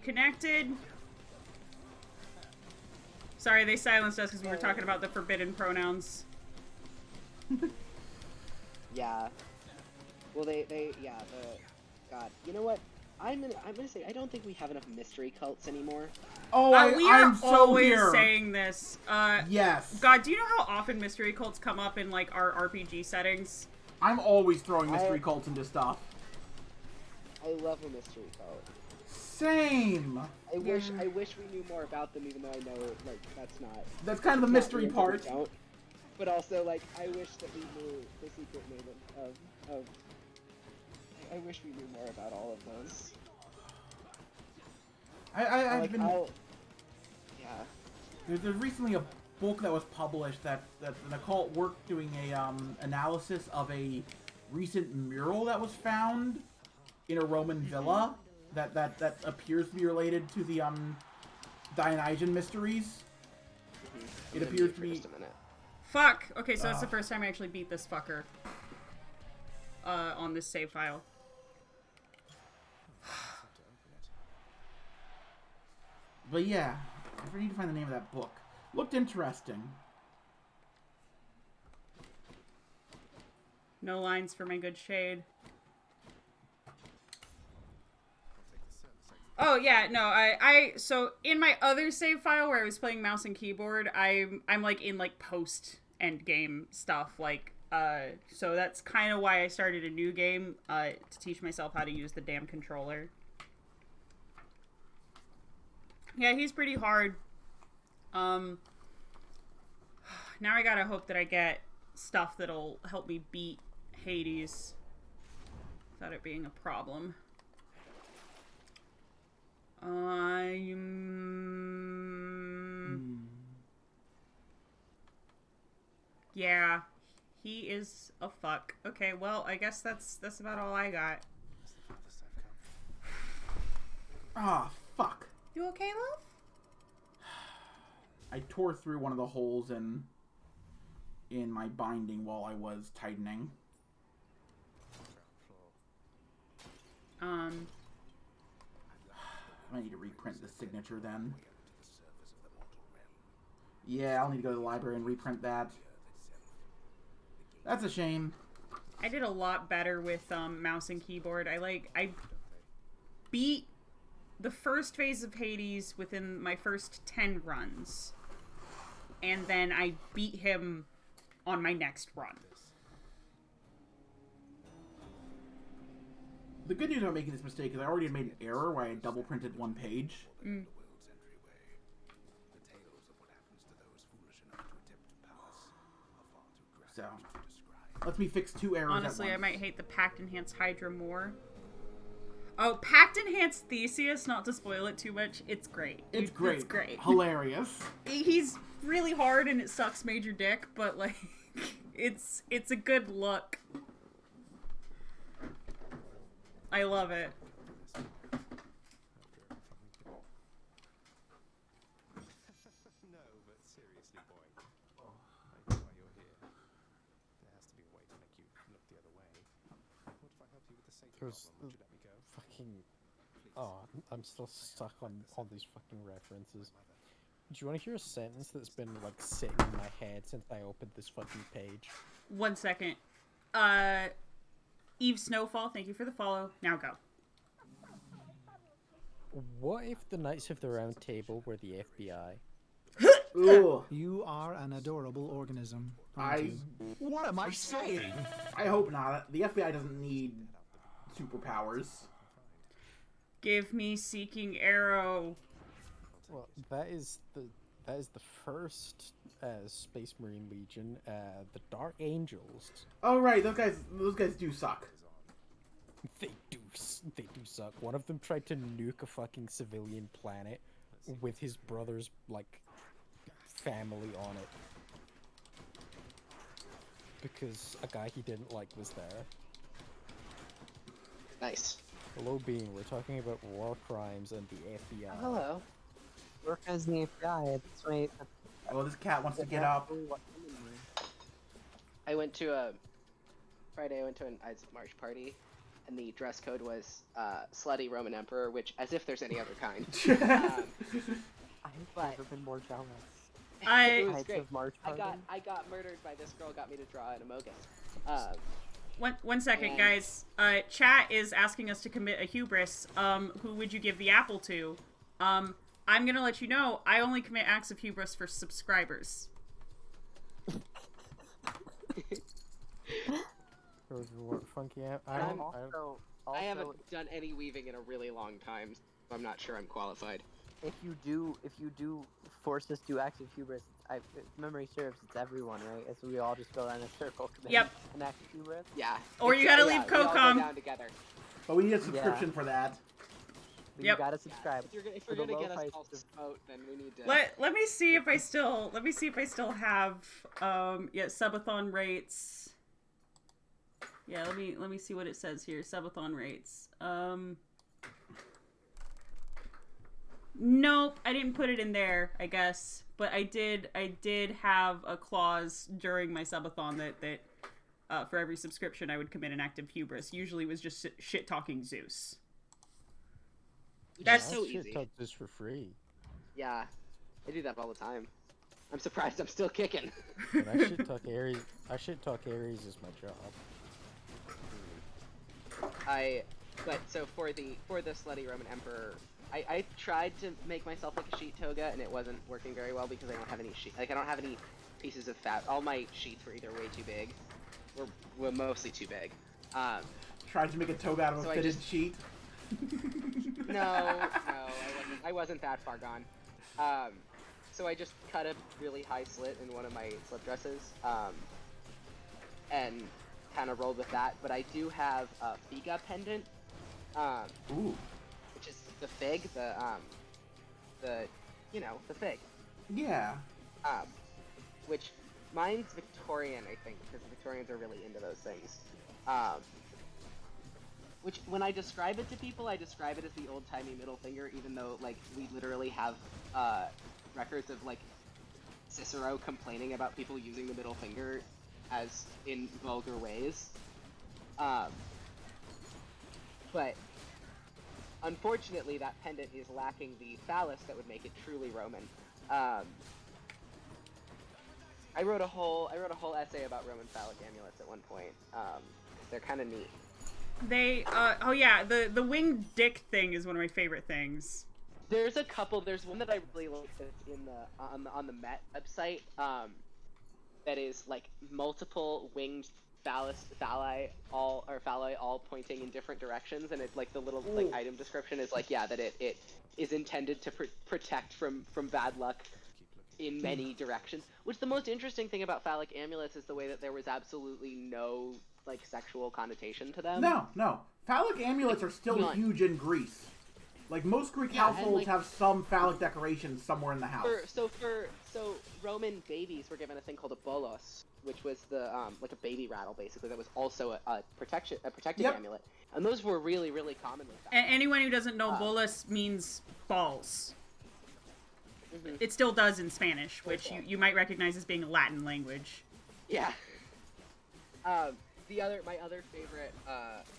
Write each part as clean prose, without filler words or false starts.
connected? Sorry, they silenced us because we were talking about the forbidden pronouns. Yeah. Well, God. You know what? I'm gonna say I don't think we have enough mystery cults anymore. Oh, I'm so always here. saying this. Yes. God, do you know how often mystery cults come up in like our RPG settings? I'm always throwing mystery cults into stuff. I love a mystery cult. Same. I wish we knew more about them, even though I know like That's kind of the mystery part. We don't. But also, like, I wish that we knew the secret name of. I wish we knew more about all of those. I've been. Yeah. There's recently a book that was published that an occult work doing a analysis of a recent mural that was found in a Roman villa that appears to be related to the Dionysian mysteries. It appears to be. Just a minute. Fuck! Okay, so that's the first time I actually beat this fucker. On this save file. But yeah, I need to find the name of that book. Looked interesting. No lines for my good shade. Oh yeah, no, so in my other save file where I was playing mouse and keyboard, I'm like in like post end game stuff, like so that's kind of why I started a new game to teach myself how to use the damn controller. Yeah, he's pretty hard. Now I gotta hope that I get stuff that'll help me beat Hades without it being a problem. Yeah, he is a fuck. Okay, well, I guess that's about all I got. Ah, fuck. You okay, love? I tore through one of the holes in my binding while I was tightening. I might need to reprint the signature then. Yeah, I'll need to go to the library and reprint that. That's a shame. I did a lot better with mouse and keyboard. I beat the first phase of Hades within my first 10 runs. And then I beat him on my next run. The good news about making this mistake is I already made an error where I had double printed one page. So, lets me fix 2 errors. Honestly, I might hate the Pact Enhanced Hydra more. Oh, Pact Enhanced Theseus, not to spoil it too much, it's great. It's great. It's great. Hilarious. He's really hard and it sucks major dick, but like, it's a good look. I love it. No, but seriously, boy. I know why you're here. There has to be a way to make you look the other way. What if I help you with the safety problem? Would you let me go? Fucking... Oh, I'm still stuck on all these fucking references. Do you want to hear a sentence that's been, like, sitting in my head since I opened this fucking page? 1 second. Eve Snowfall, thank you for the follow. Now go. What if the Knights of the Round Table were the FBI? Ugh. You are an adorable organism. What am I saying? I hope not. The FBI doesn't need superpowers. Give me Seeking Arrow. Well, that is the first Space Marine Legion, the Dark Angels. Oh right, those guys do suck. They do suck. One of them tried to nuke a fucking civilian planet with his brother's, like, family on it. Because a guy he didn't like was there. Nice. Hello, Bean. We're talking about war crimes and the FBI. Hello. Work as the FBI. That's right. Oh, this cat wants to get up. I went to Friday. I went to an Ides of March party, and the dress code was slutty Roman Emperor, which, as if there's any other kind. I've But- never been more jealous. It was Tides great. of March I Pardon? got murdered by this girl, got me to draw an Amogus. One second, And- guys. Chat is asking us to commit a hubris. Who would you give the apple to? I'm gonna let you know, I only commit acts of hubris for subscribers. Funky. I'm Also, I haven't done any weaving in a really long time, so I'm not sure I'm qualified. if you do force us to acts of hubris, if memory serves, it's everyone, right? As we all just go around in a circle committing Yep. an act of hubris. Yeah. Or you gotta leave we all go COCOM. down together. But we need a subscription for that. But Yep. you gotta subscribe. If For you're the gonna get low us price all to of- vote, then we need to. Let me see if I still have subathon rates. Yeah, let me see what it says here. Subathon rates. Nope, I didn't put it in there, I guess. But I did have a clause during my subathon that for every subscription I would commit an act of hubris. Usually it was just shit talking Zeus. That's so shit easy. talk this for free. Yeah, I do that all the time. I'm surprised I'm still kicking. When I shit talk Ares. I shit talk Ares is my job. So for the slutty Roman Emperor, I tried to make myself like a sheet toga, and it wasn't working very well because I don't have any I don't have any pieces of fat. All my sheets were either way too big, or were mostly too big. Tried to make a toga out of So a I fitted just- sheet. No, I wasn't that far gone. So I just cut a really high slit in one of my slip dresses, and kind of rolled with that. But I do have a figa pendant, Ooh. which is the fig, the fig. Yeah. Which mine's Victorian, I think, because Victorians are really into those things. Which, when I describe it to people, I describe it as the old-timey middle finger, even though, like, we literally have records of, like, Cicero complaining about people using the middle finger as in vulgar ways. But unfortunately, that pendant is lacking the phallus that would make it truly Roman. I wrote a whole essay about Roman phallic amulets at one point. They're kind of neat. They the winged dick thing is one of my favorite things. There's a couple. There's one that I really like that's in the on the Met website. That is like multiple winged phalli all pointing in different directions, and it's like the little like item description is like that it is intended to protect from bad luck in many directions. Which the most interesting thing about phallic amulets is the way that there was absolutely no like sexual connotation to them. No. Phallic amulets are still None. huge in Greece. Like, most Greek Yeah, and, households like- have some phallic decorations somewhere in the house. So Roman babies were given a thing called a bolos, which was the like a baby rattle basically that was also a protective Yep. amulet, and those were really common with that. Anyone who doesn't know, bolus means balls. Mhm. It still does in Spanish, which you might recognize as being a Latin language. Yeah. My other favorite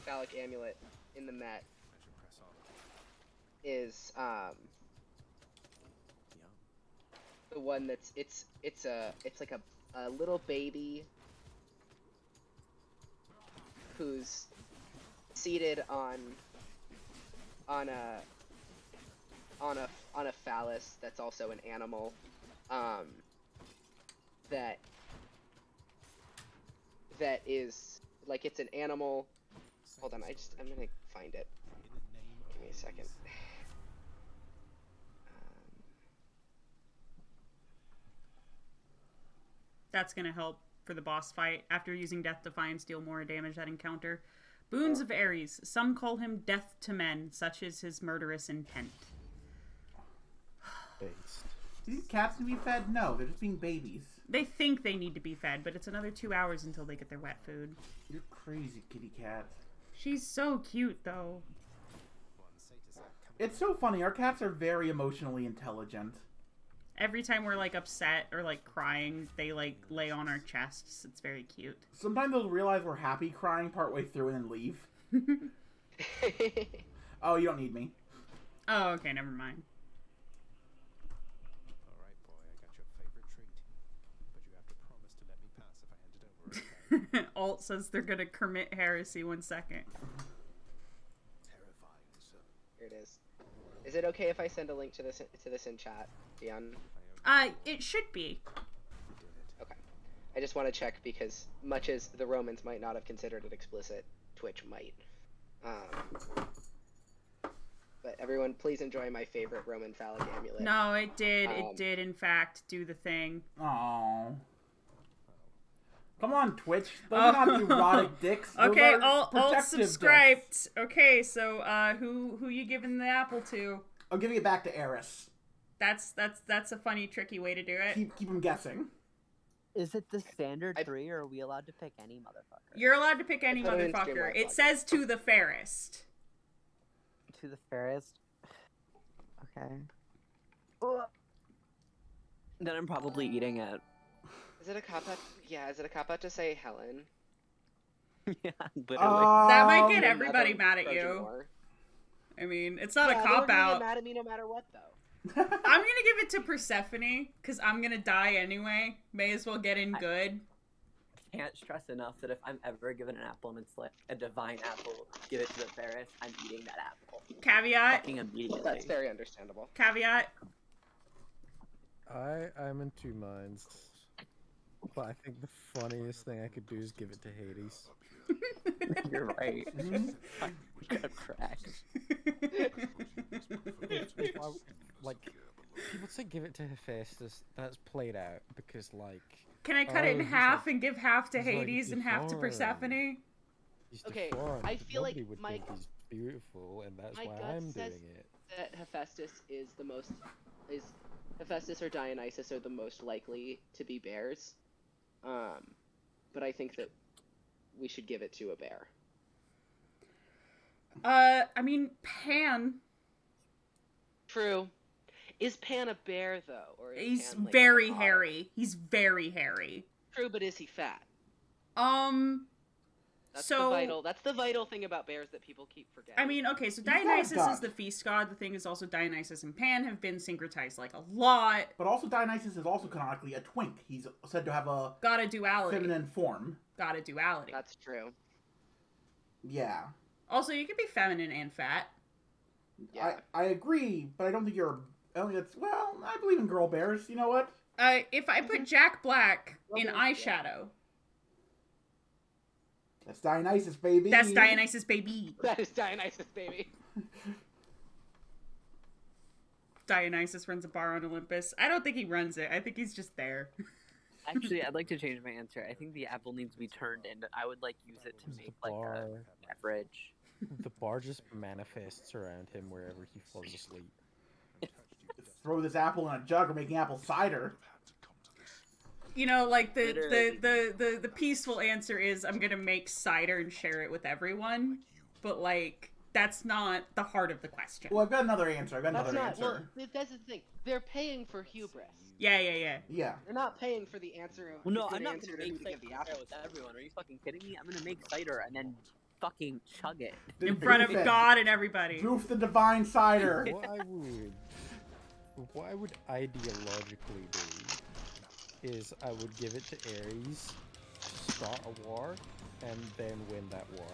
phallic amulet in the Met is the one that's it's like a little baby who's seated on a phallus that's also an animal that is like it's an animal. Hold on, I'm gonna find it. Give me a second. That's gonna help for the boss fight. After using Death Defiance, deal more damage that encounter. Boons of Ares. Some call him Death to Men, such is his murderous intent. Based. Do these cats need to be fed? No, they're just being babies. They think they need to be fed, but it's another 2 hours until they get their wet food. You're crazy, kitty cat. She's so cute, though. It's so funny. Our cats are very emotionally intelligent. Every time we're, like, upset or, like, crying, they, like, lay on our chests. It's very cute. Sometimes they'll realize we're happy crying partway through and then leave. Oh, you don't need me. Oh, okay, never mind. Alright, boy, I got your favorite treat. But you have to promise to let me pass if I hand it over, okay? Alt says they're gonna commit heresy 1 second. Terrifying, sir. Here it is. Is it okay if I send a link to this in chat, Dion? It should be. Okay. I just want to check because much as the Romans might not have considered it explicit, Twitch might. But everyone, please enjoy my favorite Roman phallic amulet. No, it did. It did, in fact, do the thing. Oh. Come on, Twitch. Those are not erotic dicks. Those Okay, are all protective subscribed. dicks. Okay, so who you giving the apple to? I'm giving it back to Eris. That's a funny, tricky way to do it. Keep them guessing. Is it the standard 3, or are we allowed to pick any motherfucker? You're allowed to pick any I put it in motherfucker. Streamline It Logic. says to the fairest. To the fairest? Okay. Ugh. Then I'm probably eating it. Is it a cop out? Yeah, is it a cop out to say Helen? Yeah, literally. That might get Another everybody mad at Trojan you. War. I mean, it's not Yeah, a they were cop gonna out. get mad at me no matter what, though. I'm gonna give it to Persephone because I'm gonna die anyway. May as well get in good. Can't stress enough that if I'm ever given an apple and it's like a divine apple, give it to the fairest, I'm eating that apple. Caveat. Fucking immediately. That's very understandable. Caveat. I'm in two minds. But I think the funniest thing I could do is give it to Hades. You're right. I'm gonna crash. If I, like, people say give it to Hephaestus, that's played out because, like... Can I cut it in he's half like- and give half to he's like Hades and half to deformed. Persephone? He's Okay, deformed, I but feel like nobody would my- think he's beautiful, and that's my why gut I'm says- doing it. That Hephaestus or Dionysus are the most likely to be bears. But I think that we should give it to a bear. I mean, Pan. True. Is Pan a bear though, or is He's Pan, like, very an otter? hairy. He's very hairy. True, but is he fat? That's So the vital thing about bears that people keep forgetting. I mean, okay, so He's not a Dionysus god. is the feast god. The thing is also Dionysus and Pan have been syncretized like a lot. But also Dionysus is also canonically a twink. He's said to have a Got a duality. feminine form. Got a duality. that's true. Yeah. Also, you can be feminine and fat. Yeah. I agree, but I don't think you're... I don't think that's... Well, I believe in girl bears. You know what? If I put Jack Black in Okay, eyeshadow, That's Dionysus, baby. that's Dionysus, baby. That is Dionysus, baby. Dionysus runs a bar on Olympus. I don't think he runs it. I think he's just there. Actually, I'd like to change my answer. I think the apple needs to be turned into. I would like use it to make like a bar. beverage. The bar just manifests around him wherever he falls asleep. Throw this apple in a jug or making apple cider. You know, like Literally. the peaceful answer is I'm gonna make cider and share it with everyone. But like that's not the heart of the question. Well, I've got another answer. I've got That's another not. Well, answer. that's the thing. They're paying for hubris. Yeah, yeah, yeah. Yeah. They're not paying for the answer of. Well, no, good I'm not answer gonna to make who to give the cider apple. with everyone. Are you fucking kidding me? I'm gonna make cider and then fucking chug it. In front of Proof it. God and everybody. Proof the divine cider. What I would ideologically do is I would give it to Ares to start a war and then win that war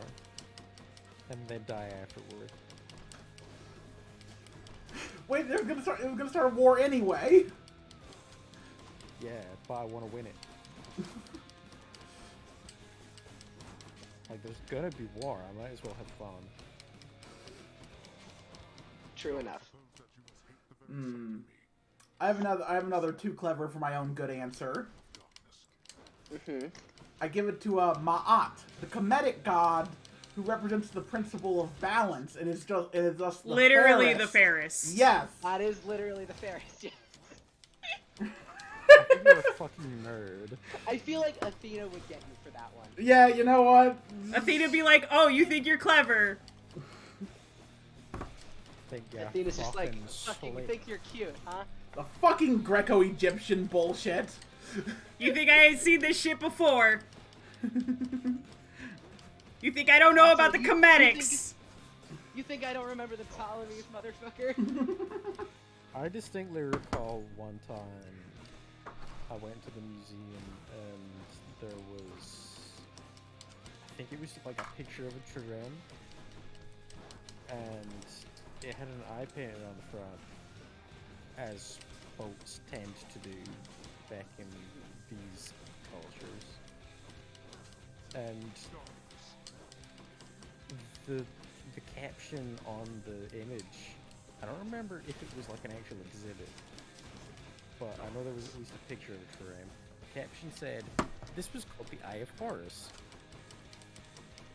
and then die afterward. Wait, it was gonna start a war anyway. Yeah, but I want to win it. Like, there's gonna be war. I might as well have fun. True enough. Hmm. I have another too clever for my own good answer. Mm-hmm. I give it to Ma'at, the Kemetic god who represents the principle of balance and is just the Literally the fairest. fairest. Yes. That is literally the fairest. Yes. You're a fucking nerd. I feel like Athena would get you for that one. Yeah, you know what? Athena be like, "Oh, you think you're clever? Think Athena's just like, fucking slay. think you're cute, huh? The fucking Greco-Egyptian bullshit. You think I ain't seen this shit before? You think I don't know about the Also, you comedics?" You think I don't remember the Ptolemies, motherfucker? I distinctly recall one time I went to the museum and there was, I think it was like a picture of a trireme, and it had an eye painted on the front, as boats tend to do back in these cultures. And the caption on the image, I don't remember if it was like an actual exhibit, but I know there was at least a picture of a trireme. The caption said, "This was called the Eye of Horus."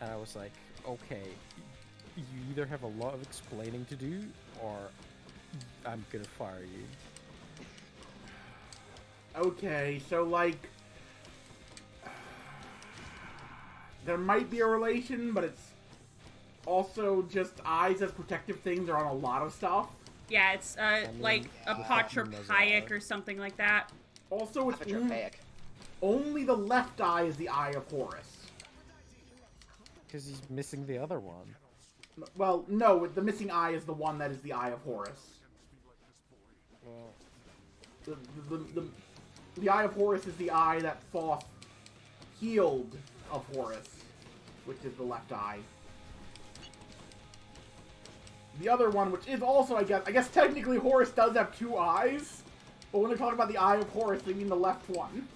And I was like, okay, you either have a lot of explaining to do, or I'm gonna fire you. Okay, so like, there might be a relation, but it's also just eyes as protective things are on a lot of stuff. Yeah, it's like apotropaic or something like that. Also, it's Apotropaic. only the left eye is the Eye of Horus. Because he's missing the other one. Well, no, the missing eye is the one that is the Eye of Horus. Well, The Eye of Horus is the eye that Thoth healed of Horus, which is the left eye. The other one, which is also, I guess technically Horus does have two eyes, but when they're talking about the Eye of Horus, they mean the left one.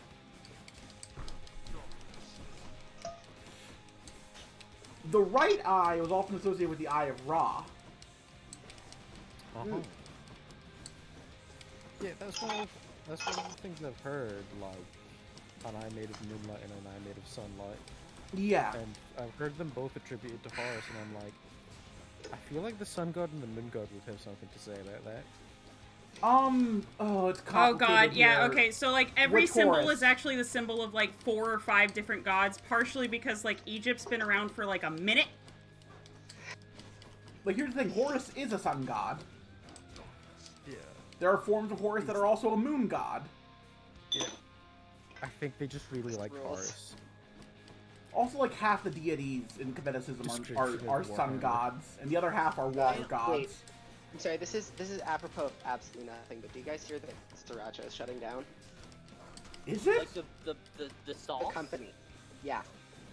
The right eye was often associated with the Eye of Ra. Yeah, that's one of the things I've heard, like an eye made of moonlight and an eye made of sunlight. Yeah. And I've heard them both attributed to Horus, and I'm like, I feel like the sun god and the moon god would have something to say about that. Oh, it's complicated. Oh god, yeah, here. okay, so like every Which symbol Horus? is actually the symbol of like 4 or 5 different gods, partially because like Egypt's been around for like a minute. Like, here's the thing, Horus is a sun god. Yeah. There are forms of Horus that are also a moon god. Yeah. I think they just really like Rules. Horus. Also, like, half the deities in Catholicism Description are of sun Warhammer. gods, and the other half are water Wait. gods. I'm sorry, this is apropos of absolutely nothing, but do you guys hear that Sriracha is shutting down? Is it? Like the The salt? company. Yeah.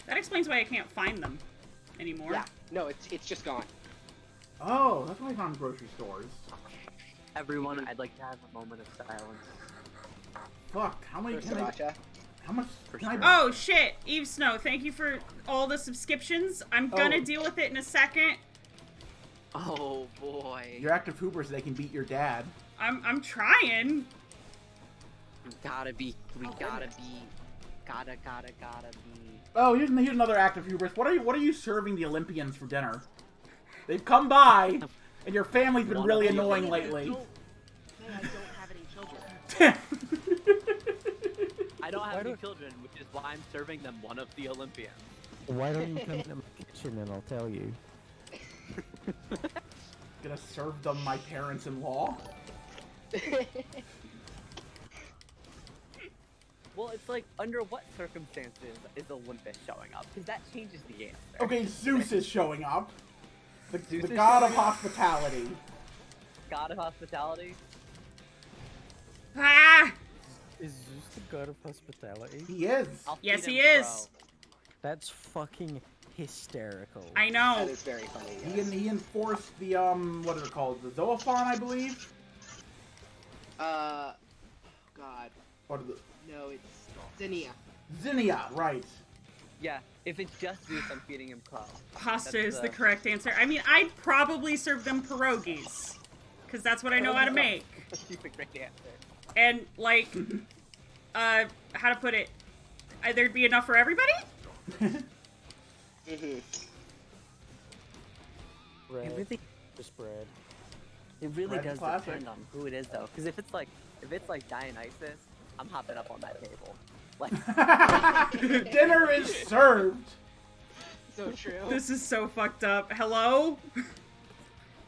That explains why I can't find them anymore. Yeah. No, it's just gone. Oh, that's why I found grocery stores. Everyone, I'd like to have a moment of silence. Fuck, how many For can I... Sriracha. How much can I... Oh shit, Eve Snow, thank you for all the subscriptions. I'm gonna Oh. deal with it in a second. Oh boy. You're active hoopers so they can beat your dad. I'm trying. We gotta be. Gotta be. Oh, here's another active hubris. What are you serving the Olympians for dinner? They've come by, and your family's been One really of the annoying lately. I don't have any children. I don't have any children, which is why I'm serving them one of the Olympians. Why don't you come to my kitchen and I'll tell you? Gonna serve them my parents-in-law? Well, it's like, under what circumstances is Olympus showing up? Because that changes the answer. Okay, Zeus is showing up. The Zeus is god of showing up? hospitality. God of hospitality? Ah! Is Zeus the god of hospitality? He is. I'll Yes, feed he him is. That's fucking hysterical. I That know. is very funny. He, Yes. he enforced the, what is it called? The Zoophon, I believe? God. What is it? No, it's Zinnia. Zinnia, right. Yeah, if it's just Zeus, I'm feeding him crow. Pasta That's is the correct answer. I mean, I'd probably serve them pierogies. Because that's what I know how to make. That's a great answer. And, like, how to put it? There'd be enough for everybody? Mm-hmm. Bread, It really, just bread. it really Bread's does classic. depend on who it is, though. Because if it's like Dionysus, I'm hopping up on that table. Like, Dinner is served. So true. This is so fucked up. Hello?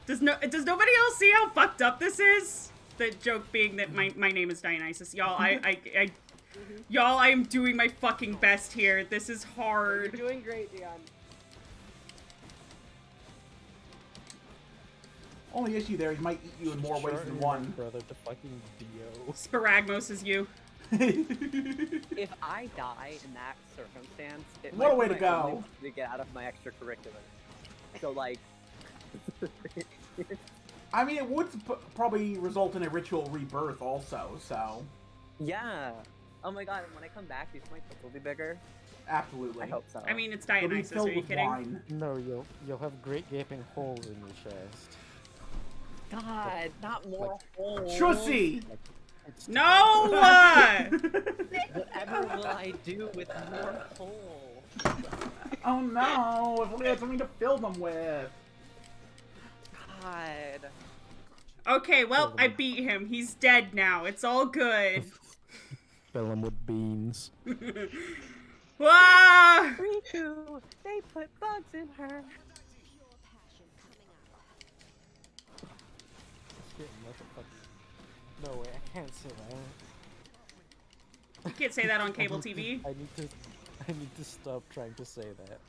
Does nobody else see how fucked up this is? The joke being that my name is Dionysus. Y'all, y'all, I am doing my fucking best here. This is You're hard. doing great, Dion. Only issue there, he might eat you in more ways than one. Brother, the fucking Dio. Sparagmos is you. If I die in that circumstance, it What a might way be to my go. only way to get out of my extracurricular. So like, I mean, it would probably result in a ritual rebirth also, so... yeah. Oh my god, when I come back, these might will be bigger. Absolutely. I hope so. I mean, it's It'll be Dionysus, filled are you with kidding? wine. No, you'll have great gaping holes in your chest. God, not more holes. Trussy! It's No! Whatever will I do with more holes? Oh no, if only I had something to fill them with. God. Okay, well, I beat him. He's dead now. It's all good. Fill them with beans. Ah! Riku, they put bugs in her. Shit, motherfucker. No way, I can't say that. You can't say that on cable TV. I need to stop trying to say that.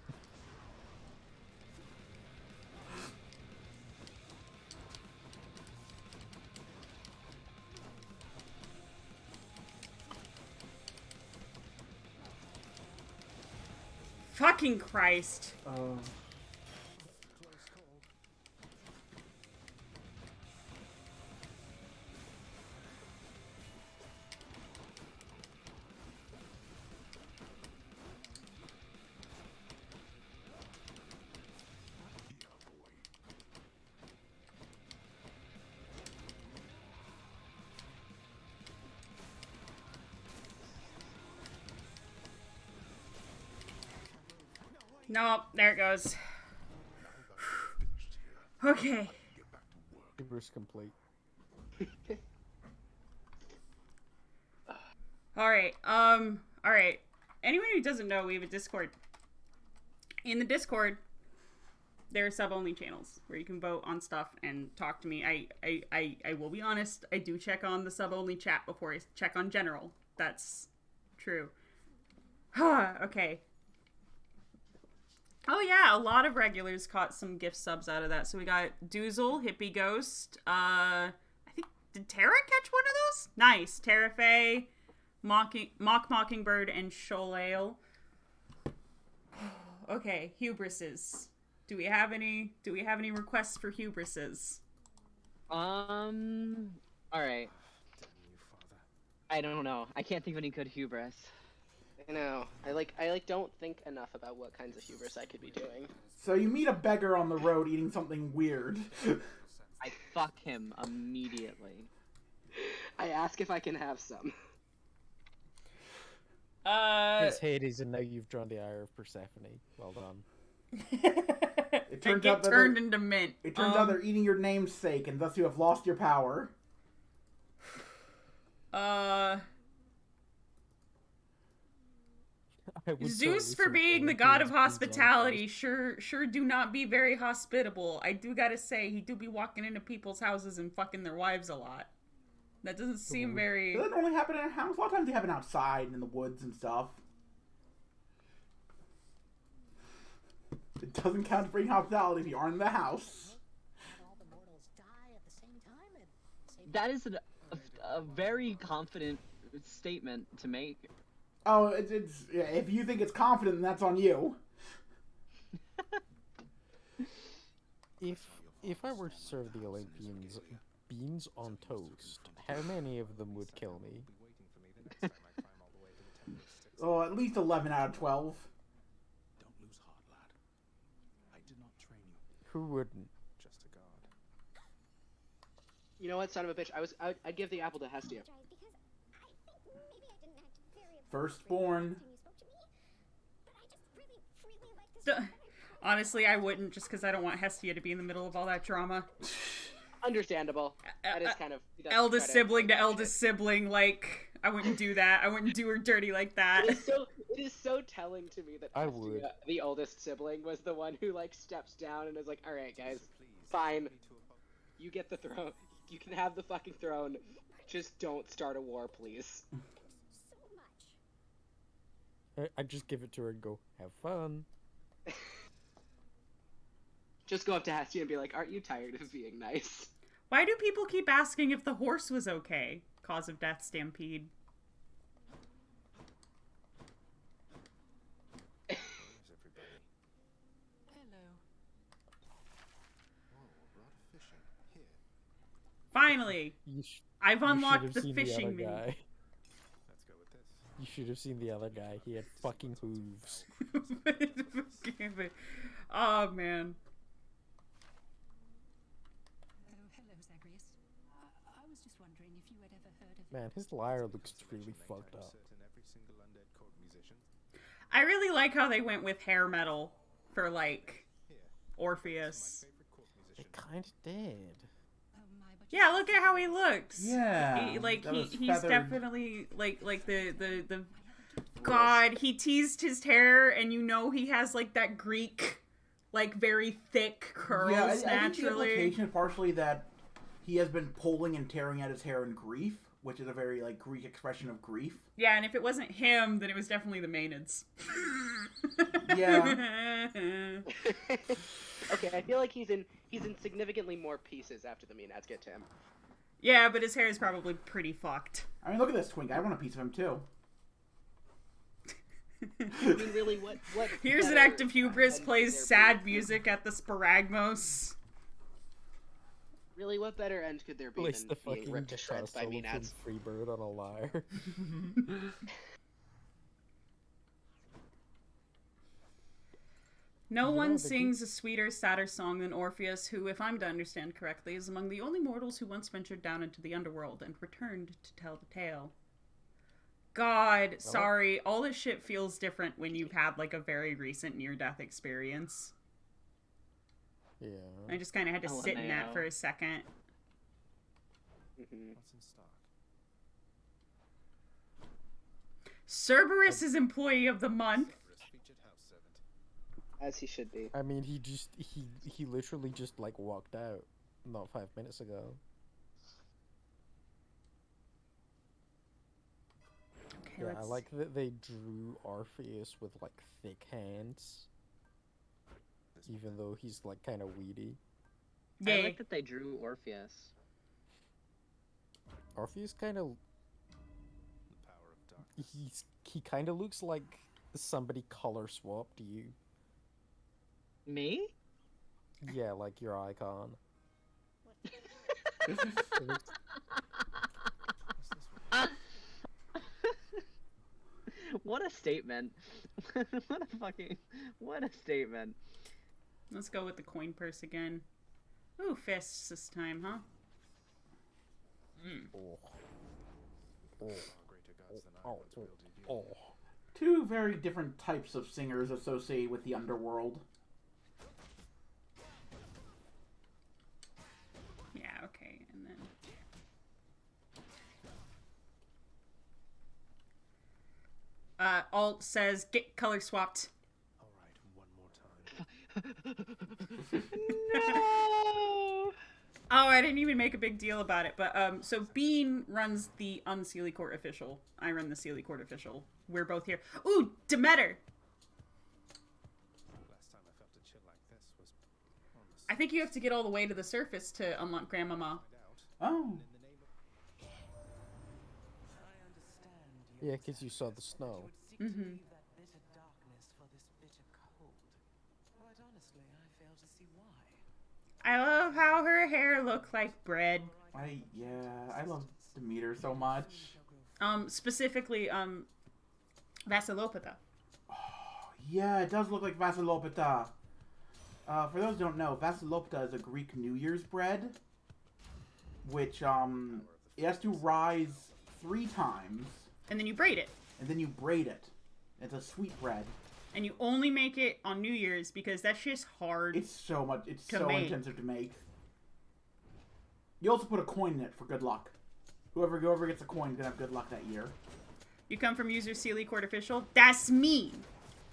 Fucking Christ. Nope, there it goes. Okay. Hubris complete. Alright, alright. Anyone who doesn't know, we have a Discord. In the Discord, there are sub-only channels where you can vote on stuff and talk to me. I will be honest, I do check on the sub-only chat before I check on general. That's true. Okay. Oh yeah, a lot of regulars caught some gift subs out of that. So we got Doozle, Hippie Ghost, I think, did Tara catch one of those? Nice. Tara Faye, Mock Mockingbird, and Sholale. Okay, hubrises. Do we have any requests for hubrises? Alright. I don't know. I can't think of any good hubris. I know. I don't think enough about what kinds of hubris I could be doing. So you meet a beggar on the road eating something weird. I fuck him immediately. I ask if I can have some. It's Hades, and now you've drawn the ire of Persephone. Well done. It turns get out that turned into mint. It turns out they're eating your namesake, and thus you have lost your power. Zeus, for being the god of hospitality, sure do not be very hospitable. I do gotta say, he do be walking into people's houses and fucking their wives a lot. That doesn't seem very... Does that only happen in a house? A lot of times they happen outside in the woods and stuff. It doesn't count to bring hospitality if you aren't in the house. That is a very confident statement to make. Oh, yeah, if you think it's confident, then that's on you. If I were to serve the Olympians beans on toast, how many of them would kill me? Oh, at least 11 out of 12. Don't lose heart, lad. I did not train you. Who wouldn't? Just a guard. You know what, son of a bitch? I'd give the apple to Hestia. Firstborn. Honestly, I wouldn't, just because I don't want Hestia to be in the middle of all that drama. Understandable. That is kind of... Eldest sibling to eldest sibling, like, I wouldn't do that. I wouldn't do her dirty like that. It is so telling to me that I Hestia, would. the oldest sibling, was the one who, like, steps down and is like, alright, guys, fine. You get the throne. You can have the fucking throne. Just don't start a war, please. I just give it to her and go, have fun. Just go up to Hestia and be like, "Aren't you tired of being nice?" Why do people keep asking if the horse was okay? Cause of death, Stampede. Where's everybody? Hello. Whoa, a rod of fishing. Here. Finally! I've unlocked the fishing mini. Let's go with this. You should have seen the other guy. He had fucking hooves. Oh, man. Oh, hello, Zagreus. I was just wondering if you had ever heard of... Man, his lyre looks really fucked up. Certain every single undead court musician. I really like how they went with hair metal for, like, Here. Orpheus. Favorite court They musician. kinda did. Oh my, but Yeah, look at how he looks. Yeah, He's feathered. definitely like the God, he teased his hair, and you know he has like that Greek, like very thick curls Yeah, I think the naturally. implication is partially that he has been pulling and tearing at his hair in grief, which is a very like Greek expression of grief. Yeah, and if it wasn't him, then it was definitely the Maenads. Yeah. Okay, I feel like he's in significantly more pieces after the Maenads get to him. Yeah, but his hair is probably pretty fucked. I mean, look at this twink. I want a piece of him too. I mean, really, what? Here's an better act of hubris, end plays could there sad be? music at the Sparagmos. Really, what better end could there be Place than the being fucking ripped to guitar shreds by solo from Maenads? Freebird on a lyre. No You one know, they sings a sweeter, sadder song than Orpheus, who, if I'm to understand correctly, is among the only mortals who once ventured down into the underworld and returned to tell the tale. God, sorry, all this shit feels different when you've had, like, a very recent near-death experience. Yeah. I just kind of had to sit in that LMAO. for a second. Mm-hmm. What's in stock? Cerberus is Employee of the Month. Cerberus, featured house servant. As he should be. I mean, he literally just like walked out not 5 minutes ago. Okay, Yeah, I let's... like that they drew Orpheus with like thick hands, even though he's like kind of weedy. Yeah. I like that they drew Orpheus. Orpheus kind of The power of darkness. he kind of looks like somebody color swapped you. Me? Yeah, like your icon. This is It looks- What a statement. What a statement. Let's go with the coin purse again. Ooh, fists this time, huh? oh. Far greater gods than I Oh, once wielded you. oh. two very different types of singers associated with the underworld. Yeah, okay, and then... Alt says, get color swapped. Alright, one more time. No! Oh, I didn't even make a big deal about it, but, so Bean runs the Unseelie Court official. I run the Sealy Court official. We're both here. Ooh, Demeter! Last time I felt a chill like this was on the I think you have to get all the way to the surface to unlock Grandmama. find out. Oh. In the name of Yeah, because you saw the snow. Mm-hmm. I love how her hair looked like bread. I love Demeter so much. Specifically, Vasilopita. Yeah, it does look like Vasilopita. For those who don't know, Vasilopita is a Greek New Year's bread, which it has to rise 3 times, And then you braid it. and then you braid it. It's a sweet bread. And you only make it on New Year's because that's just hard. It's so much. It's To so make. intensive to make. You also put a coin in it for good luck. Whoever gets a coin is gonna have good luck that year. You come from user Sealy Court Official? That's me!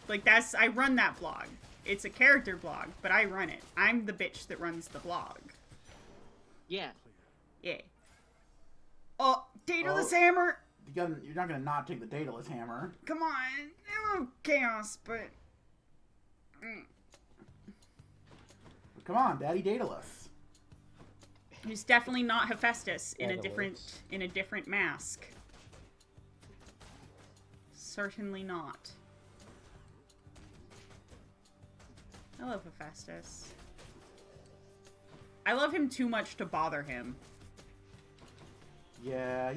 Like, I run that blog. It's a character blog, but I run it. I'm the bitch that runs the blog. Yeah. Yeah. Oh, Daedalus Oh. Hammer! You're not gonna not take the Daedalus hammer. Come on. I love chaos, but... Come on, Daddy Daedalus. He's definitely not Hephaestus in a Daedalus. different mask. Certainly not. I love Hephaestus. I love him too much to bother him. Yeah,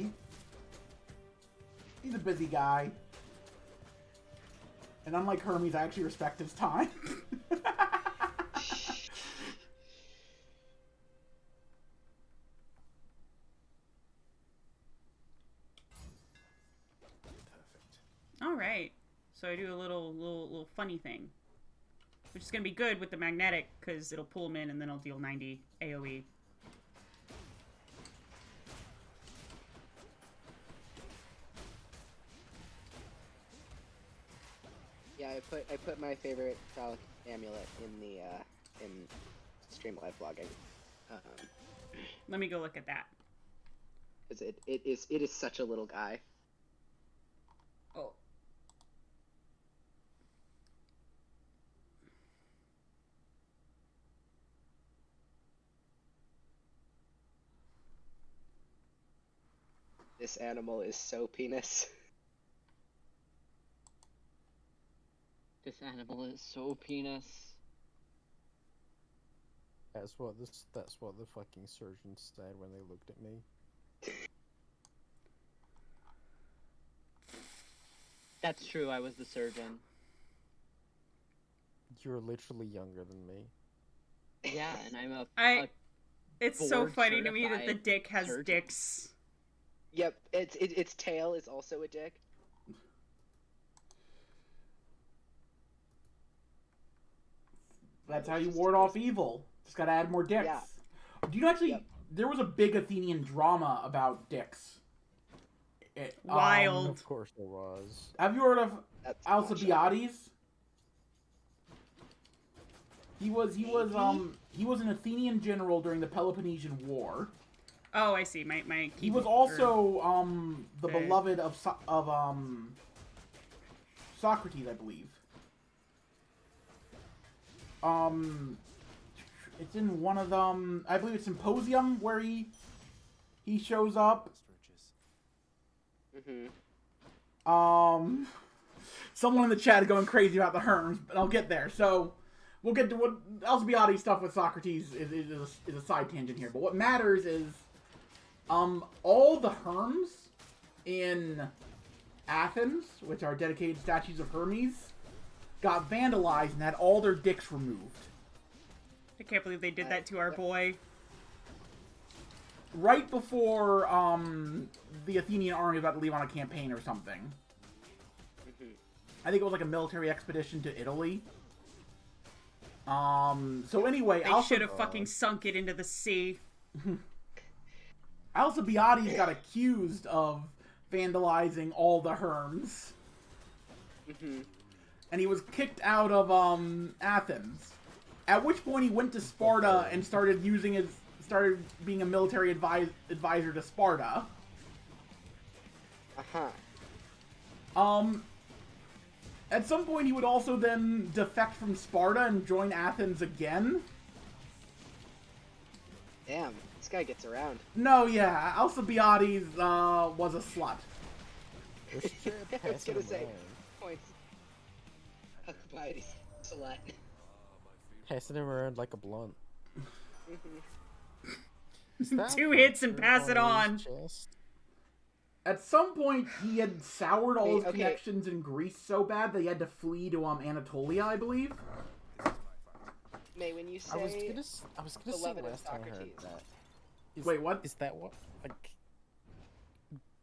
he's a busy guy. And unlike Hermes, I actually respect his time. Alright. So I do a little funny thing. Which is going to be good with the magnetic, because it'll pull him in and then I'll deal 90 AoE. Yeah, I put my favorite phallic amulet in the in stream live vlogging. Let me go look at that. Because it is such a little guy. Oh. This animal is so penis. This animal is so penis. That's what the fucking surgeons said when they looked at me. That's true, I was the surgeon. You're literally younger than me. Yeah, and I'm a It's so board funny to me that the certified dick has surgeon. dicks. Yep, its tail is also a dick. That's how you ward off evil. Just gotta add more dicks. Yeah. Do you know actually, Yep. there was a big Athenian drama about dicks. Wild. Of course there was. Have you heard of That's Alcibiades? He was an Athenian general during the Peloponnesian War. Oh, I see. My He was keyboard- also the Okay. beloved of Socrates, I believe. It's in one of them. I believe it's Symposium where he shows up. Someone in the chat is going crazy about the Herms, but I'll get there. So we'll get to what Alcibiades stuff with Socrates is a side tangent here. But what matters is all the Herms in Athens, which are dedicated statues of Hermes, got vandalized and had all their dicks removed. I can't believe they did that to our boy. Right before the Athenian army was about to leave on a campaign or something. I think it was like a military expedition to Italy. So anyway, They should have fucking sunk it into the sea. Alcibiades got accused of vandalizing all the Herms. And he was kicked out of Athens. At which point he went to Sparta and started being a military advisor to Sparta. At some point he would also then defect from Sparta and join Athens again. Damn, this guy gets around. No, yeah, Alcibiades was a slut. I was gonna say, points. Alcibiades, slut. Passing him around like a blunt. Two hits and pass it on. At some point, he had soured all his connections in Greece so bad that he had to flee to Anatolia, I believe. May, when you say I was gonna say beloved of last time I heard Socrates. that. Wait, what? Is that what? Like,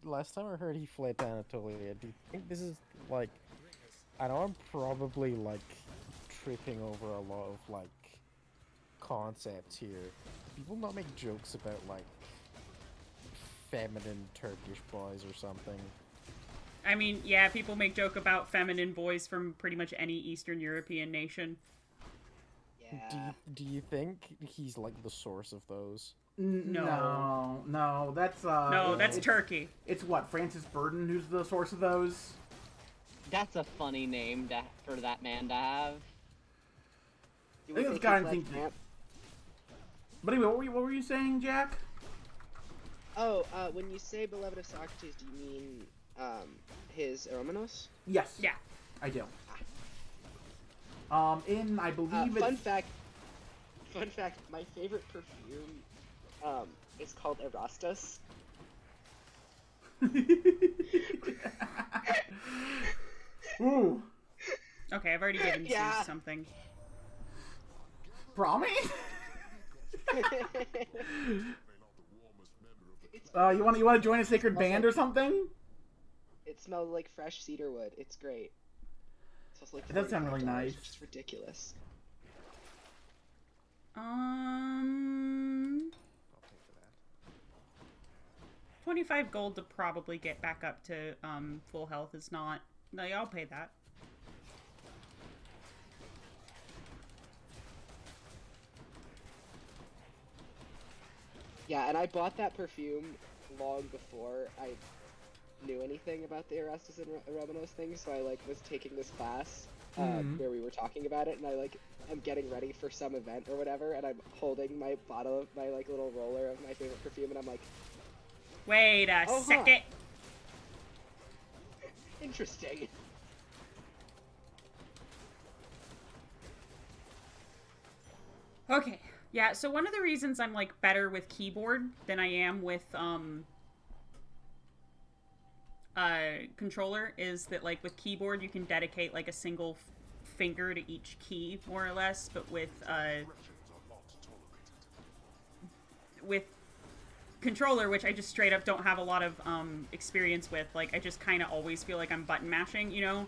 last time I heard he fled to Anatolia. Do you think this is like? I know I'm probably like tripping over a lot of like concepts here. People not make jokes about like feminine Turkish boys or something. I mean, yeah, people make joke about feminine boys from pretty much any Eastern European nation. Yeah. Do you think he's like the source of those? No, that's No, that's Turkey. It's what, Francis Burden who's the source of those? That's a funny name for that man to have. Do I think we it's got he's anything like But anyway, what were you saying, Jack? Oh, when you say beloved of Socrates, do you mean his Eromenos? Yes. Yeah. I do. I believe Fun fact, my favorite perfume is called Erastus. Ooh. Okay, I've already given Yeah. Zeus something. Promise? You want to join a sacred band or something? It smells like fresh cedar wood. It's great. It smells like It does sound really $45, nice. Which is ridiculous. I'll pay for that. 25 gold to probably get back up to full health is not. No, yeah, I'll pay that. Yeah, and I bought that perfume long before I knew anything about the Erastus and Eromenos thing, so I was taking this class where we were talking about it, and I'm getting ready for some event or whatever, and I'm holding my bottle of my little roller of my favorite perfume, and I'm like, Wait a Oh, huh. second. interesting. Okay. Yeah, so one of the reasons I'm better with keyboard than I am with controller is that with keyboard you can dedicate a single finger to each key more or less, but with controller, which I just straight up don't have a lot of experience with, I just kind of always feel like I'm button mashing, you know?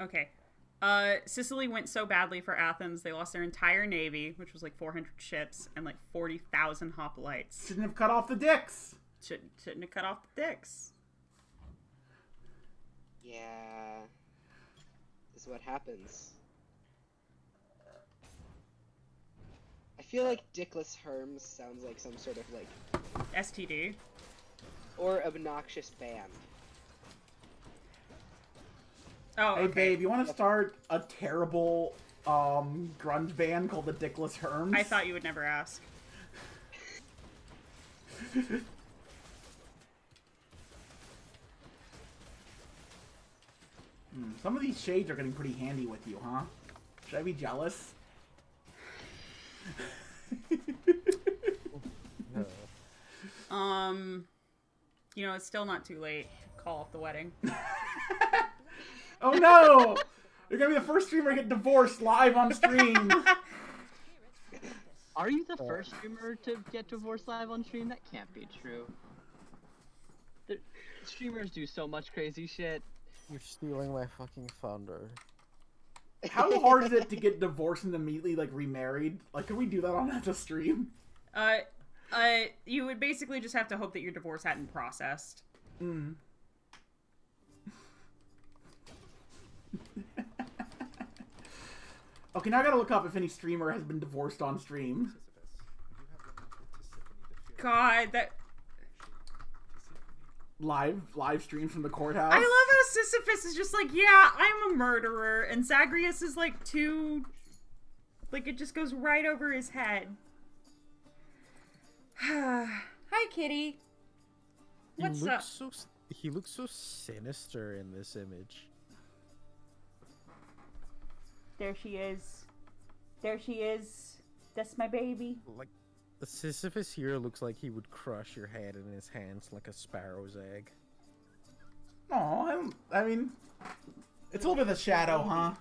Okay. Sicily went so badly for Athens, they lost their entire navy, which was 400 ships, and 40,000 hoplites. Shouldn't have cut off the dicks. Shouldn't have cut off the dicks. Yeah. This is what happens. I feel like Dickless Herms sounds like some sort of STD. or obnoxious band. Oh, Hey, okay. babe, you want to start a terrible grunge band called the Dickless Herms? I thought you would never ask. Some of these shades are getting pretty handy with you, huh? Should I be jealous? It's still not too late to call off the wedding. Oh no! You're gonna be the first streamer to get divorced live on stream. Are you the first streamer to get divorced live on stream? That can't be true. Streamers do so much crazy shit. You're stealing my fucking thunder. How hard is it to get divorced and immediately remarried? Can we do that on the stream? You would basically just have to hope that your divorce hadn't processed. Okay, now I gotta look up if any streamer has been divorced on stream. God, that... Live streams from the courthouse. I love how Sisyphus is just yeah, I'm a murderer, and Zagreus is too... it just goes right over his head. Hi, kitty. What's up? He looks so sinister in this image. There she is. There she is. That's my baby. The Sisyphus here looks like he would crush your head in his hands like a sparrow's egg. Aw, I mean, it's a little bit of a shadow, huh?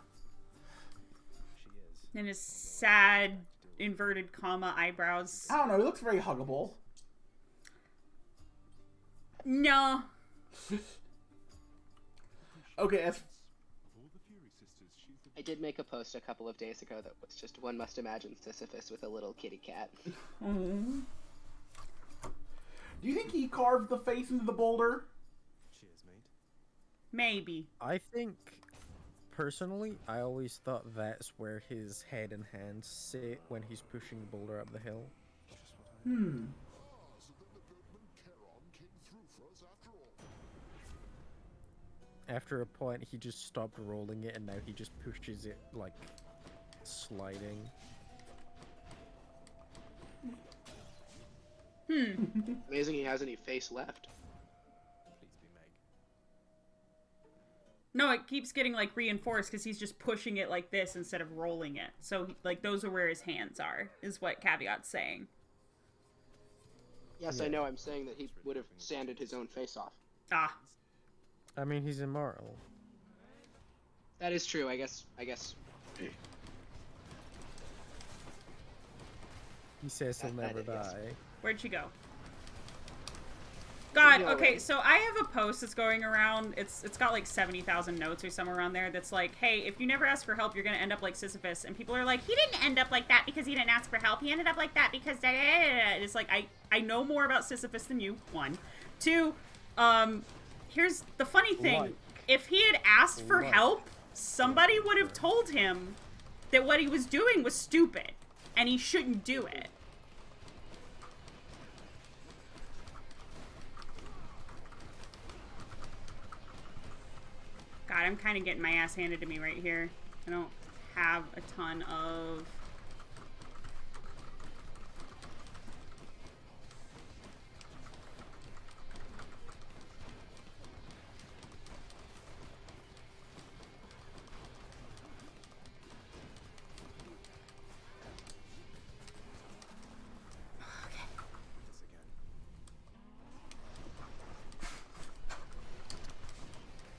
And his sad, inverted comma eyebrows. I don't know, he looks very huggable. No. Okay, I did make a post a couple of days ago that was just one must imagine Sisyphus with a little kitty cat. Do you think he carved the face into the boulder? Cheers, mate. Maybe. I think, personally, I always thought that's where his head and hands sit when he's pushing the boulder up the hill. Just what I Hmm. After a point, he just stopped rolling it, and now he just pushes it, like, sliding. Amazing he has any face left. Please be Meg. No, it keeps getting, like, reinforced because he's just pushing it like this instead of rolling it. So, like, those are where his hands are, is what Caveat's saying. Yes, I know. I'm saying that he would have sanded his own face off. Ah. I mean, he's immortal. That is true. I guess. He says he'll never Yes. die. Where'd she go? God, Yeah, okay, right. so I have a post that's going around. It's got like 70,000 notes or somewhere around there that's like, hey, if you never ask for help, you're gonna end up like Sisyphus. And people are like, he didn't end up like that because he didn't ask for help. He ended up like that because da da da da. It's like, I know more about Sisyphus than you, one. Two, here's the funny thing. Like. If he had asked for Like. help, somebody would have told him that what he was doing was stupid and he shouldn't do it. God, I'm kind of getting my ass handed to me right here. I don't have a ton of...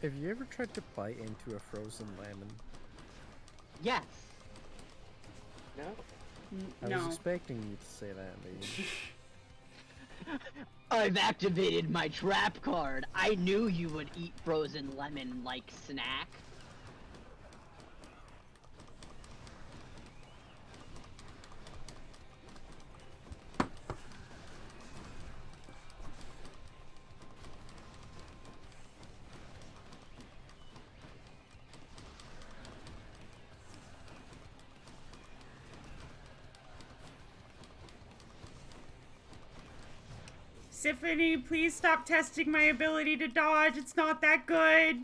Have you ever tried to bite into a frozen lemon? Yes. No. I No. was expecting you to say that, maybe. I've activated my trap card. I knew you would eat frozen lemon like snack. Symphony, please stop testing my ability to dodge. It's not that good.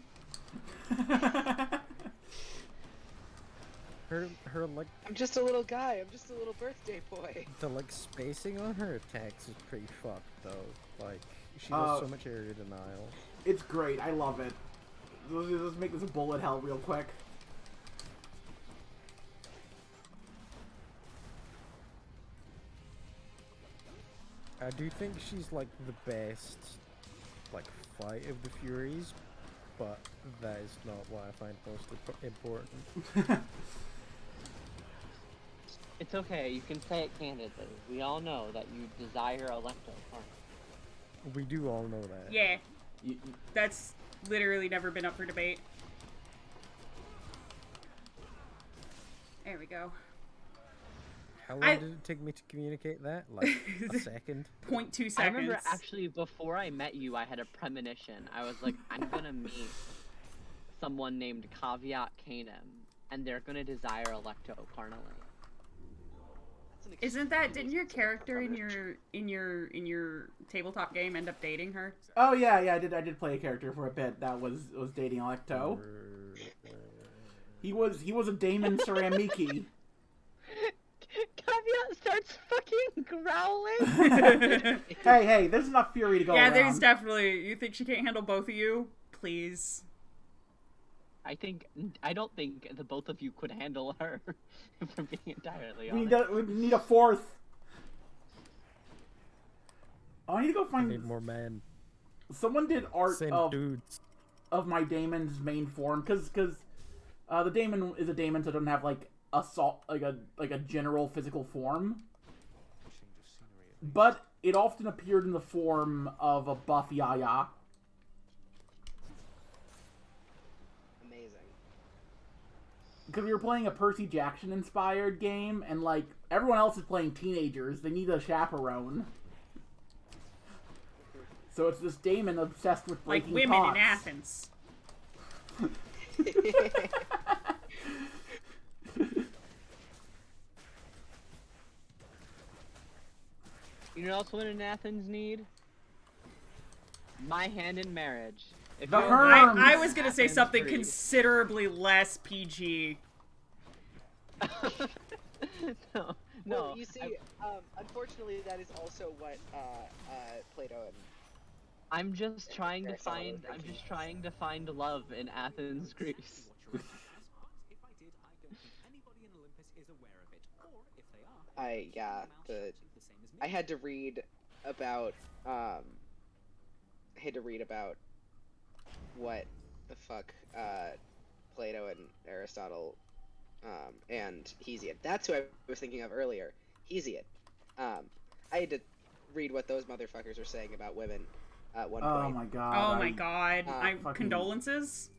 Her like, I'm just a little guy. I'm just a little birthday boy. the like spacing on her attacks is pretty fucked though. Like, she does so much area denial. It's great. I love it. Let's make this a bullet hell real quick. I do think she's like the best, like, fight of the Furies, but that is not what I find most important. It's okay, you can say it candidly. We all know that you desire Electro Park. We do all know that. Yeah. That's literally never been up for debate. There we go. How long did it take me to communicate that? Like, a second? 0.2 seconds. I remember actually before I met you, I had a premonition. I was like, I'm gonna meet someone named Caveat Canem, and they're gonna desire Electro carnally. Isn't that, didn't your character in your tabletop game end up dating her? Oh yeah, I did play a character for a bit that was dating Electo. He was a Damon Ceramiki. Caveat starts fucking growling. hey, there's enough fury to go around. Yeah, there's definitely. You think she can't handle both of you? Please. I don't think the both of you could handle her, if I'm being entirely We honest. we need a fourth. Oh, I need to go I find. need more men. Someone did art Same of dudes. my Daemon's main form, because the Daemon is a Daemon, so it doesn't have like a general physical form. But it often appeared in the form of a buff Yaya. Amazing. Because we were playing a Percy Jackson inspired game, and like everyone else is playing teenagers, they need a chaperone. So it's this Daemon obsessed with Like breaking women pots. in Athens. You know what else women in Athens need? My hand in marriage. If The you're Herms! I was gonna say Athens something Greece- considerably less PG. no, Well, no. you see, unfortunately, that is also what Plato and I'm just trying to Aristotle find. were I'm thinking. just trying to find love in Athens, Greece. I had to read about what the fuck Plato and Aristotle and Hesiod. That's who I was thinking of earlier. Hesiod. I had to read what those motherfuckers were saying about women at one Oh point. my god. Oh my god. fucking- Condolences?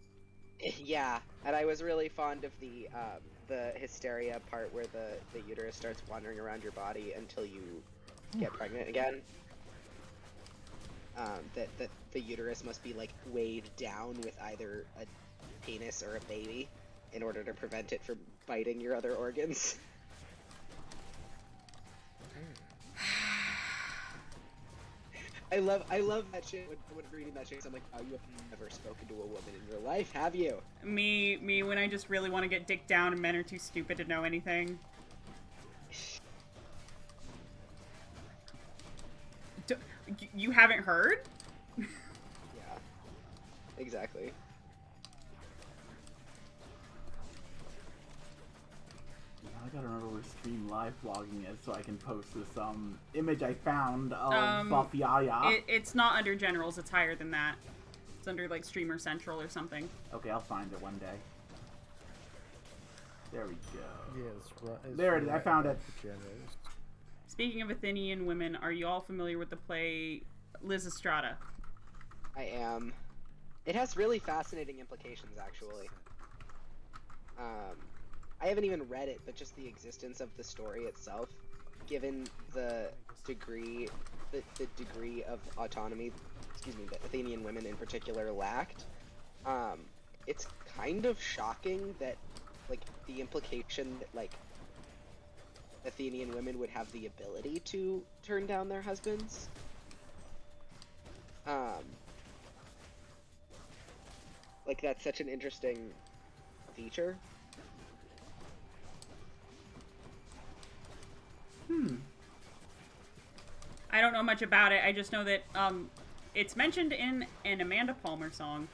Yeah, and I was really fond of the hysteria part where the uterus starts wandering around your body until you get pregnant again. That the uterus must be like weighed down with either a penis or a baby in order to prevent it from biting your other organs. I love that shit when reading that shit. I'm like, oh, you have never spoken to a woman in your life, have you? Me when I just really want to get dicked down and men are too stupid to know anything. You haven't heard? Yeah, exactly. I gotta remember where stream live vlogging is so I can post this image I found of Buffy Aya. It's not under generals, it's higher than that. It's under like Streamer Central or something. Okay, I'll find it one day. There we go. Yeah, it's right. There it is, I found it. Speaking of Athenian women, are you all familiar with the play Lysistrata? I am. It has really fascinating implications, actually. I haven't even read it, but just the existence of the story itself, given the degree of autonomy, that Athenian women in particular lacked, it's kind of shocking that, like, the implication that, like, Athenian women would have the ability to turn down their husbands. Like, that's such an interesting feature. I don't know much about it. I just know that it's mentioned in an Amanda Palmer song.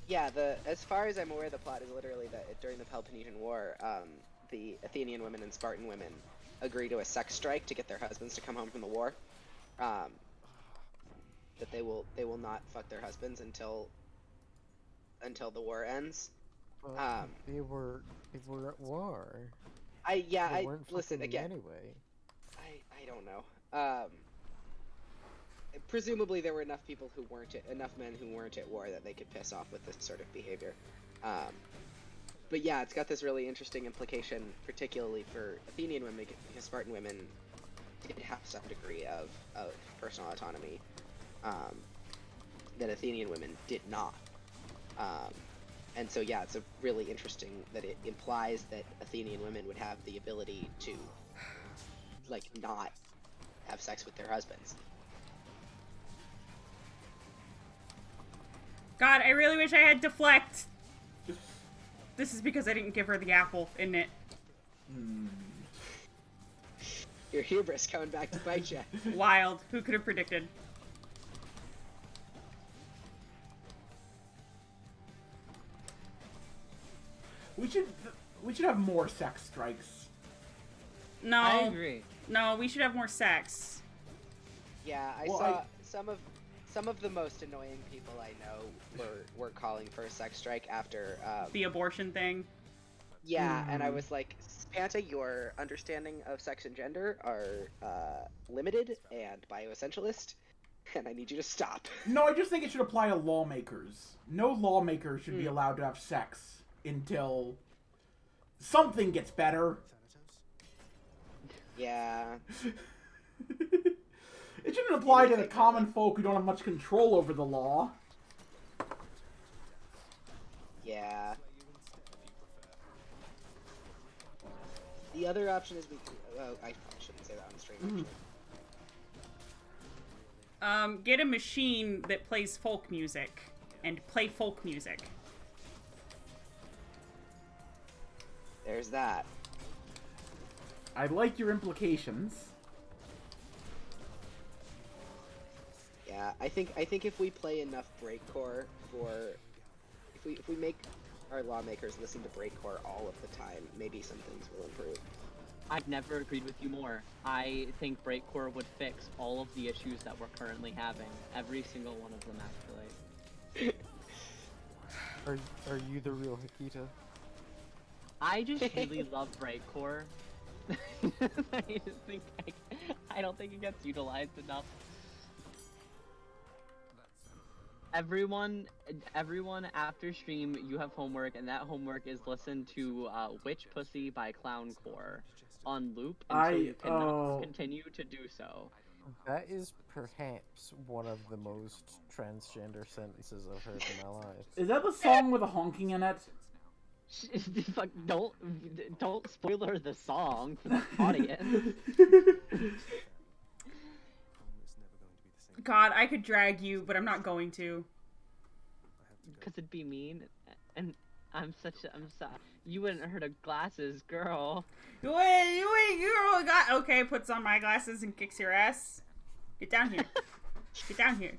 Yeah, as far as I'm aware, the plot is literally that during the Peloponnesian War, the Athenian women and Spartan women agree to a sex strike to get their husbands to come home from the war. That they will not fuck their husbands until the war ends. They were at war. They They weren't listen fucking again. anyway. I don't know. Presumably there were enough men who weren't at war that they could piss off with this sort of behavior. But yeah, it's got this really interesting implication, particularly for Athenian women, because Spartan women did have some degree of personal autonomy that Athenian women did not. And so yeah, it's a really interesting that it implies that Athenian women would have the ability to, like, not have sex with their husbands. God, I really wish I had deflect. This is because I didn't give her the apple, isn't it? Your hubris coming back to bite you. Wild. Who could have predicted? We should have more sex strikes. No. I agree. No, we should have more sex. Yeah, I Well, saw some of the most annoying people I know were calling for a sex strike after The abortion thing. yeah, and I was like, Panta, your understanding of sex and gender are limited and bioessentialist, and I need you to stop. No, I just think it should apply to lawmakers. No lawmaker should be allowed to have sex until something gets better. Yeah. It shouldn't apply to the common folk who don't have much control over the law. Yeah. The other option is I shouldn't say say that on stream. Actually. Get a machine that plays folk music and play folk music. There's that. I like your implications. Yeah, I think if we play enough breakcore if we make our lawmakers listen to breakcore all of the time, maybe some things will improve. I've never agreed with you more. I think breakcore would fix all of the issues that we're currently having. Every single one of them, actually. Are you the real Hikita? I just really love breakcore. I don't think it gets utilized enough. Everyone after stream, you have homework, and that homework is listen to Witch Pussy by Clowncore on loop until you cannot continue to do so. That is perhaps one of the most transgender sentences I've heard in my life. Is that the song with the honking in it? Fuck, don't spoiler the song for the audience. God, I could drag you, but I'm not going to. Because it'd be mean, and I'm sorry. You wouldn't have heard of glasses, girl. You got okay. Puts on my glasses and kicks your ass. Get down here. Get down here.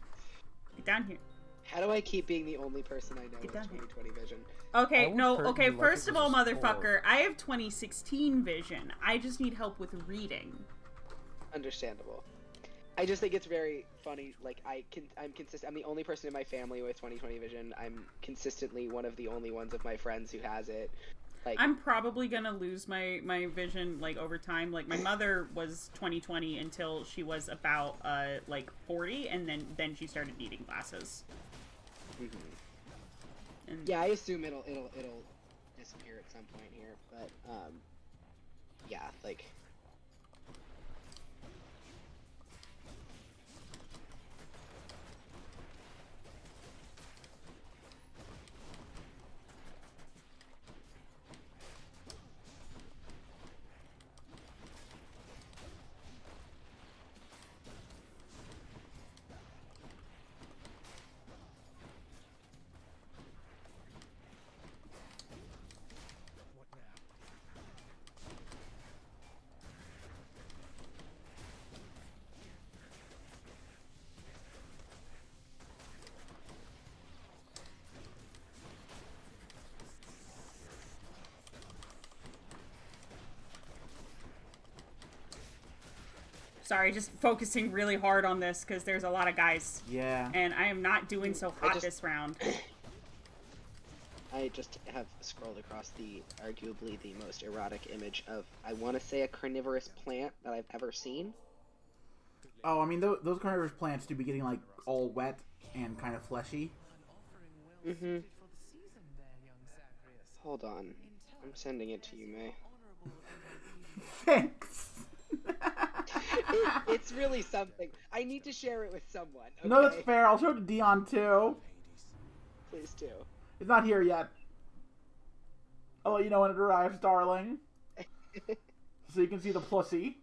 Get down here. How do I keep being the only person I know with down here. 2020 vision? Okay, no, heard okay, you like first it of was all, a motherfucker, I have 2016 vision. I just need help with reading. Understandable. I just think it's very funny. Like I'm consistent. I'm the only person in my family with 2020 vision. I'm consistently one of the only ones of my friends who has it. Like I'm probably gonna lose my vision like over time. Like my mother was 2020 until she was about like 40, and then she started needing glasses. And yeah, I assume it'll disappear at some point here, but yeah, like. sorry, just focusing really hard on this because there's a lot of guys. Yeah. And I am not doing so hot this round. I just have scrolled across arguably the most erotic image of, I want to say, a carnivorous plant that I've ever seen. Oh, I mean, those carnivorous plants do be getting, like, all wet and kind of fleshy. Mm-hmm. Hold on. I'm sending it to you, May. Thanks. It's really something. I need to share it with someone. Okay? No, that's fair. I'll show it to Dion, too. Please do. It's not here yet. I'll let you know when it arrives, darling. So you can see the pussy.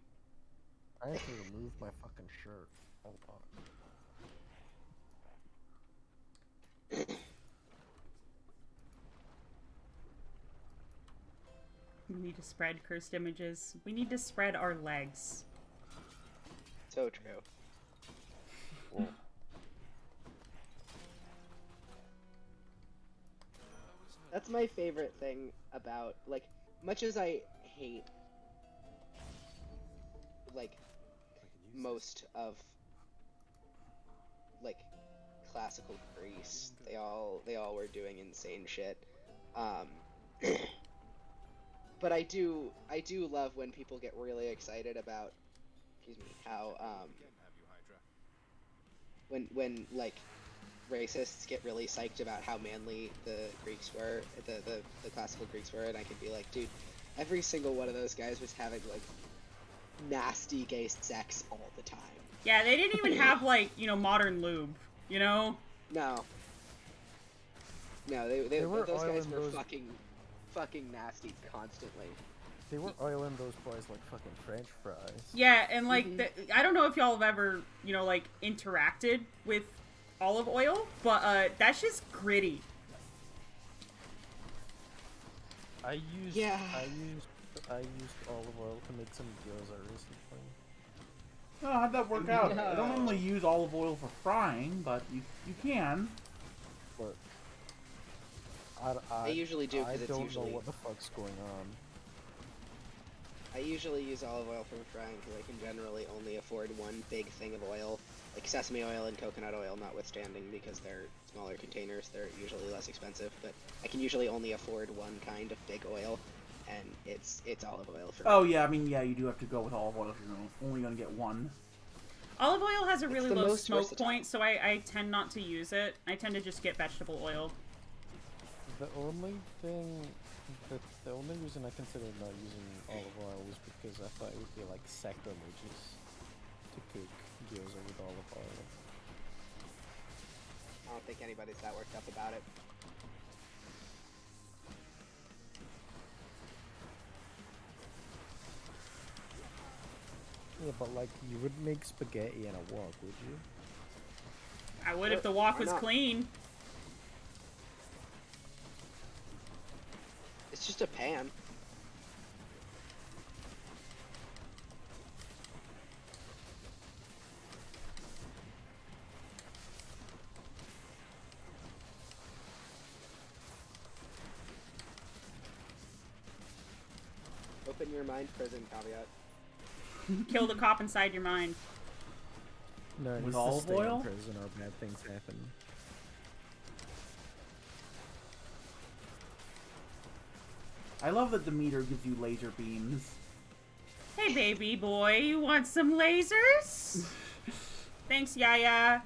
I have to remove my fucking shirt. Hold on. We need to spread cursed images. We need to spread our legs. So true. Whoa. That's my favorite thing about, like, much as I hate, like, most of, like, classical Greece. They all were doing insane shit. But I do love when people get really excited about, how, when like, racists get really psyched about how manly the Greeks were, the classical Greeks were, and I can be like, dude, every single one of those guys was having, like, nasty gay sex all the time. Yeah, they didn't even have, like, modern lube, No. No, those guys were fucking nasty constantly. They were oiling those boys like fucking French fries. Yeah, and like, I don't know if y'all have ever, you know, like, interacted with olive oil, but that's just gritty. I used olive oil to make some gyoza recently. Oh, how'd that work out? I don't normally use olive oil for frying, but you can. But I usually do because it's I don't usually. know what the fuck's going on. I usually use olive oil for frying because I can generally only afford one big thing of oil, like sesame oil and coconut oil notwithstanding, because they're smaller containers, they're usually less expensive, but I can usually only afford one kind of big oil, and it's olive oil for me. Oh yeah, I mean, yeah, you do have to go with olive oil if you're only going to get one. Olive oil has a really low smoke versatile. point, so I tend not to use it. I tend to just get vegetable oil. The only reason I considered not using olive oil was because I thought it would be like sacrilegious to cook gyoza with olive oil. I don't think anybody's that worked up about it. Yeah, but like, you wouldn't make spaghetti in a wok, would you? I would if the wok was not? clean. It's just a pan. Open your mind, prison caveat. Kill the cop inside your mind. No, With olive oil? In prison or bad things happen. I love that the meter gives you laser beams. Hey, baby boy, you want some lasers? Thanks, Yaya.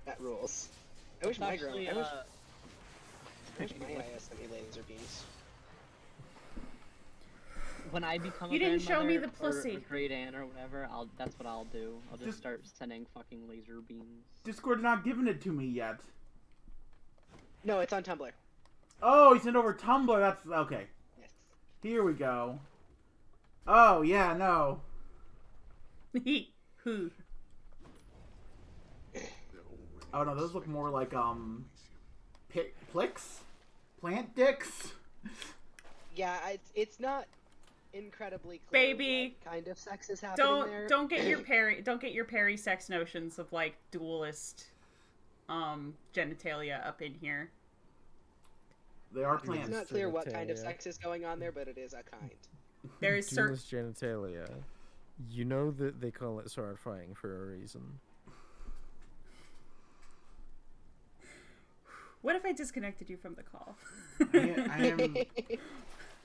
That rules. I wish my girl. Actually, I wish my IS sent me laser beams. when I become You a didn't show me grandmother the pussy. or great aunt or whatever, that's what I'll do. I'll just start sending fucking laser beams. Discord's not giving it to me yet. No, it's on Tumblr. Oh, he sent over Tumblr. That's okay. Yes. Here we go. Oh yeah, no. Who? Oh no, those look more like plicks, plant dicks. Yeah, it's not incredibly clear Baby, what kind of sex is happening there. Don't get your Perry sex notions of like dualist genitalia up in here. They are plants. It's not clear what kind of sex is going on there, but it is a kind. There is certain Dualist genitalia. You know that they call it sword fighting for a reason. What if I disconnected you from the call? I am.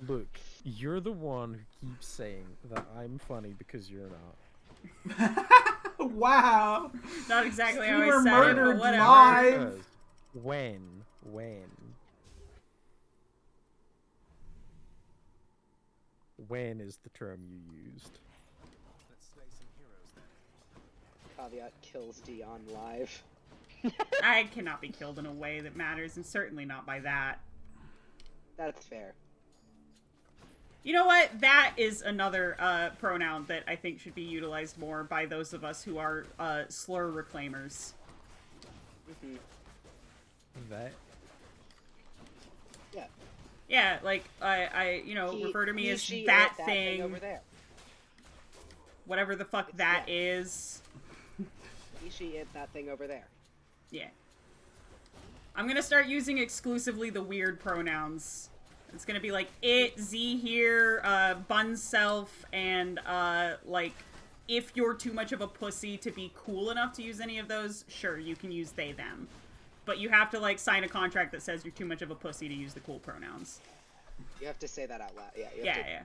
Look, you're the one who keeps saying that I'm funny because you're not. Wow. Not exactly how You were I said it, murdered but whatever. live. Because when is the term you used? Let's slay some heroes then. Caveat kills Dion live. I cannot be killed in a way that matters, and certainly not by that. That's fair. You know what? That is another pronoun that I think should be utilized more by those of us who are slur reclaimers. Mm-hmm. That Yeah. Yeah, like I refer to me he, as she, that it, thing, over there. whatever the fuck It's that that. is. He, she, it, that thing over there. Yeah. I'm gonna start using exclusively the weird pronouns. It's gonna be like it, Z here, bun self, and like if you're too much of a pussy to be cool enough to use any of those, sure, you can use they, them. But you have to like sign a contract that says you're too much of a pussy to use the cool pronouns. You have to say that out loud. Yeah. You have Yeah, to yeah.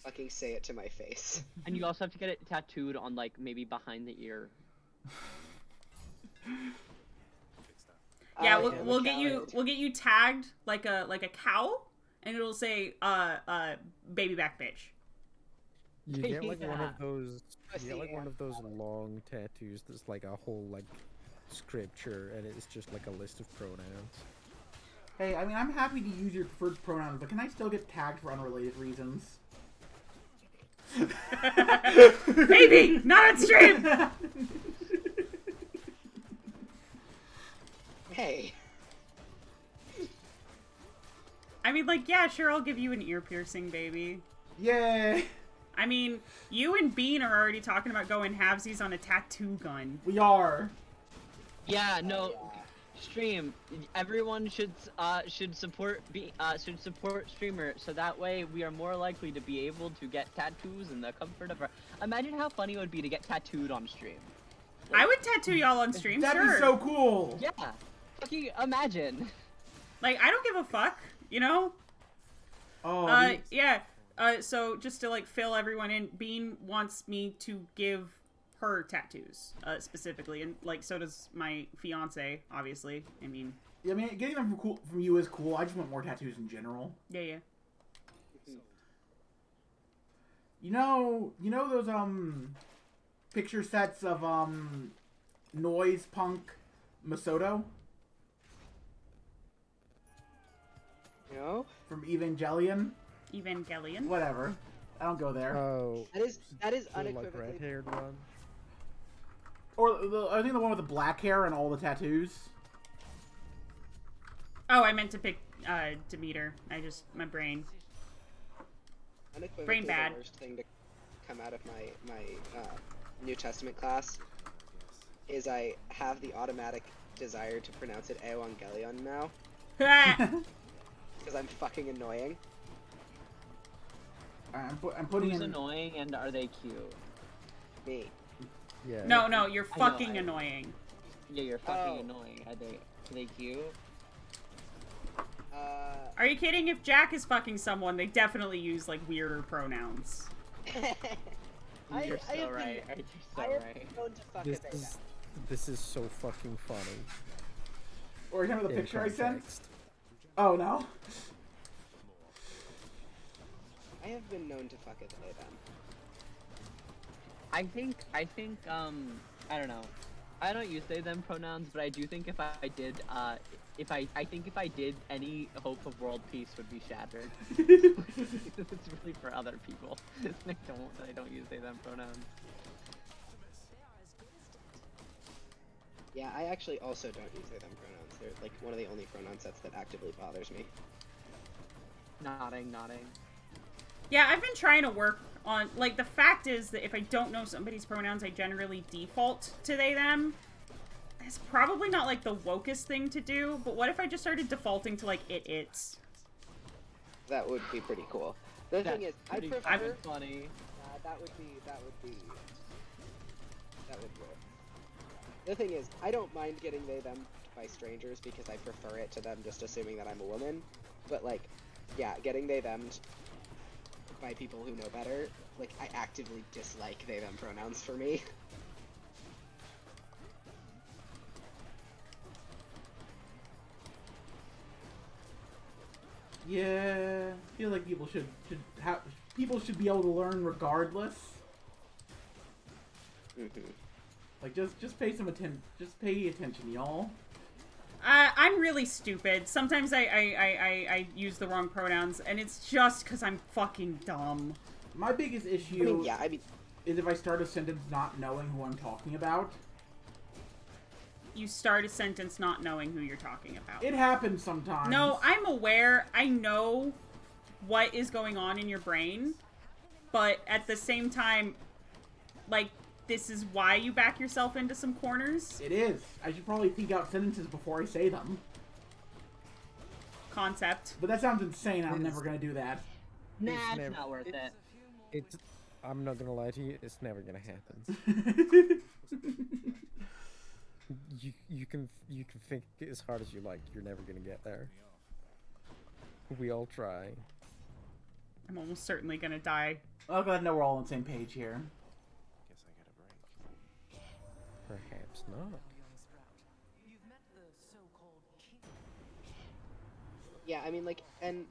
fucking say it to my face. And you also have to get it tattooed on, like, maybe behind the ear. Yeah, I we'll, am a we'll get you coward. we'll get you tagged like a cow, and it'll say baby back bitch. you get like one Yeah. of those. You get like Pussy one of those long tattoos that's like a whole like scripture, and it's just like a list of pronouns. Hey, I mean, I'm happy to use your preferred pronouns, but can I still get tagged for unrelated reasons? Maybe! Not on stream! Hey. I mean, like, yeah, sure, I'll give you an ear piercing, baby. Yay! I mean, you and Bean are already talking about going halvesies on a tattoo gun. We are. Yeah, no. Stream. Everyone should support streamer, so that way we are more likely to be able to get tattoos in the comfort of our. Imagine how funny it would be to get tattooed on stream. I would tattoo y'all on stream, That'd sure. be so cool. Yeah. Fucking imagine. Like, I don't give a fuck, you know? Oh. Yeah. So just to like fill everyone in, Bean wants me to give her tattoos, specifically, and like so does my fiance, obviously. I mean, Yeah, I mean, getting them from you is cool. I just want more tattoos in general. yeah. You know those picture sets of noise punk Masoto No? from Evangelion? Evangelion. Whatever. I don't go there. Oh, That is the like unequivocally. red-haired one. Or I think the one with the black hair and all the tattoos. Oh, I meant to pick Demeter. My brain. Unequivocally Brain bad. The worst thing to come out of my New Testament class is I have the automatic desire to pronounce it Evangelion now because I'm fucking annoying. I'm putting Who's in. annoying and are they cute? Me. Yeah. No, you're I know, fucking annoying. Yeah, you're fucking Oh. annoying. Are they cute? Are you kidding? If Jack is fucking someone, they definitely use like weirder pronouns. You're I so have right. been, You're I so have right. been known to fuck This a they is this is so fucking funny. Or you remember the in picture I sent? context. Oh no. I have been known to fuck a they them. I think I don't know. I don't use they them pronouns, but I do think if I did if I did, any hope of world peace would be shattered. It's really for other people. I don't use they them pronouns. Yeah, I actually also don't use they them pronouns. They're like one of the only pronoun sets that actively bothers me. Nodding. Yeah, I've been trying to work on, like, the fact is that if I don't know somebody's pronouns, I generally default to they, them. That's probably not, like, the wokest thing to do, but what if I just started defaulting to, like, it's? That would be pretty cool. The thing is, I pretty prefer. fucking funny. That would work. The thing is, I don't mind getting they them by strangers because I prefer it to them just assuming that I'm a woman. But like, yeah, getting they them by people who know better, like I actively dislike they them pronouns for me. Yeah, I feel like people should be able to learn regardless. Like just pay some attention. Just pay attention, y'all. I'm really stupid. Sometimes I use the wrong pronouns, and it's just because I'm fucking dumb. My biggest issue I mean, is if I start a sentence not knowing who I'm talking about. You start a sentence not knowing who you're talking about. It happens sometimes. No, I'm aware. I know what is going on in your brain, but at the same time, like, this is why you back yourself into some corners. It is. I should probably think out sentences before I say them. Concept. But that sounds insane. I'm never gonna do that. Nah, It's it's never- not worth it. I'm not gonna lie to you, it's never gonna happen. You can think as hard as you like, you're never gonna get there. We all try. I'm almost certainly gonna die. I'm glad to know we're all on the same page here. Guess I get a break. Perhaps not. yeah, I mean, like, and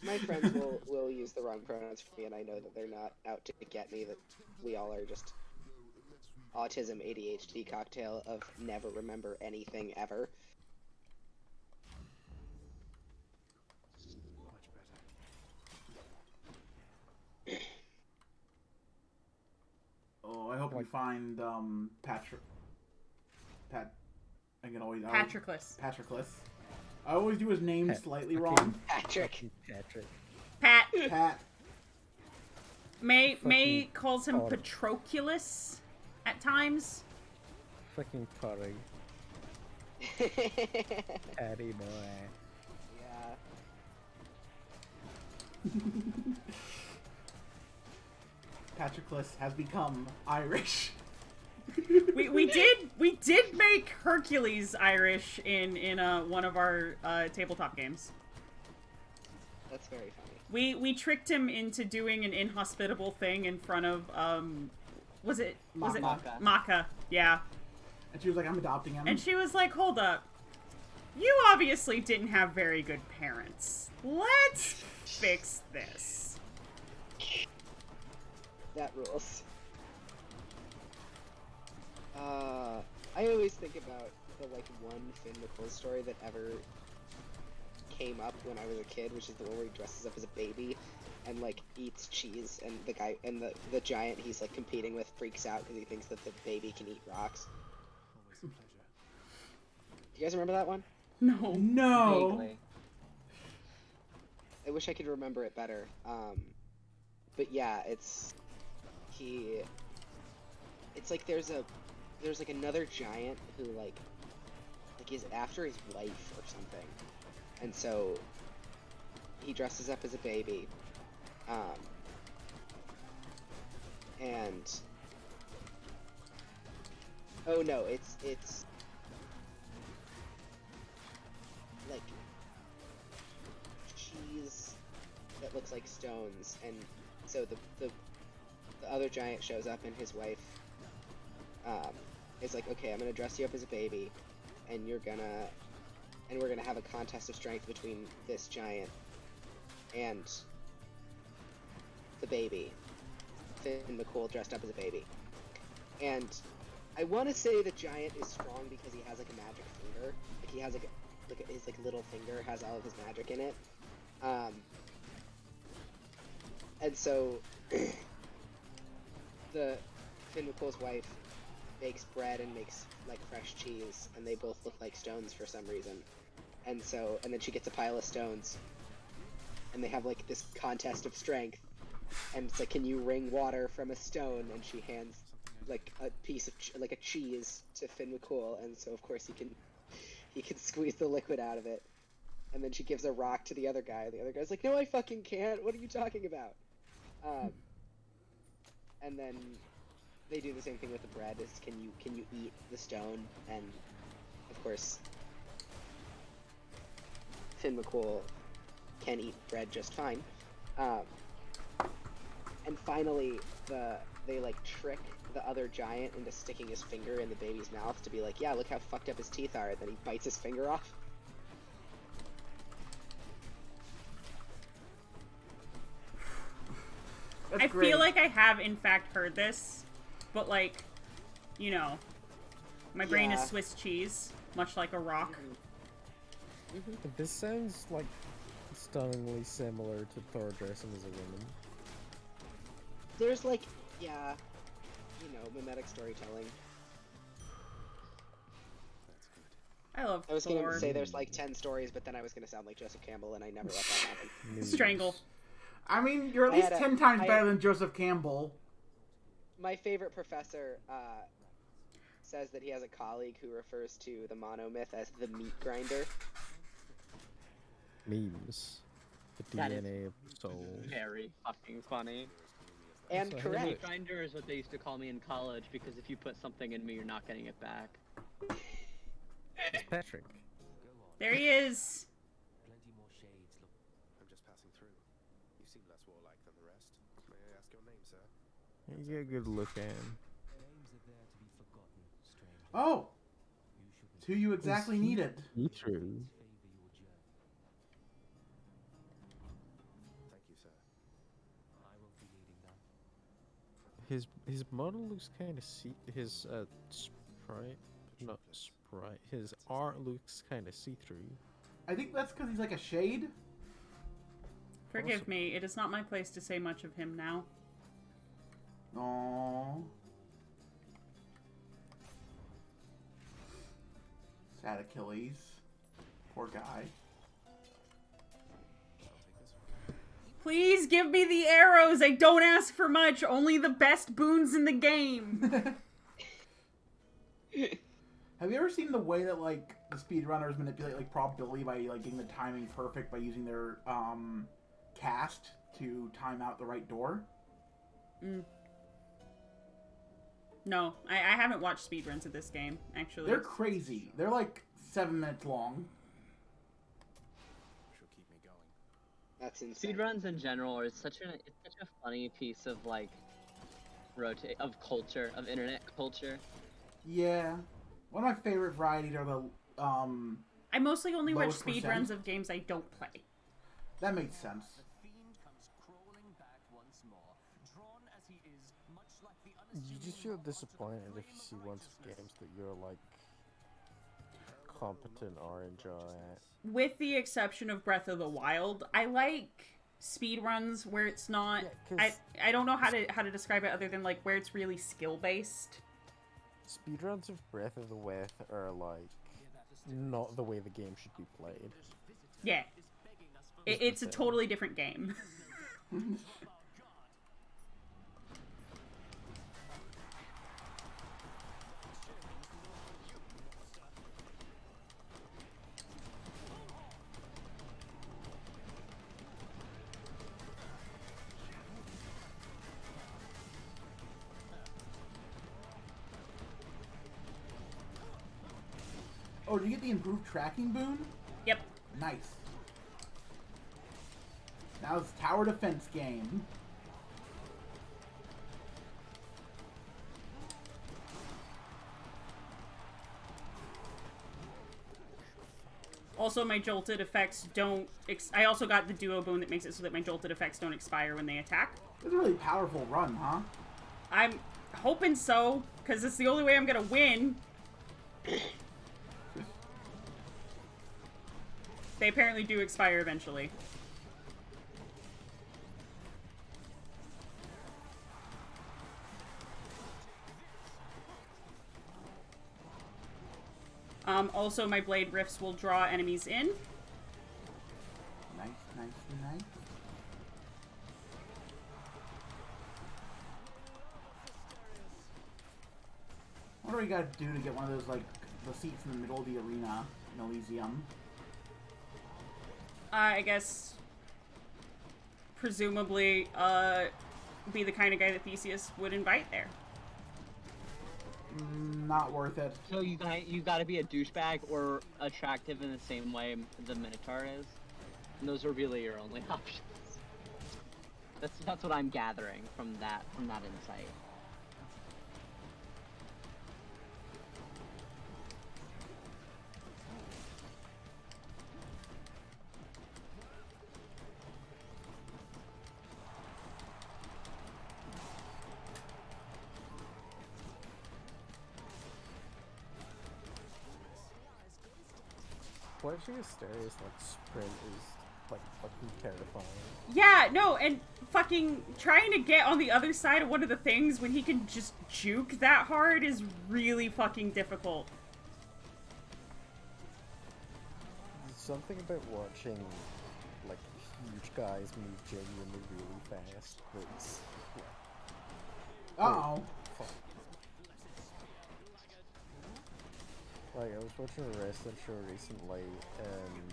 my friends will use the wrong pronouns for me, and I know that they're not out to get me. That we all are just autism ADHD cocktail of never remember anything ever. we find Patrick. I can always Patroclus. Patroclus. I always do his name slightly fucking wrong. Patrick. Patrick. Pat. May Fucking calls him God. Patroclus at times. Fucking Putty. Patty boy. Yeah. Patroclus has become Irish. we did make Hercules Irish in one of our tabletop games. That's very funny. We tricked him into doing an inhospitable thing in front of was it Maka? Yeah. And she was like, I'm adopting him. And she was like, hold up. You obviously didn't have very good parents. Let's fix this. That rules. I always think about the one Finn McCool story that ever came up when I was a kid, which is the one where he dresses up as a baby and eats cheese, and the guy and the giant he's competing with freaks out because he thinks that the baby can eat rocks. Always a pleasure. Do you guys remember that one? No. Vaguely. I wish I could remember it better. But yeah, it's there's another giant who is after his wife or something, and so he dresses up as a baby, and oh no, it's cheese that looks like stones, and so the other giant shows up, and his wife is like, okay, I'm gonna dress you up as a baby, and we're gonna have a contest of strength between this giant and the baby, Finn McCool dressed up as a baby. And I want to say the giant is strong because he has a magic finger. He has his little finger has all of his magic in it. And so the Finn McCool's wife bakes bread and makes fresh cheese, and they both look like stones for some reason. And then she gets a pile of stones, and they have this contest of strength. And it's can you wring water from a stone? And she hands a piece of a cheese to Finn McCool, and so of course he can squeeze the liquid out of it. And then she gives a rock to the other guy. The other guy's like, no, I fucking can't. What are you talking about? And then they do the same thing with the bread. Is can you eat the stone? And of course, Finn McCool can eat bread just fine. And finally, they trick the other giant into sticking his finger in the baby's mouth to be like, yeah, look how fucked up his teeth are. And then he bites his finger off. That's I great. feel like I have in fact heard this, but my brain is Yeah. Swiss cheese, much like a rock. This sounds stunningly similar to Thor dressing as a woman. There's mimetic storytelling. I love I was Thor. gonna say there's 10 stories, but then I was gonna sound like Joseph Campbell, and I never let that happen. Strangle. I mean, you're at I least had 10 times I better had- than Joseph Campbell. My favorite professor says that he has a colleague who refers to the monomyth as the meat grinder. Memes. The That is DNA of soul. Very fucking funny. And So, Meat correct. grinder is what they used to call me in college because if you put something in me, you're not getting it back. It's Patrick. There he is. Plenty more shades. Look, I'm just passing through. You seem less warlike than the rest. May I ask your name, sir? You get a good look at him. Oh! It's who you exactly needed. See-through. Thank you, sir. His model looks kind of his sprite, not sprite. His art looks kind of see-through. I think that's because he's like a shade. Forgive me, it is not my place to say much of him now. Aww. Sad Achilles. Poor guy. Please give me the arrows. I don't ask for much. Only the best boons in the game. Have you ever seen the way that, like, the speedrunners manipulate, like, probability by, like, getting the timing perfect by using their, cast to time out the right door? No, I haven't watched speedruns of this game, actually. They're crazy. They're, like, 7 minutes long. She'll keep me going. That's insane. Speedruns in general are such a funny piece of like culture, of internet culture. Yeah. One of my favorite varieties are the, I mostly only watch lowest speedruns percent. of games I don't play. That makes sense. You just feel disappointed if you see ones of games that you're like competent RNG at. With the exception of Breath of the Wild, I like speedruns where it's not... Yeah, I don't know how to describe it other than like where it's really skill-based. Speedruns of Breath of the Wild are like not the way the game should be played. Yeah. It's a totally different game. Oh, did you get the improved tracking boon? Yep. Nice. Now it's tower defense game. Also, my jolted effects don't... I also got the duo boon that makes it so that my jolted effects don't expire when they attack. It's a really powerful run, huh? I'm hoping so, because it's the only way I'm gonna win. They apparently do expire eventually. Also, my blade rifts will draw enemies in. Nice, nice, nice. What do we gotta do to get one of those, like, the seats in the middle of the arena in Elysium? I guess, presumably, be the kind of guy that Theseus would invite there. Not worth it. So you gotta be a douchebag or attractive in the same way the Minotaur is. And those are really your only options. That's what I'm gathering from that insight. Watching Asterius like sprint is like fucking terrifying. Yeah, no, and fucking trying to get on the other side of one of the things when he can just juke that hard is really fucking difficult. There's something about watching like huge guys move genuinely really fast that's Uh-oh. fuck. Like, I was watching a wrestling show recently, and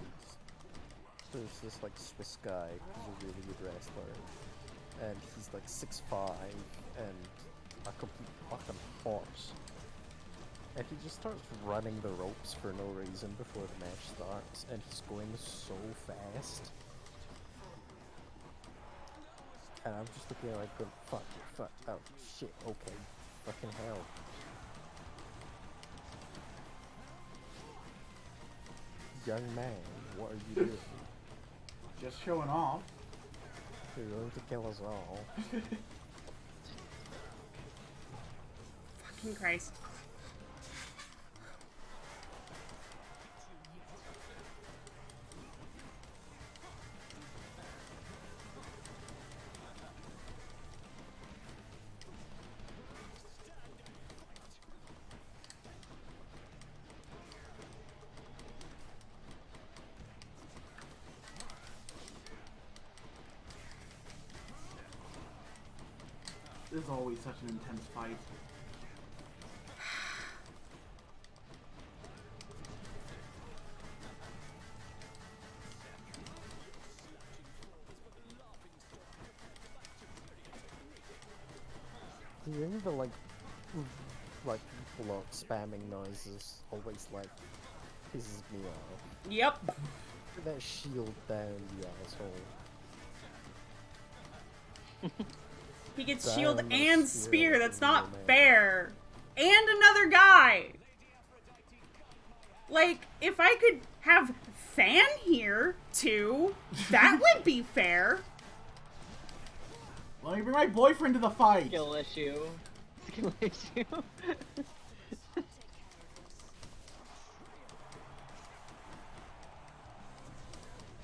there's this, like, Swiss guy who's a really good wrestler, and he's, like, 6'5", and a complete fucking horse. And he just starts running the ropes for no reason before the match starts, and he's going so fast. And I'm just looking at, like, going, fuck, oh, shit, okay, fucking hell. Young man, what are you doing? Just showing off. You're going to kill us all. Fucking Christ. is always such an intense fight. You remember like block spamming noises always like pisses me off. Yep. That shield down the asshole. He gets Damn, shield the and spear spear. was That's a real not man. fair. And another guy. Like, if I could have Fan here too, that would be fair. Let me bring my boyfriend to the fight. Skill issue. Skill issue.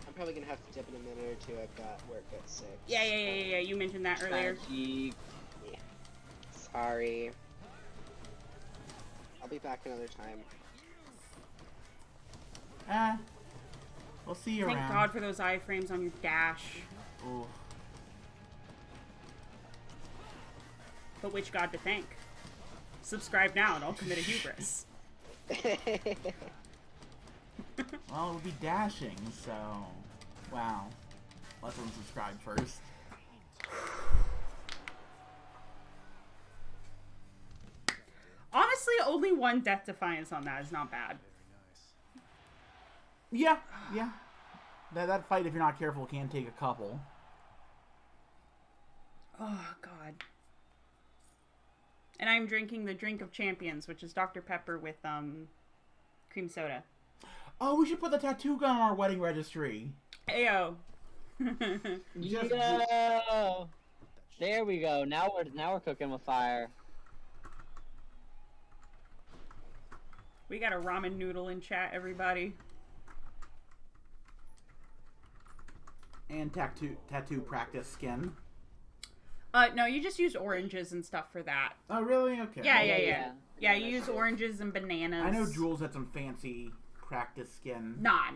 I'm probably gonna have to dip in a minute or two. I've got work at 6. Yeah. You mentioned that earlier. Tragic. Yeah. Sorry. I'll be back another time. We'll see you Thank around. God for those iframes on your dash. Ooh. But which god to thank? Subscribe now and I'll commit a hubris. Well, it would be dashing, so... Wow. Let them subscribe first. Honestly, only one Death Defiance on that is not bad. Yeah. That fight, if you're not careful, can take a couple. Oh, God. And I'm drinking the Drink of Champions, which is Dr. Pepper with, cream soda. Oh, we should put the tattoo gun on our wedding registry. Ayo. Yo! There we go. Now we're cooking with fire. We got a ramen noodle in chat, everybody. And tattoo practice skin. No, you just use oranges and stuff for that. Oh, really? Okay. Yeah, you use oranges and bananas. I know Jules had some fancy practice skin. Nah.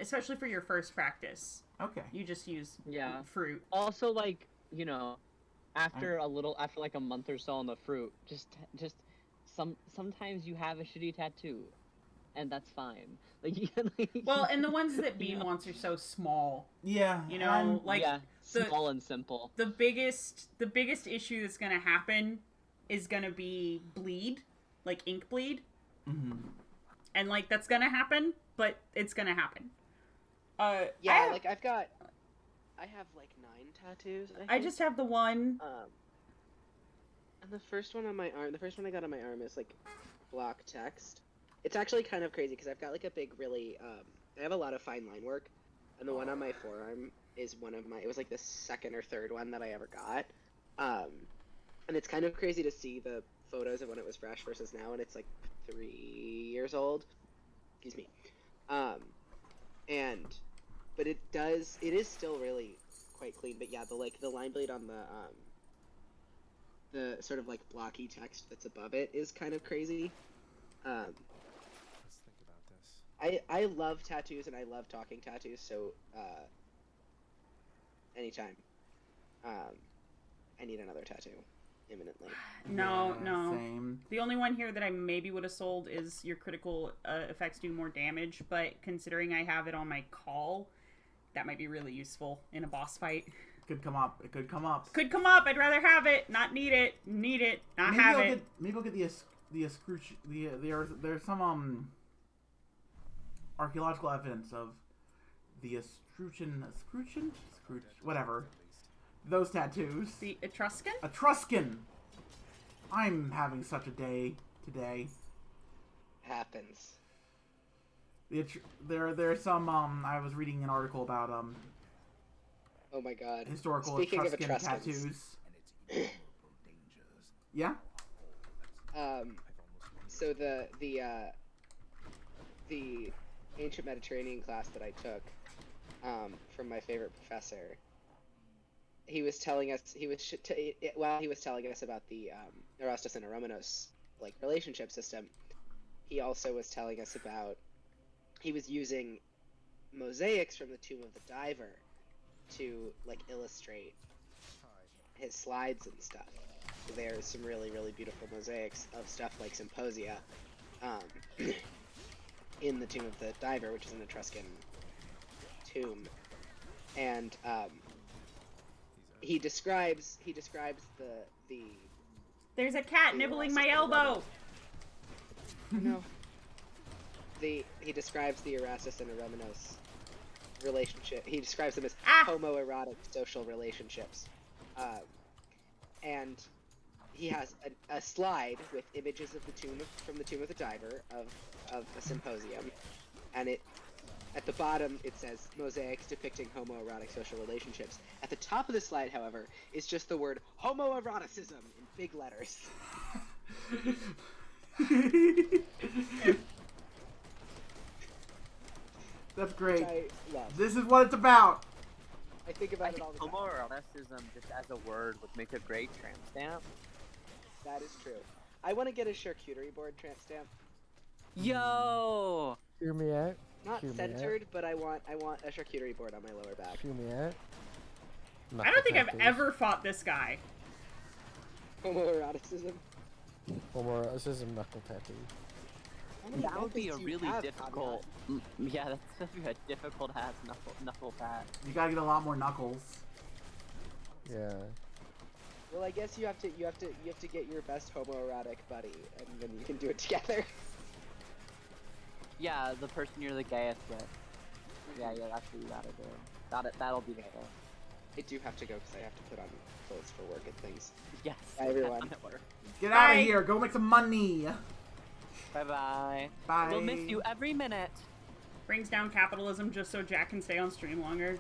Especially for your first practice. Okay. You just use Yeah. fruit. Also, like, you know, after like a month or so on the fruit, just sometimes you have a shitty tattoo, and that's fine. Like, Well, and the ones that Bean wants are so small. Yeah. You know, like yeah, small and simple. the biggest issue that's gonna happen is gonna be bleed, like ink bleed. Mm-hmm. And like that's gonna happen, but it's gonna happen. Yeah, I have like 9 tattoos. I just have the one. And the first one on my arm, the first one I got on my arm is like block text. It's actually kind of crazy because I've got like a big, really, I have a lot of fine line work, and the one on my forearm is it was like the second or third one that I ever got. And it's kind of crazy to see the photos of when it was fresh versus now, and it's like 3 years old. Excuse me. But it is still really quite clean, but yeah, the line blade on the sort of like blocky text that's above it is kind of crazy. Let's think about this. I love tattoos and I love talking tattoos, so anytime. I need another tattoo imminently. No. Same. The only one here that I maybe would have sold is your critical effects do more damage, but considering I have it on my call, that might be really useful in a boss fight. Could come up. It could come up. Could come up. I'd rather have it, not need it. Need it, not have it. Maybe I'll get there's some archaeological evidence of the Attribution, whatever. Those tattoos. The Etruscan? Etruscan. I'm having such a day today. Happens. There's some I was reading an article about Oh my god. historical Speaking of Etruscan Etruscans. tattoos. Yeah. So the ancient Mediterranean class that I took from my favorite professor, he was telling us while he was telling us about the Erastus and Eromenos like relationship system, he also was telling us about he was using mosaics from the Tomb of the Diver to like illustrate his slides and stuff. There's some really, really beautiful mosaics of stuff like Symposia in the Tomb of the Diver, which is an Etruscan tomb. And he describes the There's a cat nibbling my elbow. No. He describes the Erastus and Eromenos relationship. He describes them as homoerotic social relationships. And he has a slide with images of from the Tomb of the Diver of a symposium, and at the bottom it says mosaics depicting homoerotic social relationships. At the top of the slide, however, is just the word homoeroticism in big letters. That's great. Which I love. This is what it's about. I think about it all the time. Homoeroticism, just as a word, would make a great tramp stamp. That is true. I want to get a charcuterie board tramp stamp. Yo! Hear me out. Not centered, but I want a charcuterie board on my lower back. Hear me out. I don't think I've ever fought this guy. Homoeroticism. Homoeroticism knuckle tattoo. That would be a really difficult. Yeah, that's gonna be a difficult ass knuckle pat. You gotta get a lot more knuckles. Yeah. Well, I guess you have to get your best homoerotic buddy, and then you can do it together. Yeah, the person you're the gayest with. Yeah, that's what you gotta do. That'll be the goal. I do have to go because I have to put on clothes for work and things. Yes. Bye, everyone. Get out of here. Go make some money. Bye-bye. Bye. We'll miss you every minute. Brings down capitalism just so Jack can stay on stream longer.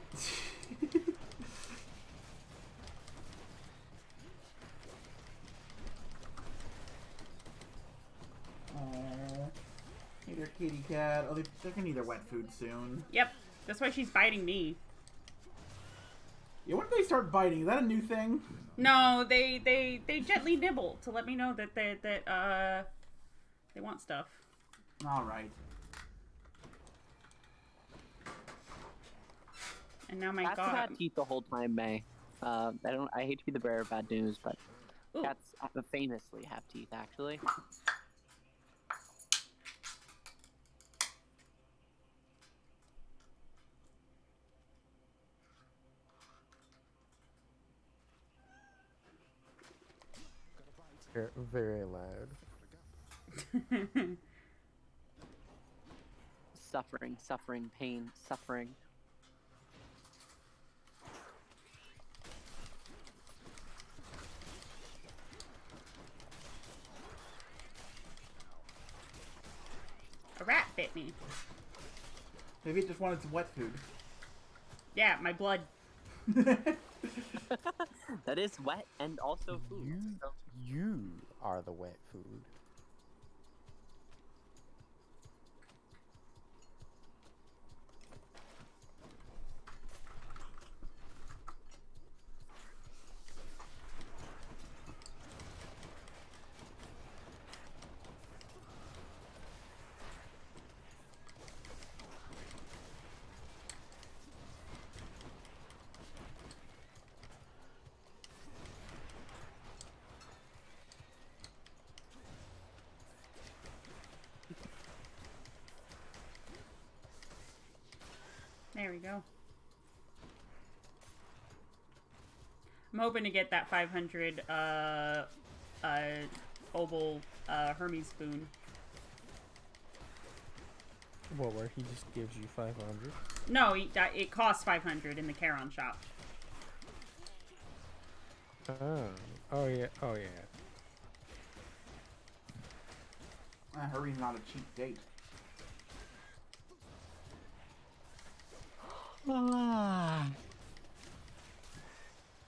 Hey there, kitty cat. Oh, they're gonna need their wet food soon. Yep. That's why she's biting me. Yeah, when did they start biting? Is that a new thing? No, they gently nibble to let me know that they want stuff. All right. And now my Cats have had teeth the whole time, May. I hate to be the bearer of bad news, but cats famously have teeth, actually. Very loud. Suffering, pain, suffering. A rat bit me. Maybe it just wanted some wet food. Yeah, my blood. That is wet and also food. You are the wet food. There we go. I'm hoping to get that 500 oval Hermes spoon. Well, where he just gives you 500? No, it costs 500 in the Charon shop. Oh yeah. Hermes not a cheap date.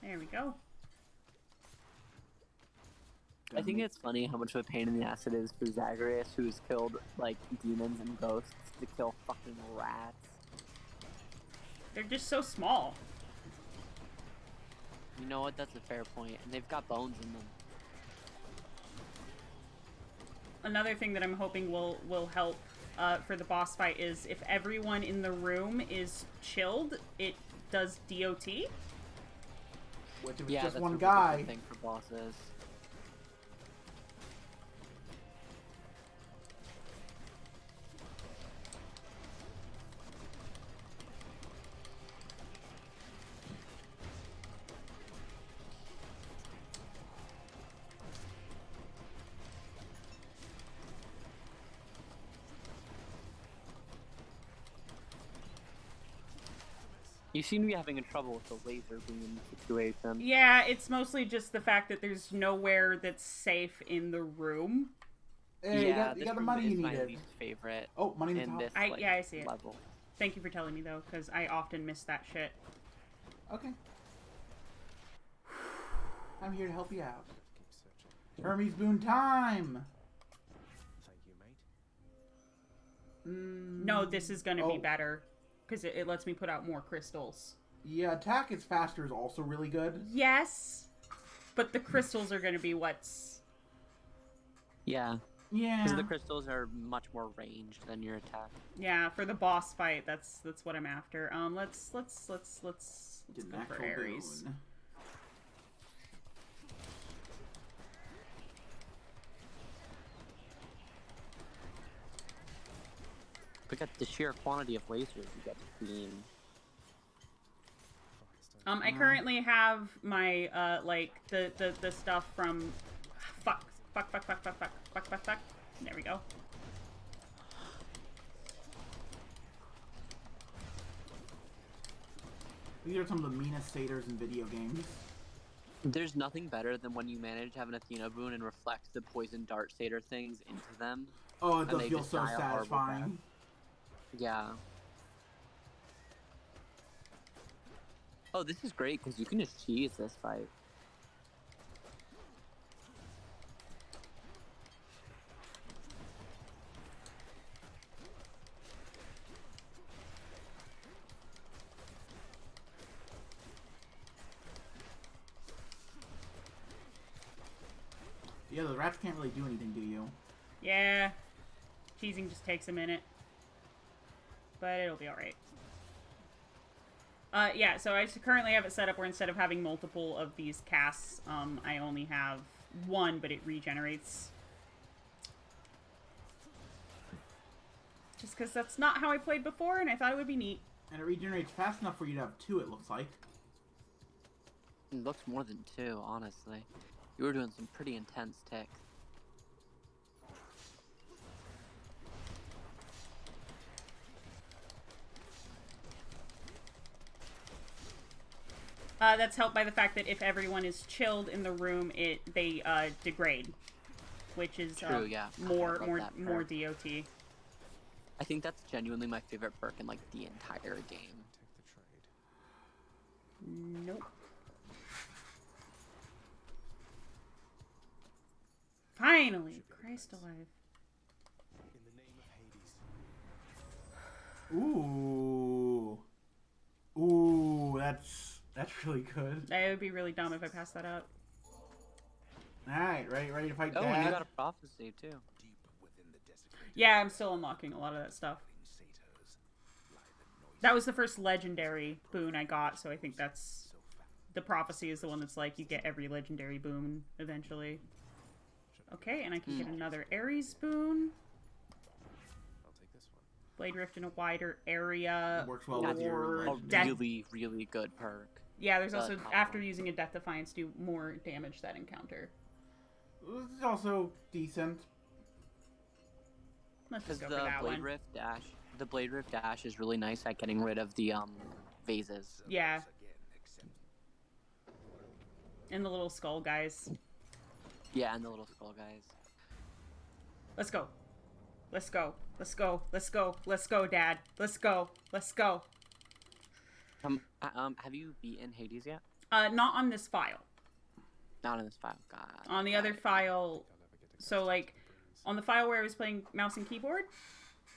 There we go. I think it's funny how much of a pain in the ass it is for Zagreus, who's killed, like, demons and ghosts, to kill fucking rats. They're just so small. You know what? That's a fair point. And they've got bones in them. Another thing that I'm hoping will help for the boss fight is if everyone in the room is chilled, it does DOT. Which, if it's Yeah, just that's one a guy... really good thing for bosses. You seem to be having trouble with the laser beam situation. Yeah, it's mostly just the fact that there's nowhere that's safe in the room. Hey, Yeah, you got the room money is you my needed. least favorite. Oh, money in the in top. this Yeah, I see it. level. Thank you for telling me, though, because I often miss that shit. Okay. I'm here to help you out. Keep searching. Hermes Boon time! Thank you, mate. No, this is going to be Oh. better, because it lets me put out more crystals. Yeah, attack is faster is also really good. Yes, but the crystals are going to be what's... Yeah, Yeah. because the crystals are much more ranged than your attack. Yeah, for the boss fight, that's what I'm after. Let's Get go an for actual Ares. boon. Look at the sheer quantity of lasers you get to beam. I currently have my like the stuff from fuck. There we go. These are some of the meanest satyrs in video games. There's nothing better than when you manage to have an Athena boon and reflect the poison dart satyr things into them. Oh, it And does they feel just so die a horrible satisfying. Yeah. Oh, this is great because you can just cheese this fight. Yeah, the rats can't really do anything to you. Yeah, cheesing just takes a minute, but it'll be all right. Yeah, so I currently have it set up where instead of having multiple of these casts, I only have one, but it regenerates. Just because that's not how I played before, and I thought it would be neat. And it regenerates fast enough for you to have two, it looks like. It looks more than two, honestly. You were doing some pretty intense ticks. That's helped by the fact that if everyone is chilled in the room, they degrade, which is True, yeah. more I love that perk. DOT. I think that's genuinely my favorite perk in like the entire game. Take the trade. Nope. Finally, Christ alive. In the name of Hades. Ooh. Ooh, that's really good. That would be really dumb if I passed that up. Alright, ready to fight Oh, Dad? and you got a prophecy too. Deep within the desecrated Yeah, I'm still unlocking a lot of that stuff. satyrs lie the noisy That was the first legendary boon I got, so I think that's... so fat. The prophecy is the one that's like, you get every legendary boon eventually. Okay, and I can get another Ares boon. I'll take this one. Blade Rift in a wider area. Works well with your or A legendary. death. really good perk. Yeah, there's also, top after one. using a Death Defiance, do more damage that encounter. This is also decent. Let's Because just go the for that Blade one. Rift dash, is really nice at getting rid of the vases. Yeah, Again, except and the little skull guys. Yeah, and the little skull guys. Let's go. Let's go. Let's go. Let's go. Let's go, Dad. Let's go. Let's go. Have you beaten Hades yet? Not on this file. Not in this file. God. On the other file, so like, on the file where I was playing mouse and keyboard,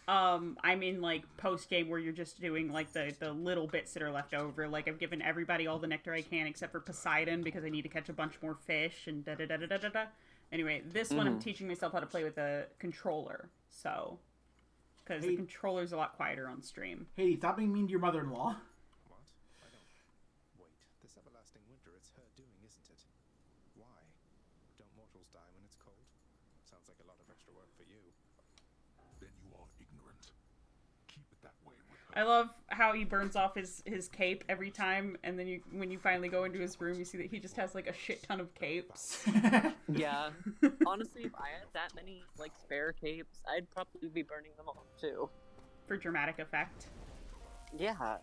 I'm in like post game where you're just doing like the little bits that are left over. Like I've given everybody all the nectar I can except for Poseidon because I need to catch a bunch more fish and da da da da da da da. Anyway, this one I'm teaching myself how to play with a controller. So, because the Hey. controller's a lot quieter on stream. Hey, stop being mean to your mother-in-law. what? I don't. Wait. This everlasting winter, it's her of extra work for you. Then you are ignorant. Keep it that way with her. I love how he burns off his cape every time, and then when you finally go into his room, you see that he just has like a shit ton of capes. Yeah. Honestly, if I had that many like spare capes, I'd probably be burning them off too. For dramatic effect. Yeah.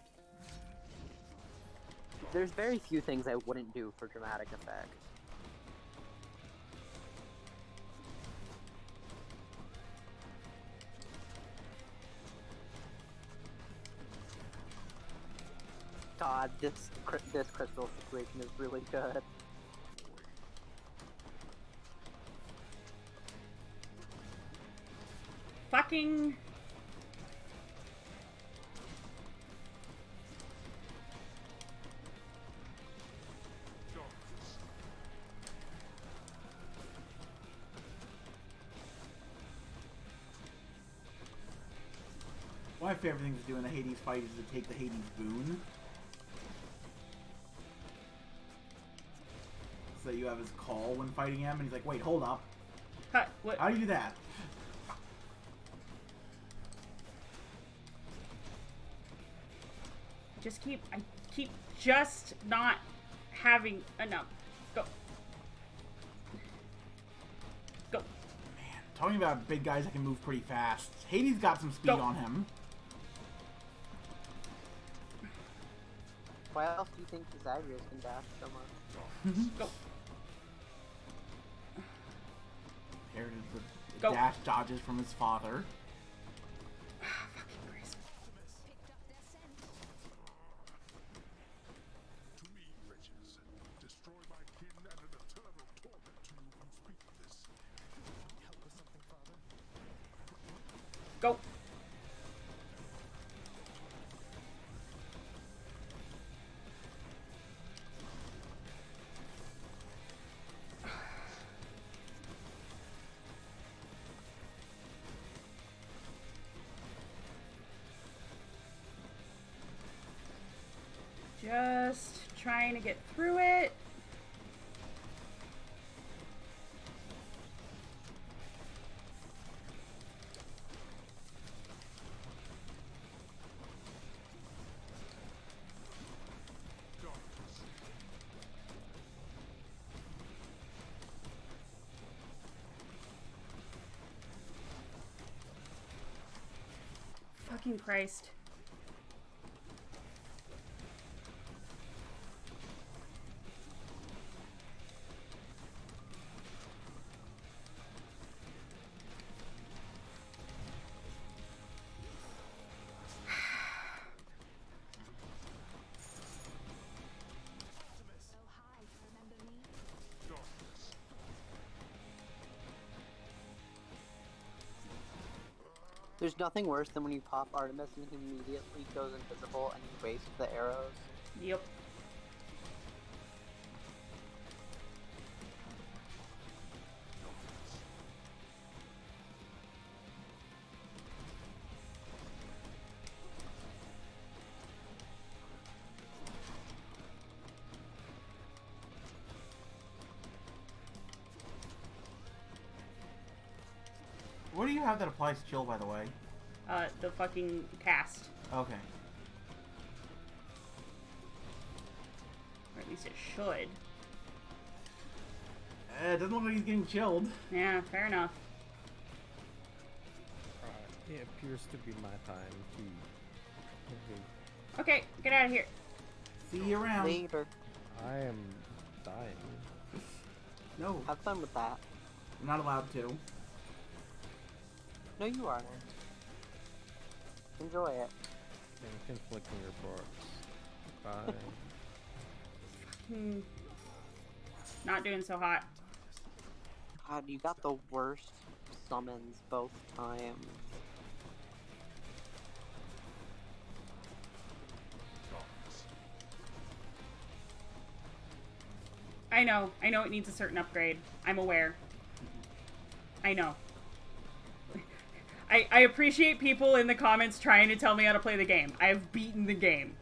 There's very few things I wouldn't do for dramatic effect. God, this crystal situation is really good. Fucking... One of my favorite things to do in the Hades fight is to take the Hades boon. So that you have his call when fighting him, and he's like, wait, hold up. What? How do you do that? I keep just not having enough. Go. Go. Man, talking about big guys that can move pretty fast. Hades got some speed on him. Why else do you think Zagreus can dash so much? Go. Inherited the dash dodges from his father. Fucking Christ. To me, wretches, destroy my kin and an eternal torment to you who speak of this. Help with something, Father? Go. Just trying to get through it. Fucking Christ. There's nothing worse than when you pop Artemis and he immediately goes invisible and you waste the arrows. Yep. What do you have that applies chill, by the way? The fucking cast. Okay. Or at least it should. It doesn't look like he's getting chilled. Yeah, fair enough. It appears to be my time to... Okay, get out of here. See you around. Later. I am dying. No, Have fun with that. I'm not allowed to. No, you aren't. Enjoy it. And conflicting reports. Bye. Not doing so hot. God, you got the worst summons both times. I know it needs a certain upgrade. I'm aware. I know. I appreciate people in the comments trying to tell me how to play the game. I have beaten the game.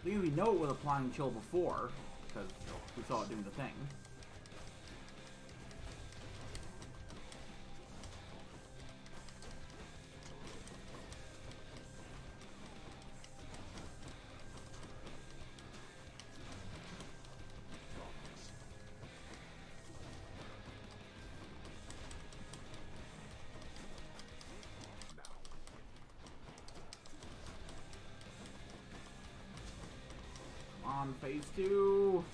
think we know it was applying chill before, because we saw it doing the thing. On phase 2.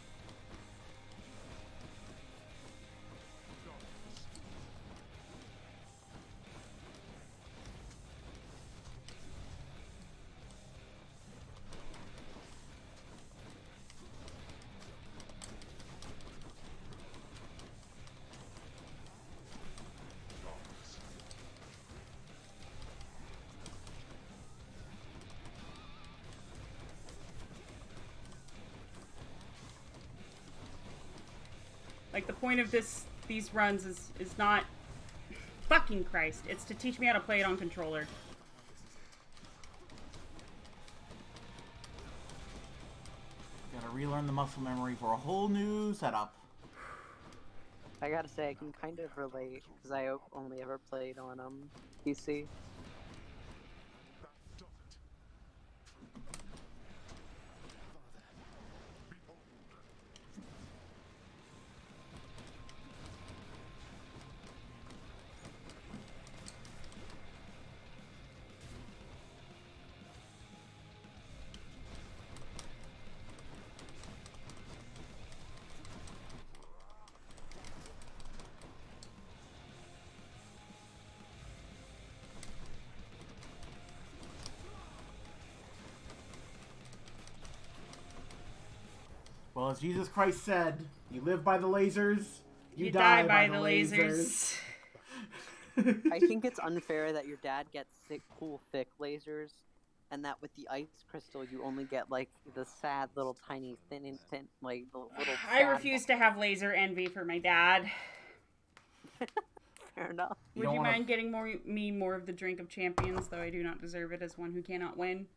Like, the point of these runs is not... Fucking Christ. It's to teach me how to play it on controller. Gotta relearn the muscle memory for a whole new setup. I gotta say, I can kind of relate, because I only ever played on PC. Well, as Jesus Christ said, you live by the lasers, you die by the lasers. I think it's unfair that your dad gets cool thick lasers, and that with the ice crystal you only get like the sad little tiny thin like the little. I refuse to have laser envy for my dad. Fair enough. Would you mind getting more of the drink of champions, though I do not deserve it as one who cannot win?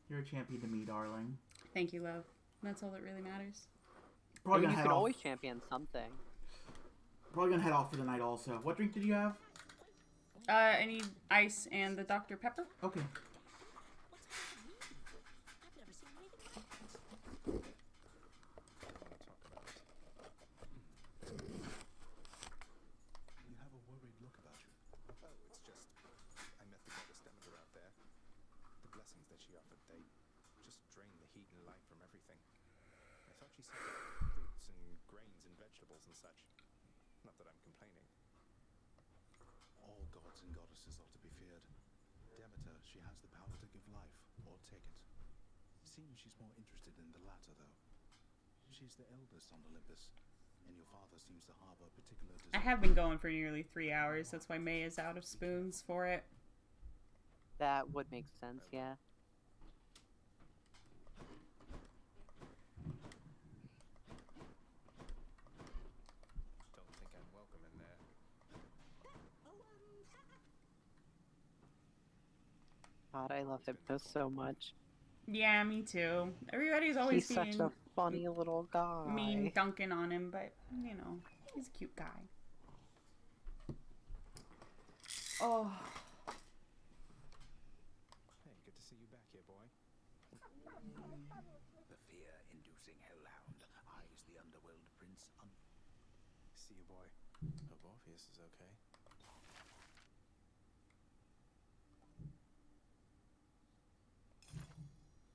You're a champion to me, darling. Thank you, love. That's all that really matters. You can always champion something. Probably gonna head off for the night also. What drink did you have? I need ice and the Dr. Pepper. Okay. You have a worried look about you. Oh, it's just... I met the goddess Demeter out there. The blessings that she offered, they just drain the heat and life from everything. I thought she said fruits and grains and vegetables and such. Not that I'm complaining. All gods and goddesses are to be feared. Demeter, she has the power to give life, or take it. Seems she's more interested in the latter, though. She's the eldest on Olympus, and your father seems to harbor a particular desire. I have been going for nearly 3 hours. That's why May is out of spoons for it. That would make sense, yeah. Don't think I'm welcome in there. God, I love Hypno so much. Yeah, me too. Everybody's always He's such a funny little guy. mean dunking on him, but, you know, he's a cute guy. Oh. Hey, good to see you back here, boy. The fear-inducing hellhound eyes the underworld prince See you, boy. Hope Orpheus is okay.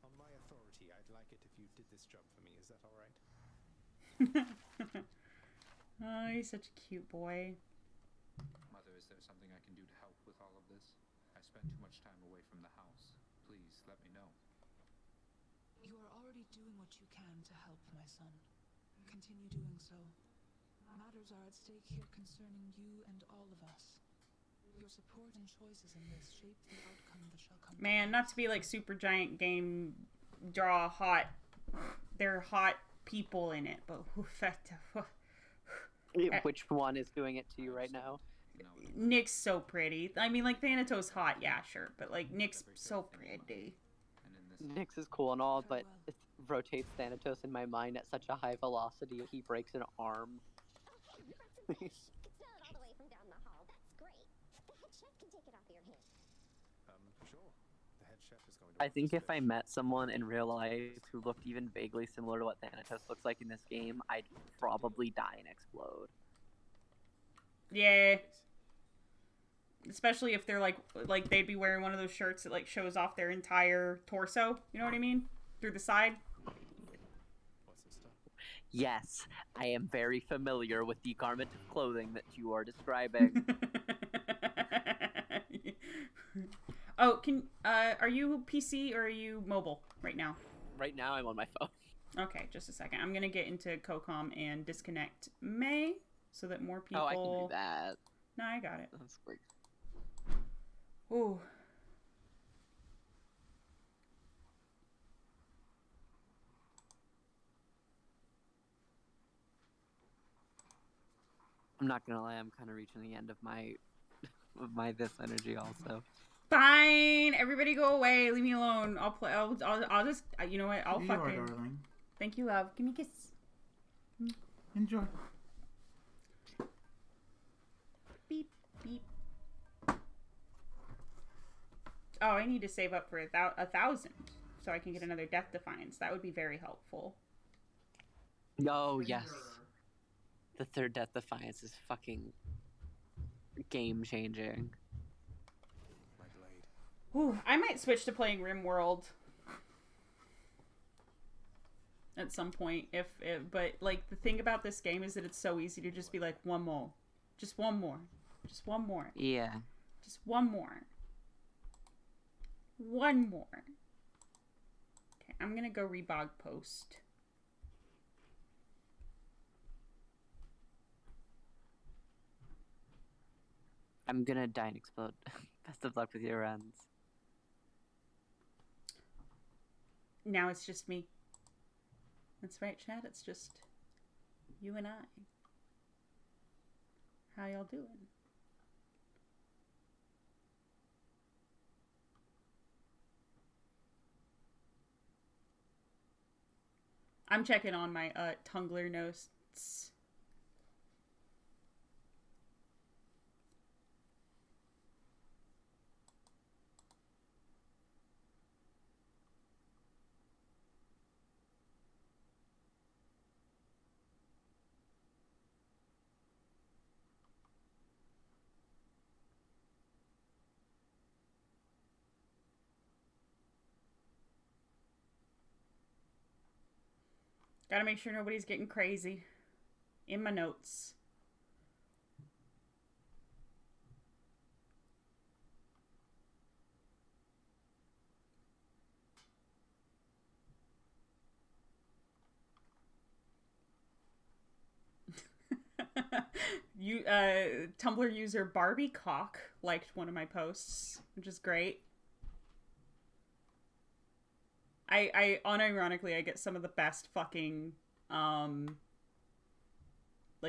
On my authority, I'd like it if you did this job for me. Is that all right? Oh, he's such a cute boy. Mother, is there something I can do to help with all of this? I spend too much time away from the house. Please, let me know. You are already doing what you can to help, my son. Continue doing so. Matters are at stake here concerning you and all of us. Your support and choices in this shape the outcome that shall come. Man, not to be like Super Giant Game draw hot. They're hot people in it, but Which one is doing it to you right now? Nick's so pretty. I mean, like, Thanatos hot, yeah, sure, but like Nick's so pretty. And in Nyx is cool and all, but it rotates Thanatos in my mind at such a high velocity he breaks an arm. It's not all the way from down the hall. That's great. The head chef can take it off your hands. Sure. The head chef is going to. I think if I met someone in real life who looked even vaguely similar to what Thanatos looks like in this game, I'd probably die and explode. Yeah. Especially if they're like they'd be wearing one of those shirts that like shows off their entire torso. You know what I mean? Through the side. What's this stuff? Yes, I am very familiar with the garment of clothing that you are describing. Oh, are you PC or are you mobile right now? Right now I'm on my phone. Okay, just a second. I'm gonna get into CoCom and disconnect May so that more people. Oh, I can do that. No, I got it. That's great. Ooh. I'm not gonna lie, I'm kind of reaching the end of my this energy also. Fine, everybody go away. Leave me alone. I'll play. I'll just. You know what? I'll Here you fucking. are, darling. Thank you, love. Give me a kiss. Enjoy. Beep beep. Oh, I need to save up for 1,000 so I can get another Death Defiance. That would be very helpful. Oh yes, the third Death Defiance is fucking game changing. Ooh, I might switch to playing RimWorld at some point. But like the thing about this game is that it's so easy to just be like one more, just one more, just one more. Yeah. Just one more. One more. Okay, I'm gonna go rebog post. I'm gonna die and explode. Best of luck with your runs. Now it's just me. That's right, Chad. It's just you and I. How y'all doing? I'm checking on my Tumblr notes. Gotta make sure nobody's getting crazy. In my notes. Tumblr user Barbie Cock liked one of my posts, which is great. I unironically, I get some of the best fucking, like,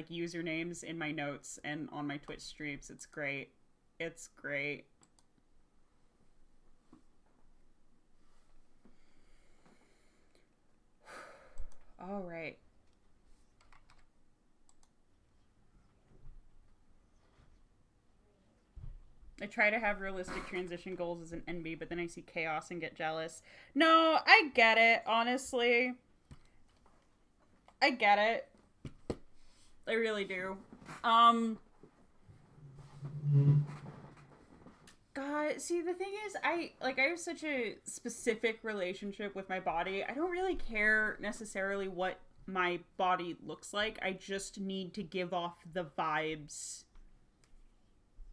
usernames in my notes and on my Twitch streams. It's great. It's great. All right. I try to have realistic transition goals as an NB, but then I see chaos and get jealous. No, I get it, honestly. I get it. I really do. God, see, the thing is, I have such a specific relationship with my body. I don't really care necessarily what my body looks like. I just need to give off the vibes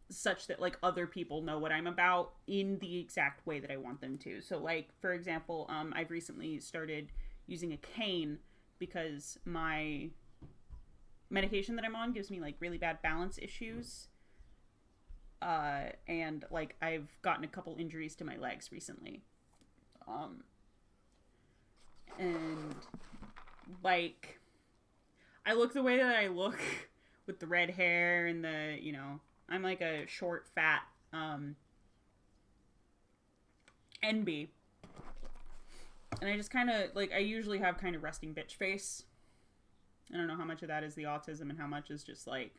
such that, like, other people know what I'm about in the exact way that I want them to. So, like, for example, I've recently started using a cane because my medication that I'm on gives me, like, really bad balance issues. And, like, I've gotten a couple injuries to my legs recently. And, like, I look the way that I look with the red hair and the, you know, I'm like a short, fat, NB. And I just kind of, like, I usually have kind of resting bitch face. I don't know how much of that is the autism and how much is just, like,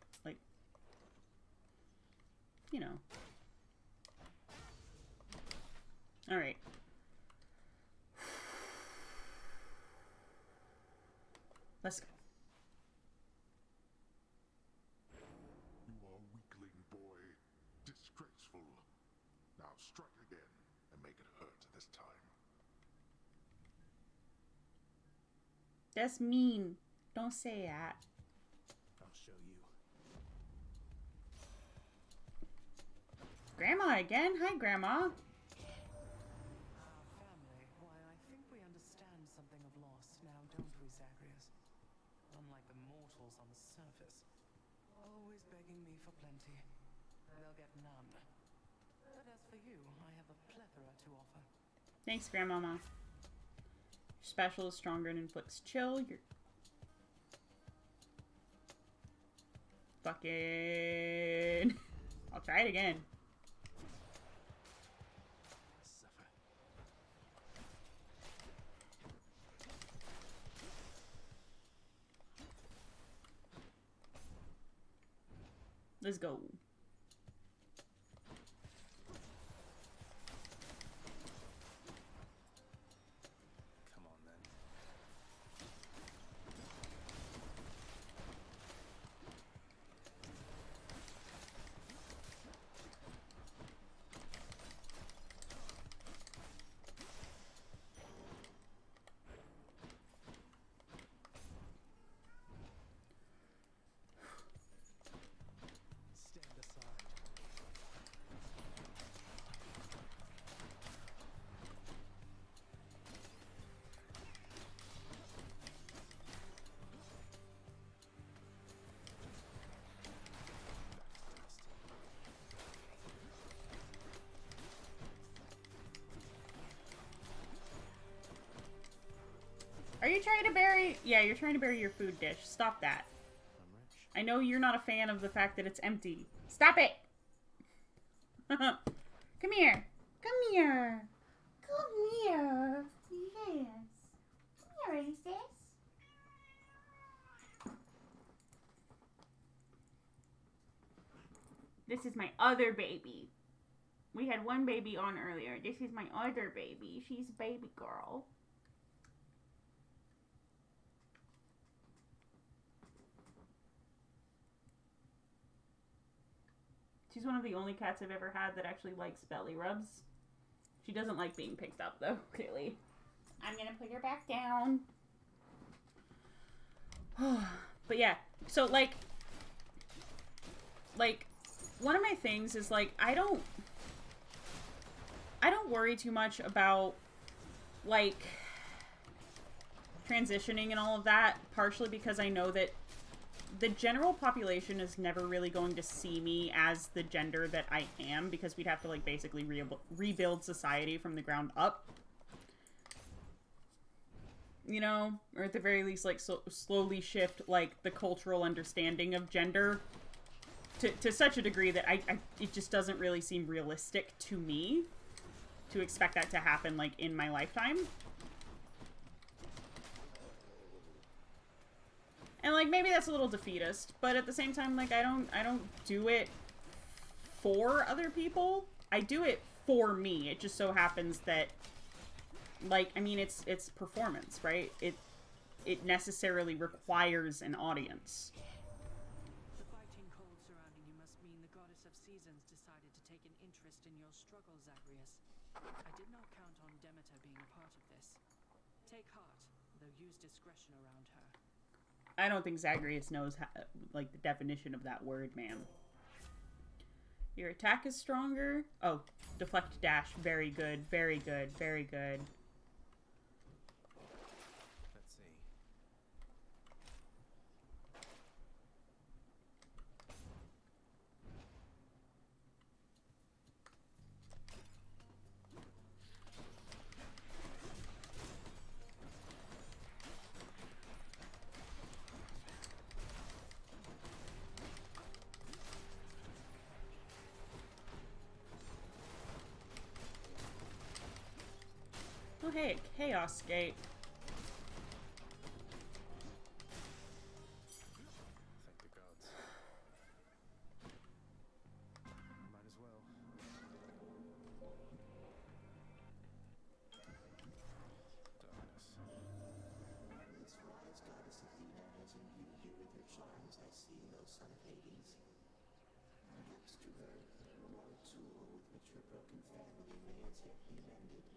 you know. Alright. Let's go. You are weakling, boy. Disgraceful. Now strike again and make it hurt this time. That's mean. Don't say that. I'll show you. Grandma again? Hi, Grandma. Family, why, I think we understand something of loss now, don't we, Zagreus? Unlike the mortals on the surface, always begging me for plenty. They'll get none. But as for you, I have a plethora to offer. Thanks, Grandmama. Your special is stronger and inflicts chill. Your fucking... I'll try it again. Let's go. Come on then. Stand aside. Are you trying to bury... Yeah, you're trying to bury your food dish. Stop that. I know you're not a fan of the fact that it's empty. Stop it! Come here. Come here. Come here. Yes. Come here, sis. This is my other baby. We had one baby on earlier. This is my other baby. She's a baby girl. She's one of the only cats I've ever had that actually likes belly rubs. She doesn't like being picked up, though, clearly. I'm gonna put her back down. But yeah, so, like, one of my things is, like, I don't worry too much about, like, transitioning and all of that, partially because I know that the general population is never really going to see me as the gender that I am, because we'd have to, like, basically rebuild society from the ground up. You know? Or at the very least, like, slowly shift, like, the cultural understanding of gender to such a degree that it just doesn't really seem realistic to me to expect that to happen, like, in my lifetime. And, like, maybe that's a little defeatist, but at the same time, like, I don't do it for other people. I do it for me. It just so happens that, like, I mean, it's performance, right? It necessarily requires an audience. The biting cold surrounding you must mean the goddess of seasons decided to take an interest in your struggle, Zagreus. I did not count on Demeter being a part of this. Take heart, though use discretion around her. I don't think Zagreus knows, like, the definition of that word, ma'am. Your attack is stronger. Oh, deflect dash. Very good, very good, very good. Let's see. Oh hey, a chaos gate. Thank the gods. Might as well. Darkness. This wise goddess Athena has imbued you with her charms, I see, O son of Hades. Perhaps to her, you are a tool with which your broken family may as yet be mended.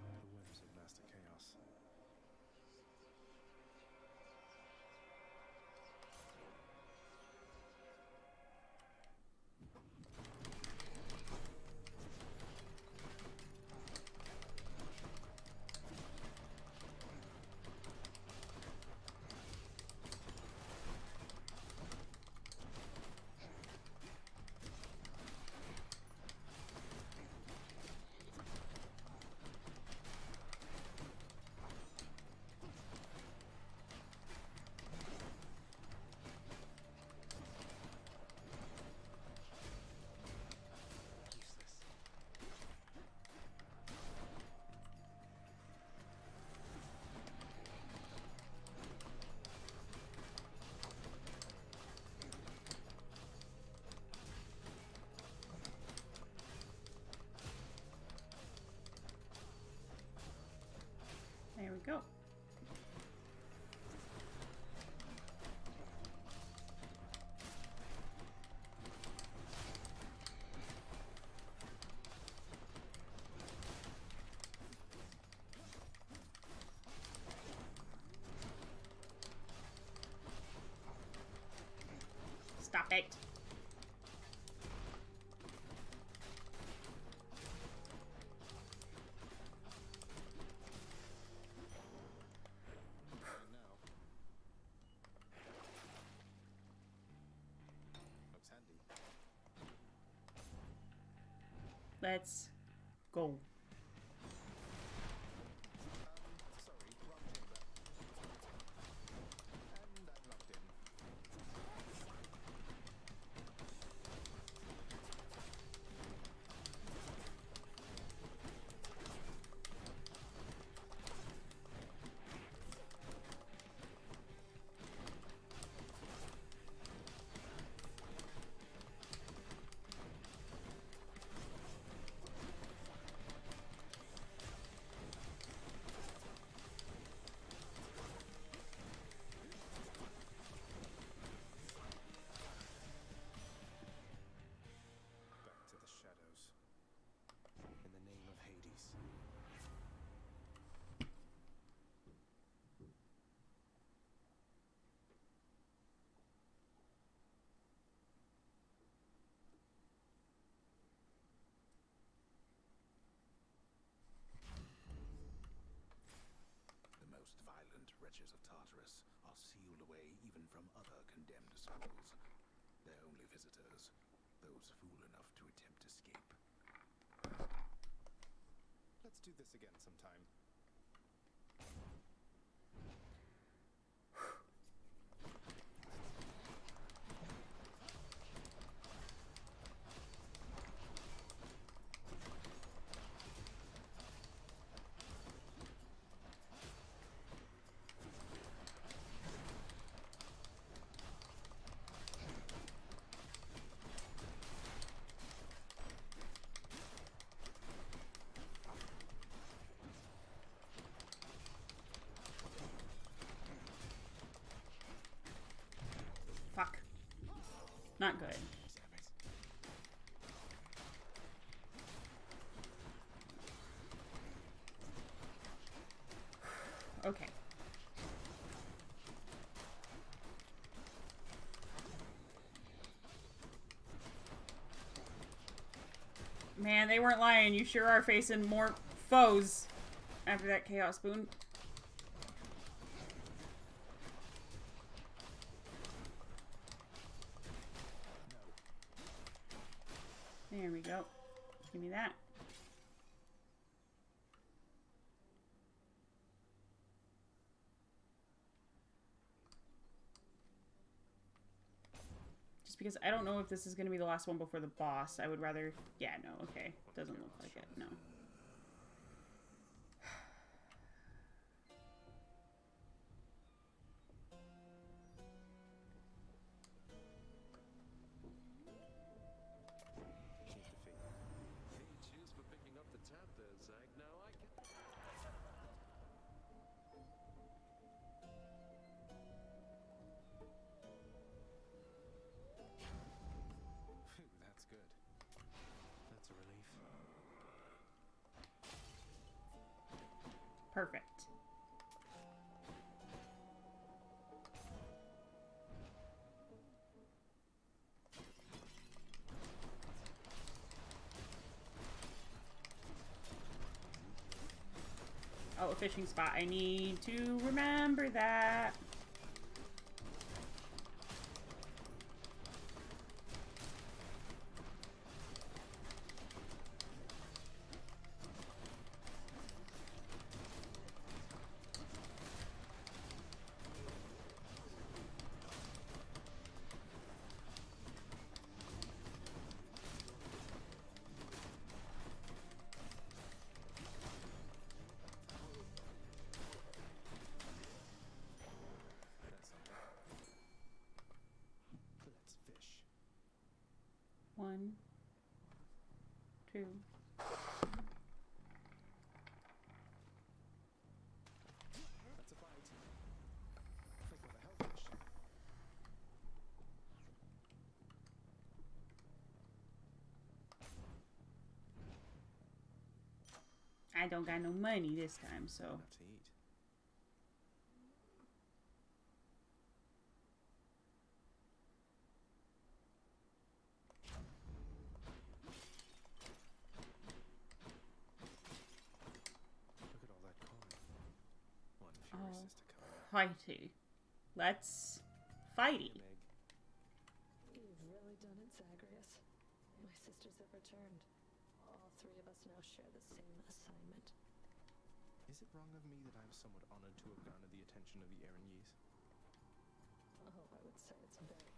The whims of Master Chaos. There we go. Stop it. Looks handy. Let's go. Sorry, wrong chamber. And I'm locked in. Back to the shadows. In the name of Hades. The most violent wretches of Tartarus are sealed away even from other condemned souls. Their only visitors, those fool enough to attempt escape. Let's do this again sometime. Fuck. Not good. Okay. Man, they weren't lying. You sure are facing more foes after that Chaos Boon. There we go. Give me that. Just because I don't know if this is going to be the last one before the boss. I would rather... Yeah, no, okay. Doesn't look like it, no. Cheers for picking up the tab there, Zach. Now I can... Phew, that's good. That's a relief. Perfect. Oh, a fishing spot. I need to remember that. Let's fish. 1, 2. That's a bite. Quick with a hellfish. I don't got no money this time, so... Enough to eat. Look at all that coin. One furious is to come. Fighty. Let's fighty. You've really done it, Zagreus. My sisters have returned. All three of us now share the same assignment. Is it wrong of me that I'm somewhat honored to have garnered the attention of the Erinyes? Oh, I would say it's very...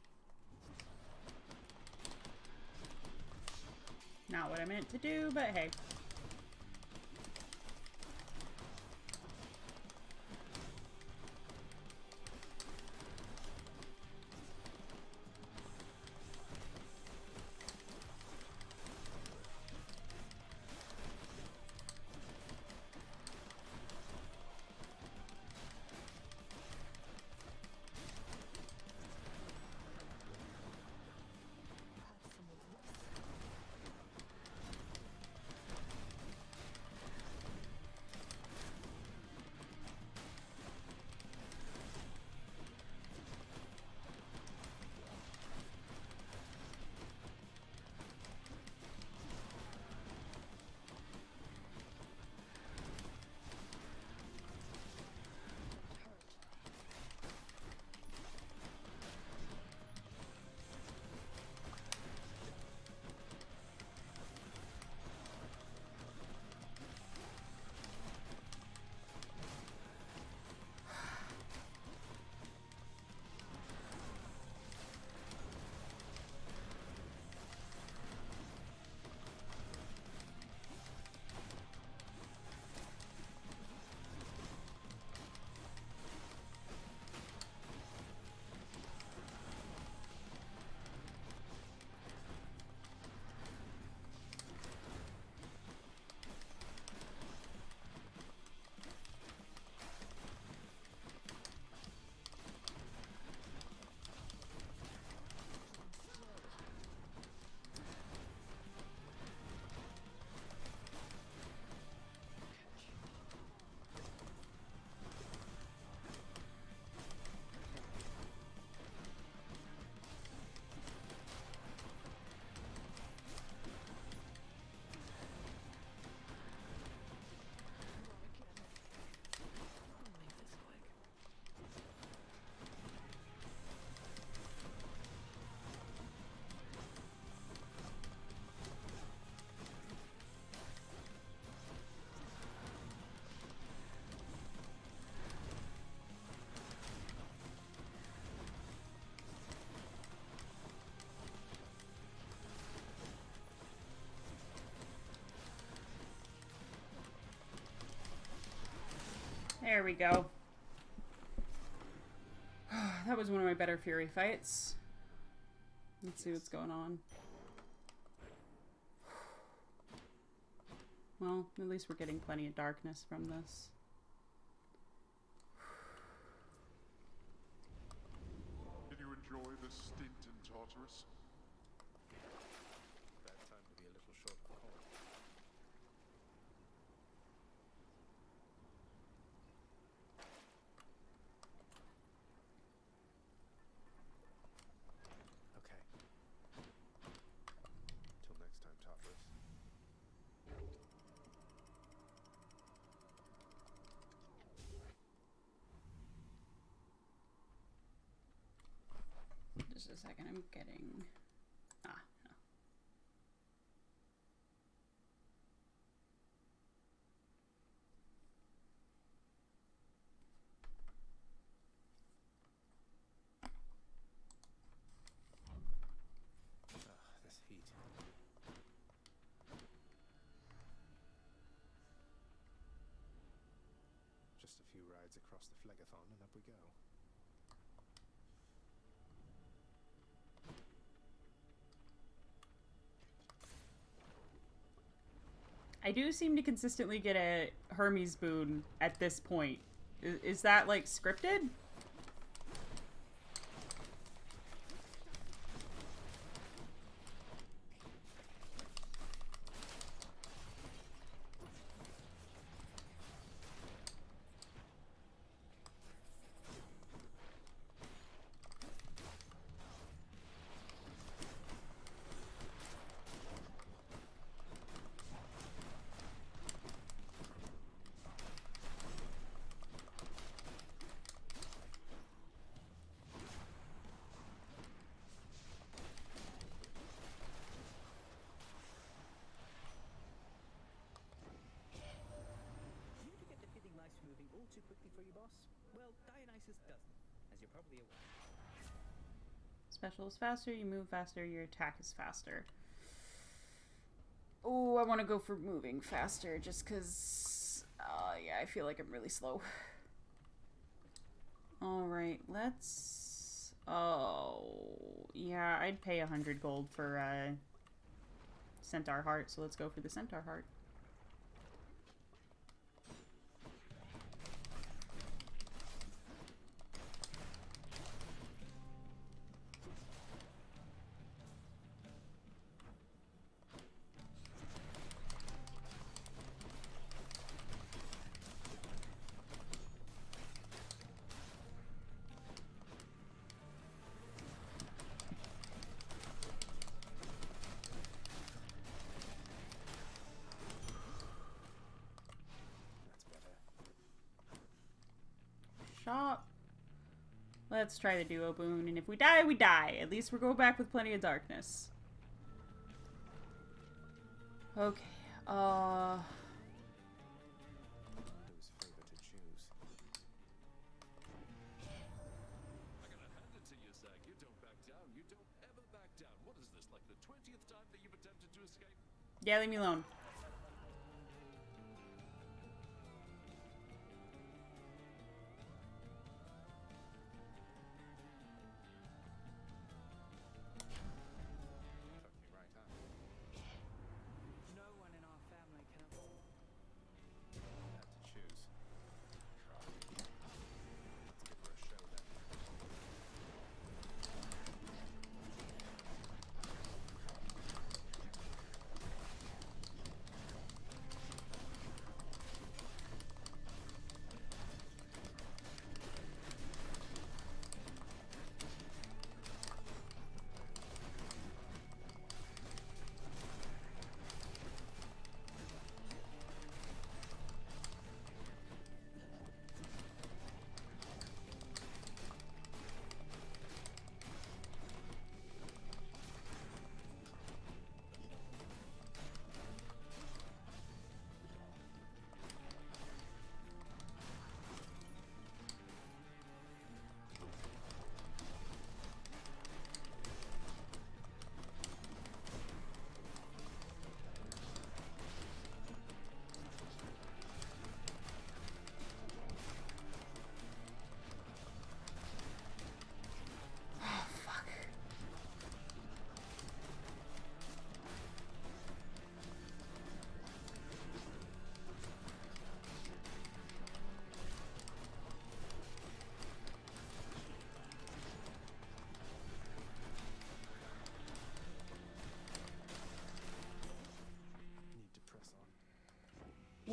Not what I meant to do, but hey. There we go. That was one of my better Fury fights. Let's see what's going on. Well, at least we're getting plenty of darkness from this. Did you enjoy the stint in Tartarus? Bad time to be a little short of corn. Okay. Till next time, Tartarus. Just a second, I'm getting... Ah, no. This heat. Just a few rides across the Phlegathon and up we go. I do seem to consistently get a Hermes boon at this point. Is that, like, scripted? You to get the feeling life's moving all too quickly for you, boss? Well, Dionysus doesn't, as you're probably aware. Special is faster, you move faster, your attack is faster. Oh, I want to go for moving faster just because, yeah, I feel like I'm really slow. Alright, let's... Oh, yeah, I'd pay 100 gold for Centaur Heart, so let's go for the Centaur Heart. Shop. Let's try the duo boon, and if we die, we die. At least we're going back with plenty of darkness. Okay, Whose favor to choose? I gotta hand it to you, Zach. You don't back down. You don't ever back down. What is this, like the 20th time that you've attempted to escape? yeah, leave me alone. Fuck me right up. No one in our family can afford. Had to choose. Let's give her a show then.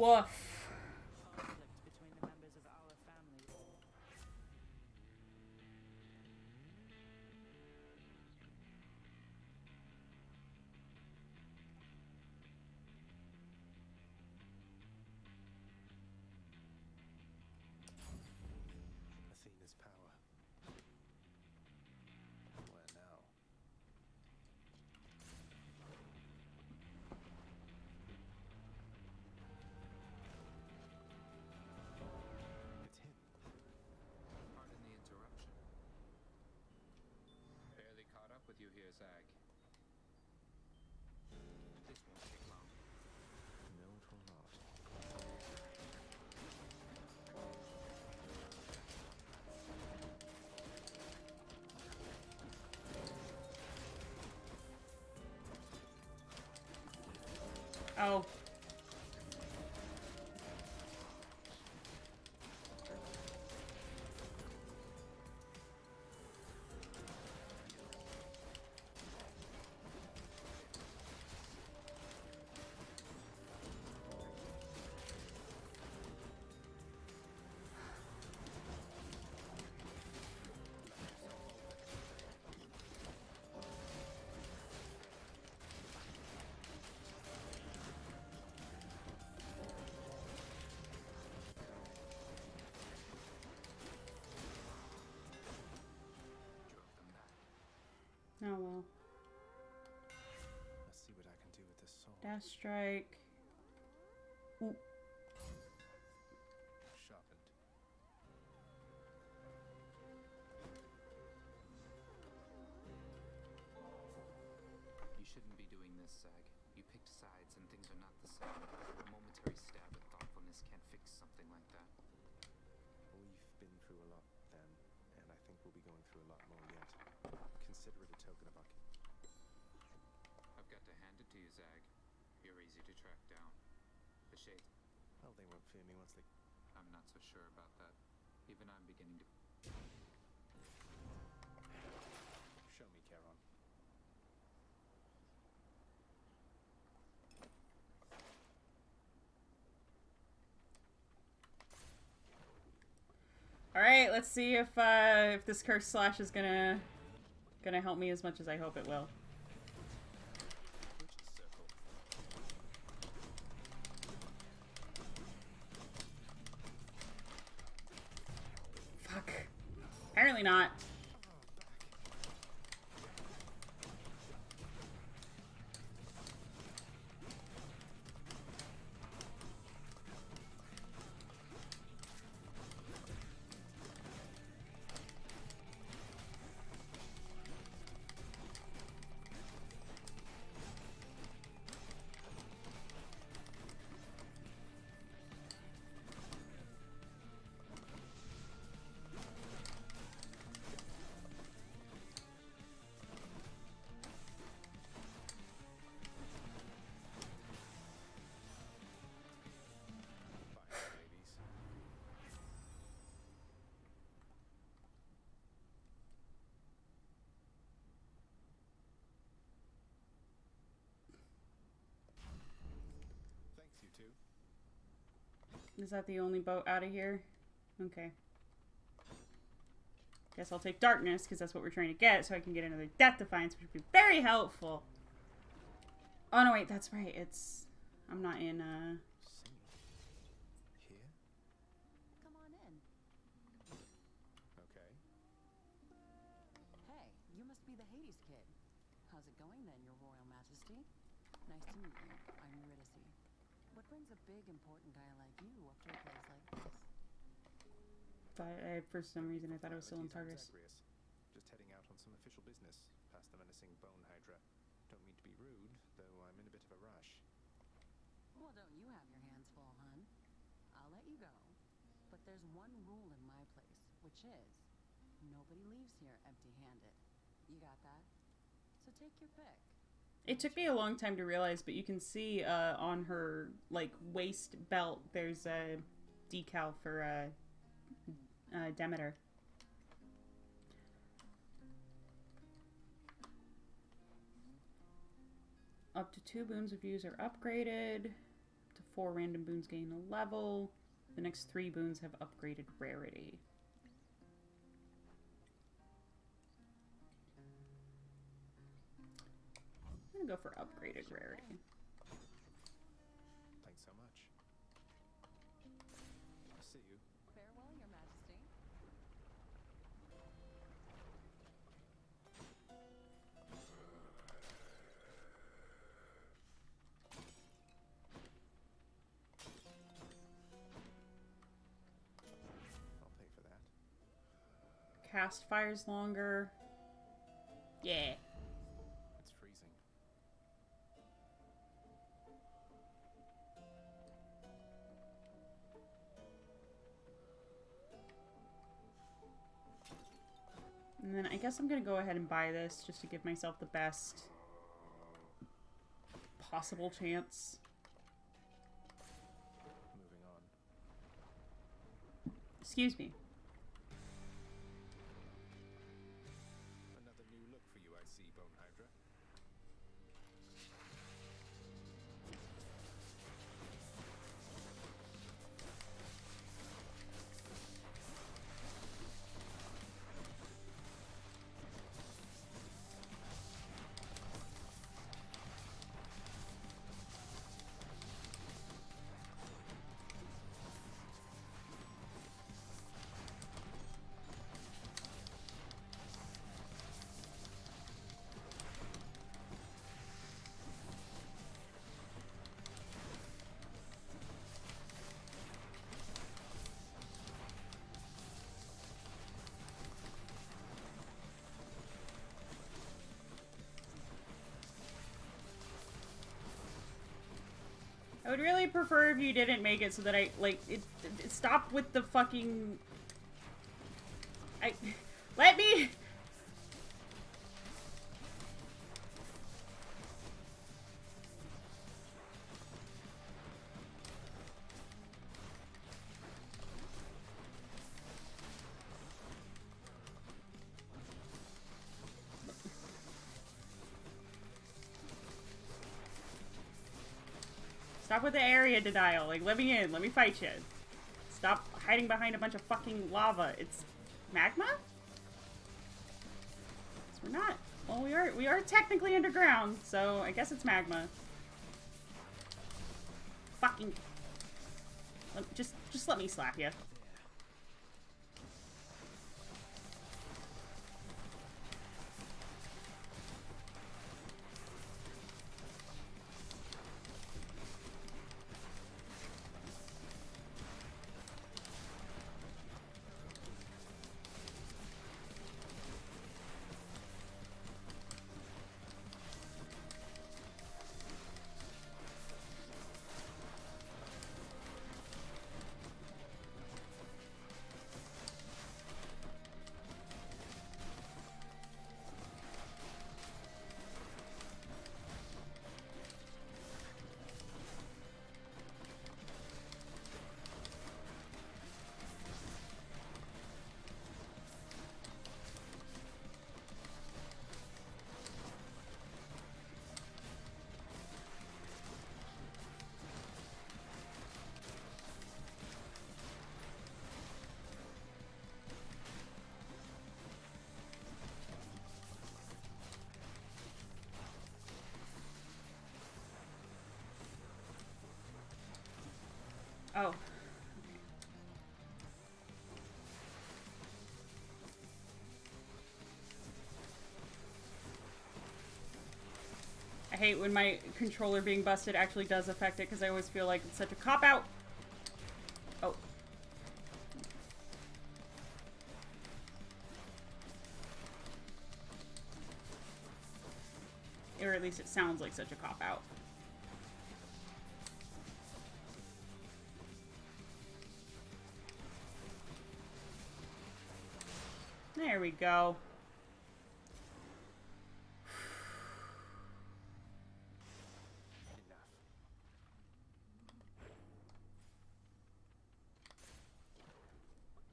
Woof. Conflict between the members of our family. Athena's power. Where now? It's him. Pardon the interruption. Barely caught up with you here, Zag. This won't take long. No, it will not. Oh. Oh well. Let's see what I can do with this sword. Dash strike. Ooh. Sharpened. You shouldn't be doing this, Zag. You picked sides and things are not the same. A momentary stab at thoughtfulness can't fix something like that. We've been through a lot then, and I think we'll be going through a lot more yet. Consider it a token of our... I've got to hand it to you, Zag. You're easy to track down. The shades... Well, they won't fear me once they... I'm not so sure about that. Even I'm beginning to... Show me, Charon. All right, let's see if this curse slash is gonna help me as much as I hope it will. Fuck. Apparently not. Is that the only boat out of here? Okay. Guess I'll take darkness, because that's what we're trying to get, so I can get another Death Defiance, which would be very helpful. Oh, no, wait, that's right. It's... I'm not in, Here? Come on in. Okay. Hey, you must be the Hades kid. How's it going then, your royal majesty? Nice to meet you. I'm Eurydice. What brings a big, important guy like you up to a place like this? for some reason, I thought I was still in Targus. Just heading out on some official business, past the menacing bone hydra. Don't mean to be rude, though I'm in a bit of a rush. Well, don't you have your hands full, hun? I'll let you go. But there's one rule in my place, which is nobody leaves here empty-handed. You got that? So take your pick. It took me a long time to realize, but you can see on her like waist belt, there's a decal for Demeter. Up to 2 boons of views are upgraded. to 4 random boons gain a level. The next 3 boons have upgraded rarity. I'm gonna go for upgraded rarity. Thanks so much. I'll see you. Farewell, Your Majesty. I'll pay for that. Cast fires longer. Yeah. It's freezing. And then I guess I'm gonna go ahead and buy this just to give myself the best possible chance. Moving on. Excuse me. Another new look for you, I see, Bone Hydra. I would really prefer if you didn't make it so that I, like, it stop with the fucking... Let me... Stop with the area denial. Like, let me in. Let me fight you. Stop hiding behind a bunch of fucking lava. It's magma? 'Cause we're not. Well, we are technically underground, so I guess it's magma. Fucking. Just let me slap you. Oh. I hate when my controller being busted actually does affect it because I always feel like it's such a cop-out. Oh. Or at least it sounds like such a cop-out. There we go.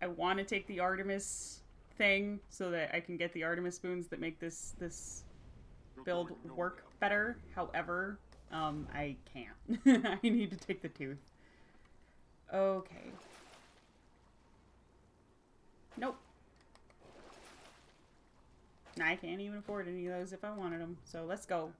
I want to take the Artemis thing so that I can get the Artemis spoons that make this build work better. However, I can't. I need to take the tooth. Okay. Nope. I can't even afford any of those if I wanted them. So let's go.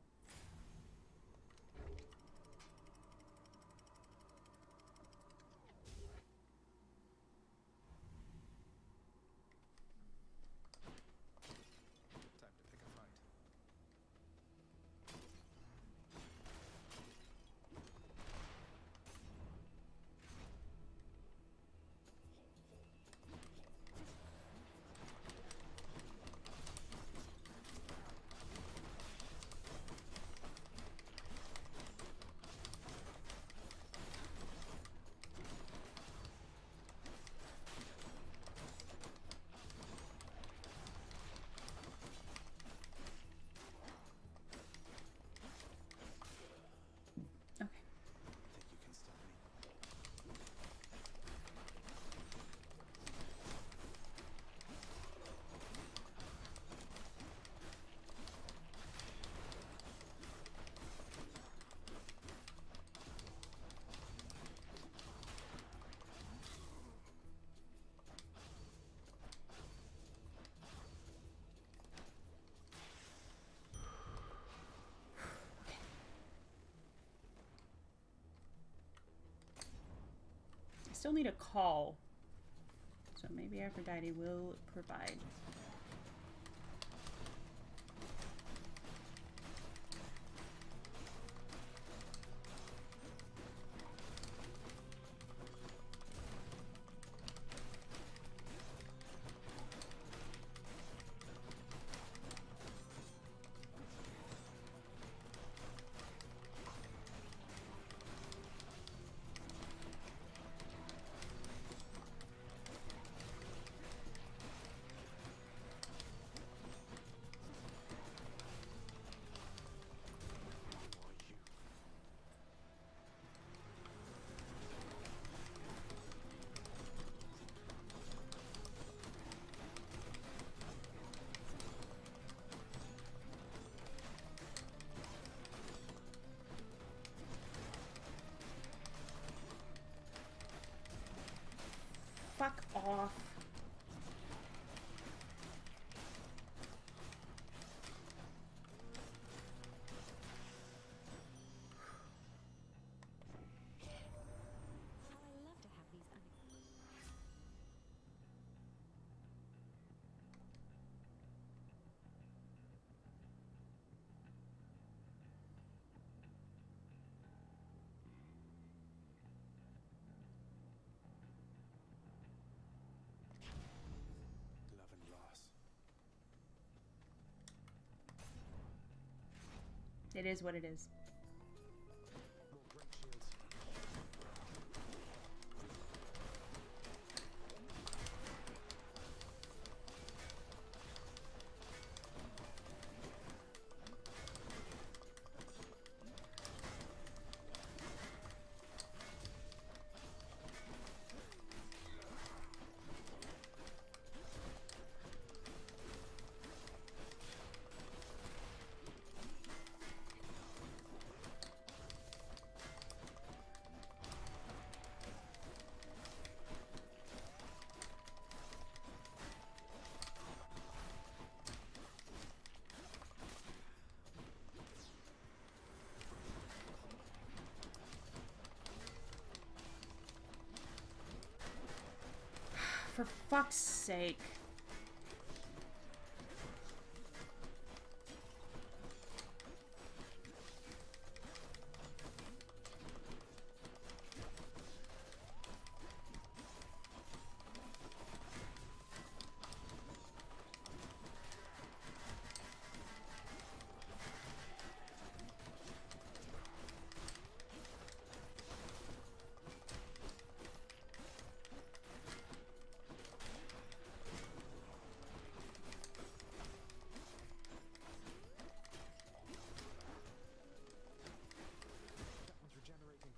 Time to pick a fight. Think you can stop me? I still need a call. So maybe Aphrodite will provide. Fuck off. Well, I love to have these Love and loss. It is what it is. More great shields. For fuck's sake. That one's regenerating.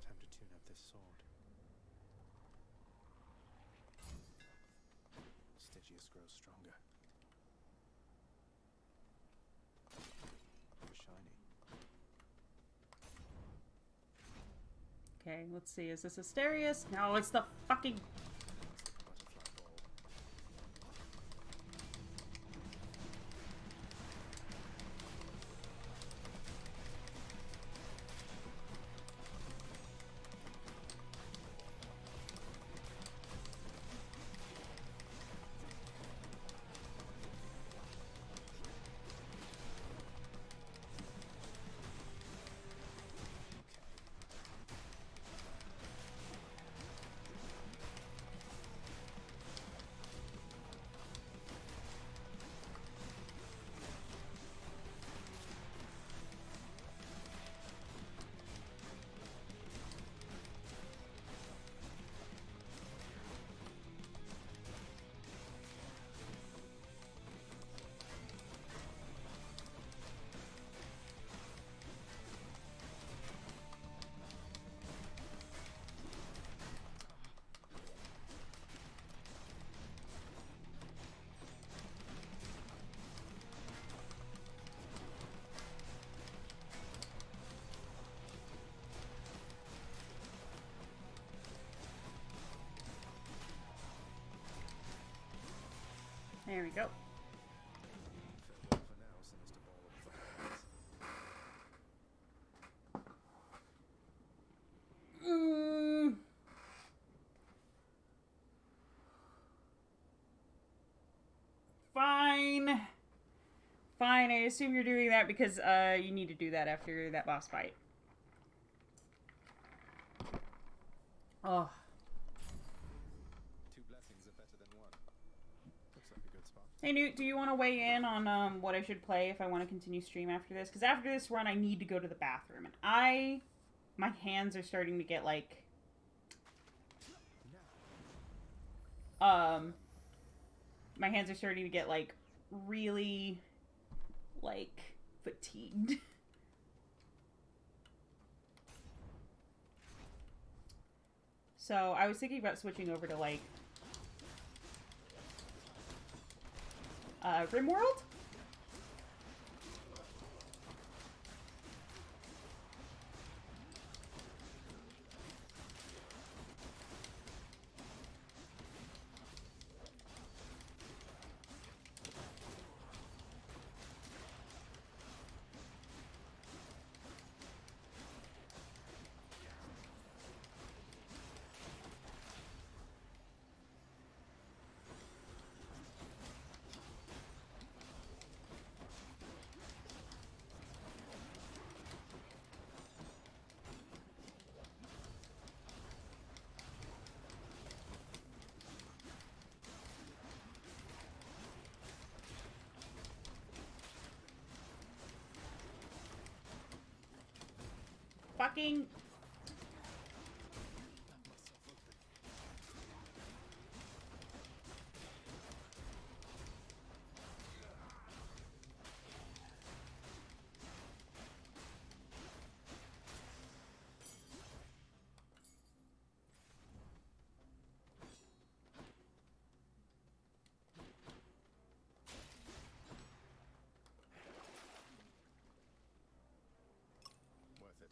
Time to tune up this sword. Stygius grows stronger. Okay, let's see. Is this Asterius? No, it's the fucking... There we go. Fine. Fine, I assume you're doing that because you need to do that after that boss fight. Oh. Two blessings are better than one. Looks like a good spot. Hey Newt, do you want to weigh in on what I should play if I want to continue stream after this? Because after this run, I need to go to the bathroom, and my hands are starting to get like, my hands are starting to get like really, like, fatigued. So I was thinking about switching over to like Rimworld? Fucking... Worth it.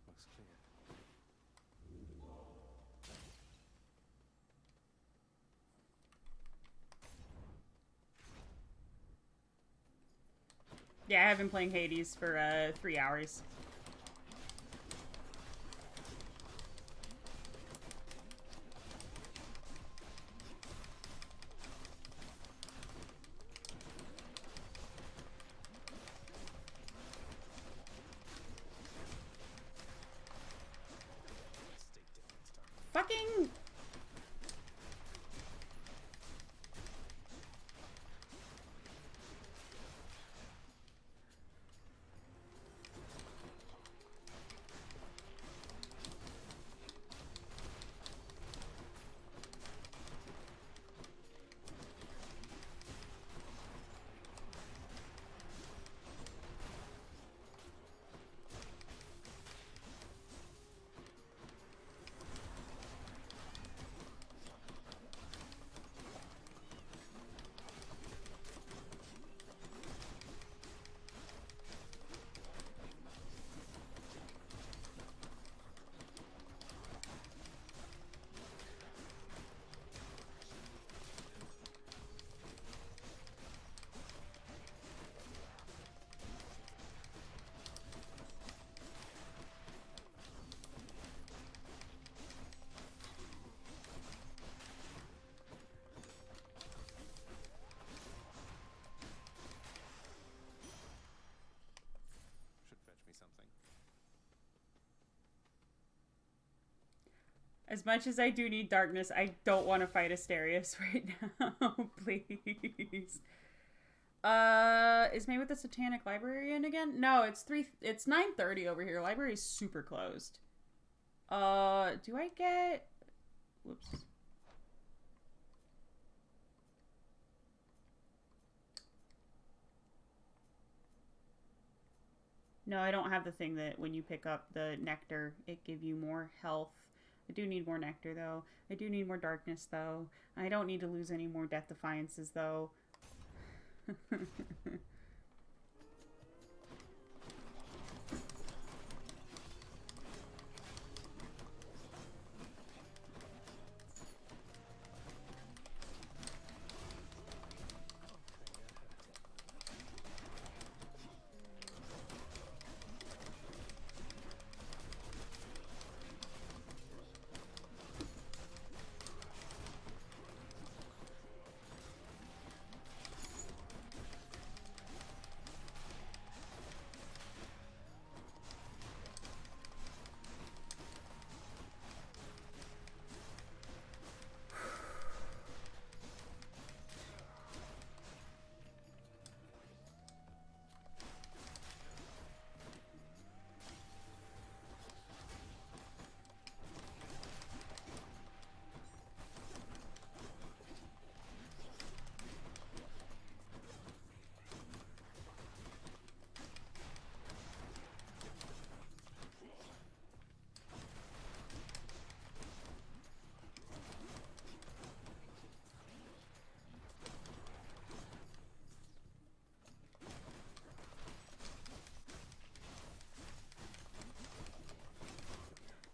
Looks clear. Yeah, I have been playing Hades for 3 hours. Fucking... As much as I do need darkness, I don't want to fight Asterius right now. Please. Is May with the Satanic Librarian again? No, it's 9:30 over here. Library's super closed. Do I get... Whoops. No, I don't have the thing that when you pick up the nectar, it give you more health. I do need more nectar, though. I do need more darkness, though. I don't need to lose any more Death Defiances, though.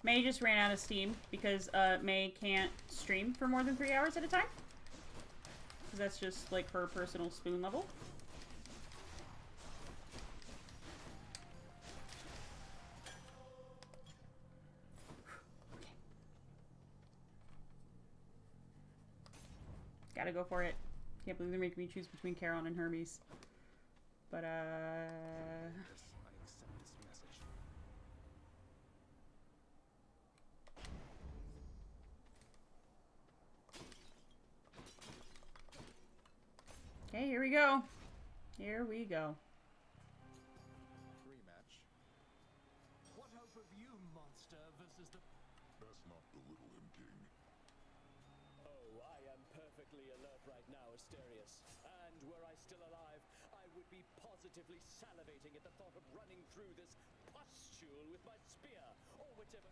May just ran out of steam because May can't stream for more than 3 hours at a time. Because that's just like her personal spoon level. Gotta go for it. Can't believe they're making me choose between Charon and Hermes. But okay, here we go. Here we go. Rematch. What hope of you, monster, versus the... Best not belittle him, King. Oh, I am perfectly alert right now, Asterius. And were I still alive, I would be positively salivating at the thought of running through this pustule with my spear, or whichever...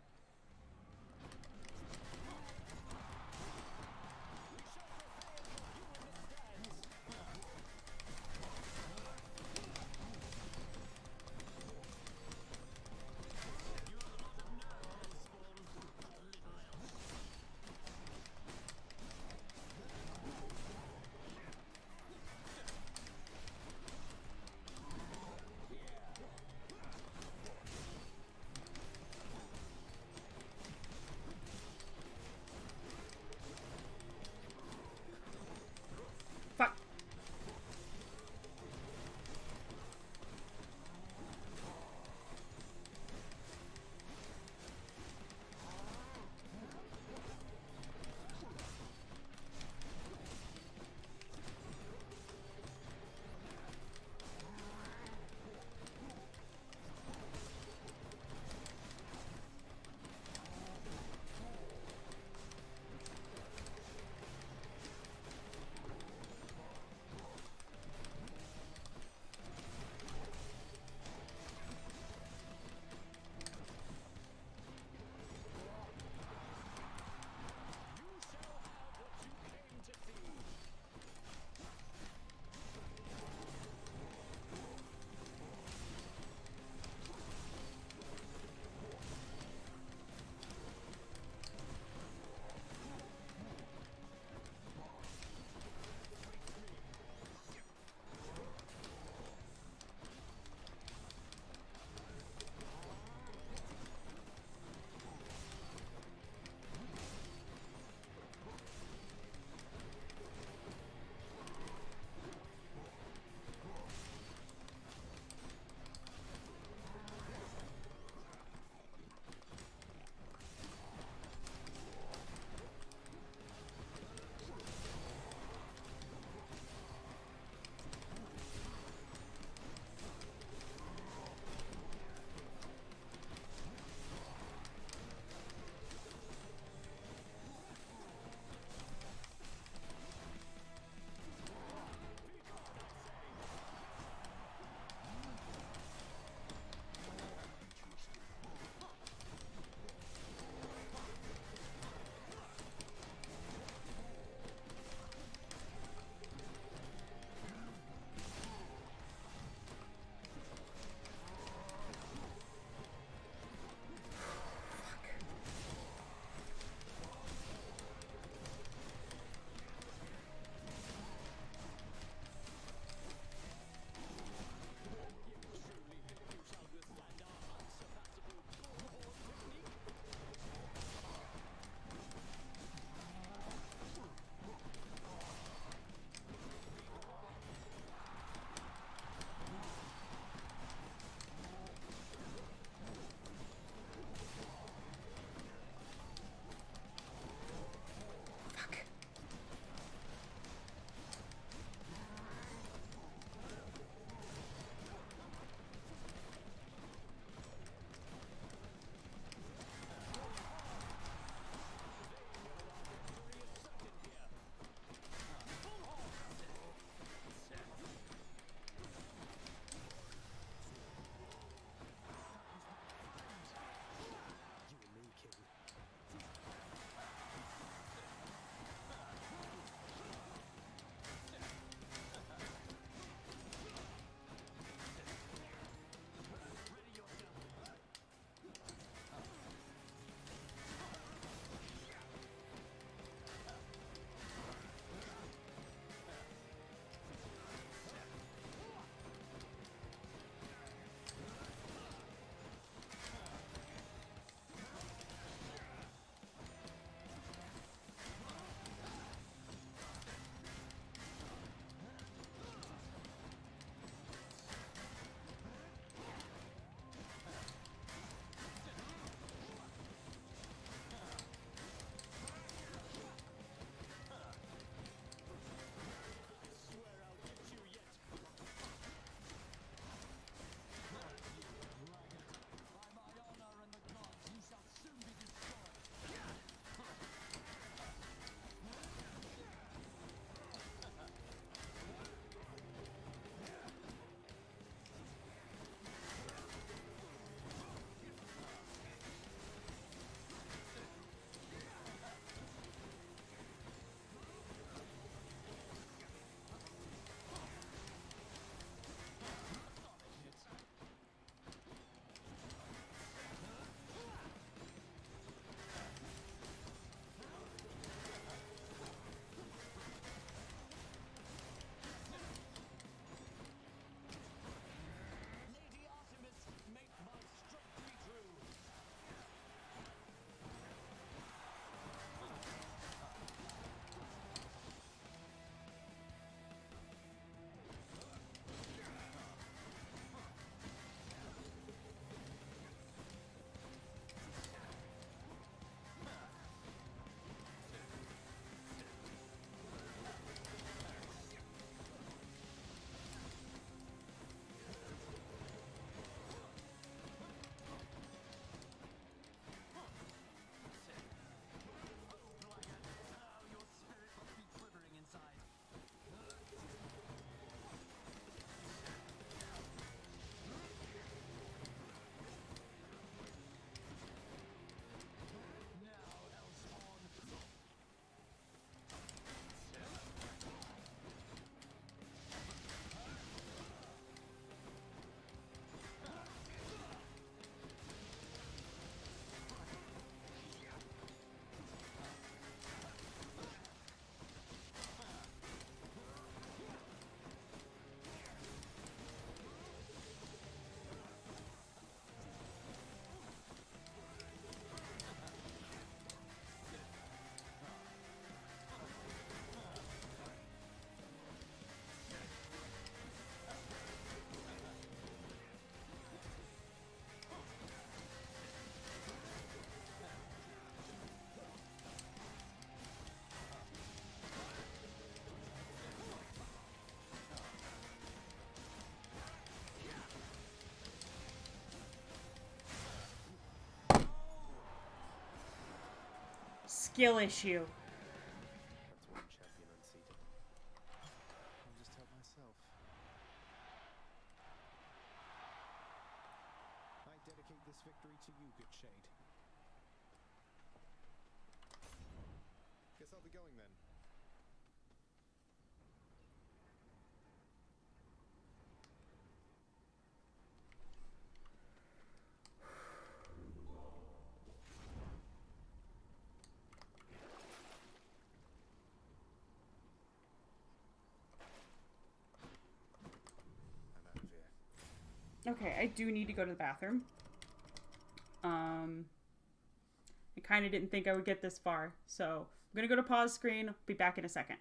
skill issue. That's one champion unseated. I'll just help myself. I dedicate this victory to you, good shade. Guess I'll be going then. Okay, I do need to go to the bathroom. I kind of didn't think I would get this far, so I'm gonna go to pause screen. Be back in a second.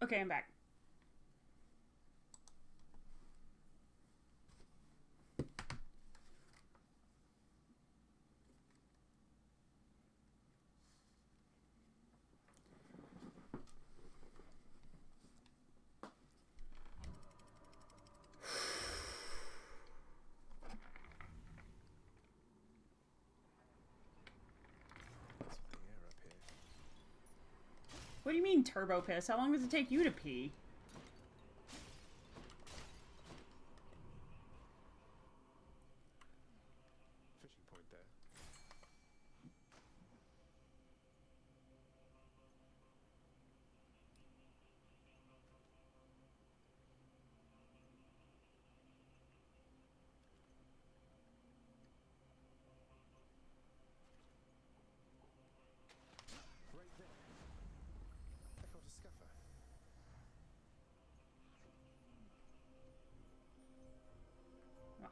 Okay, I'm back. What do you mean turbo piss? How long does it take you to pee?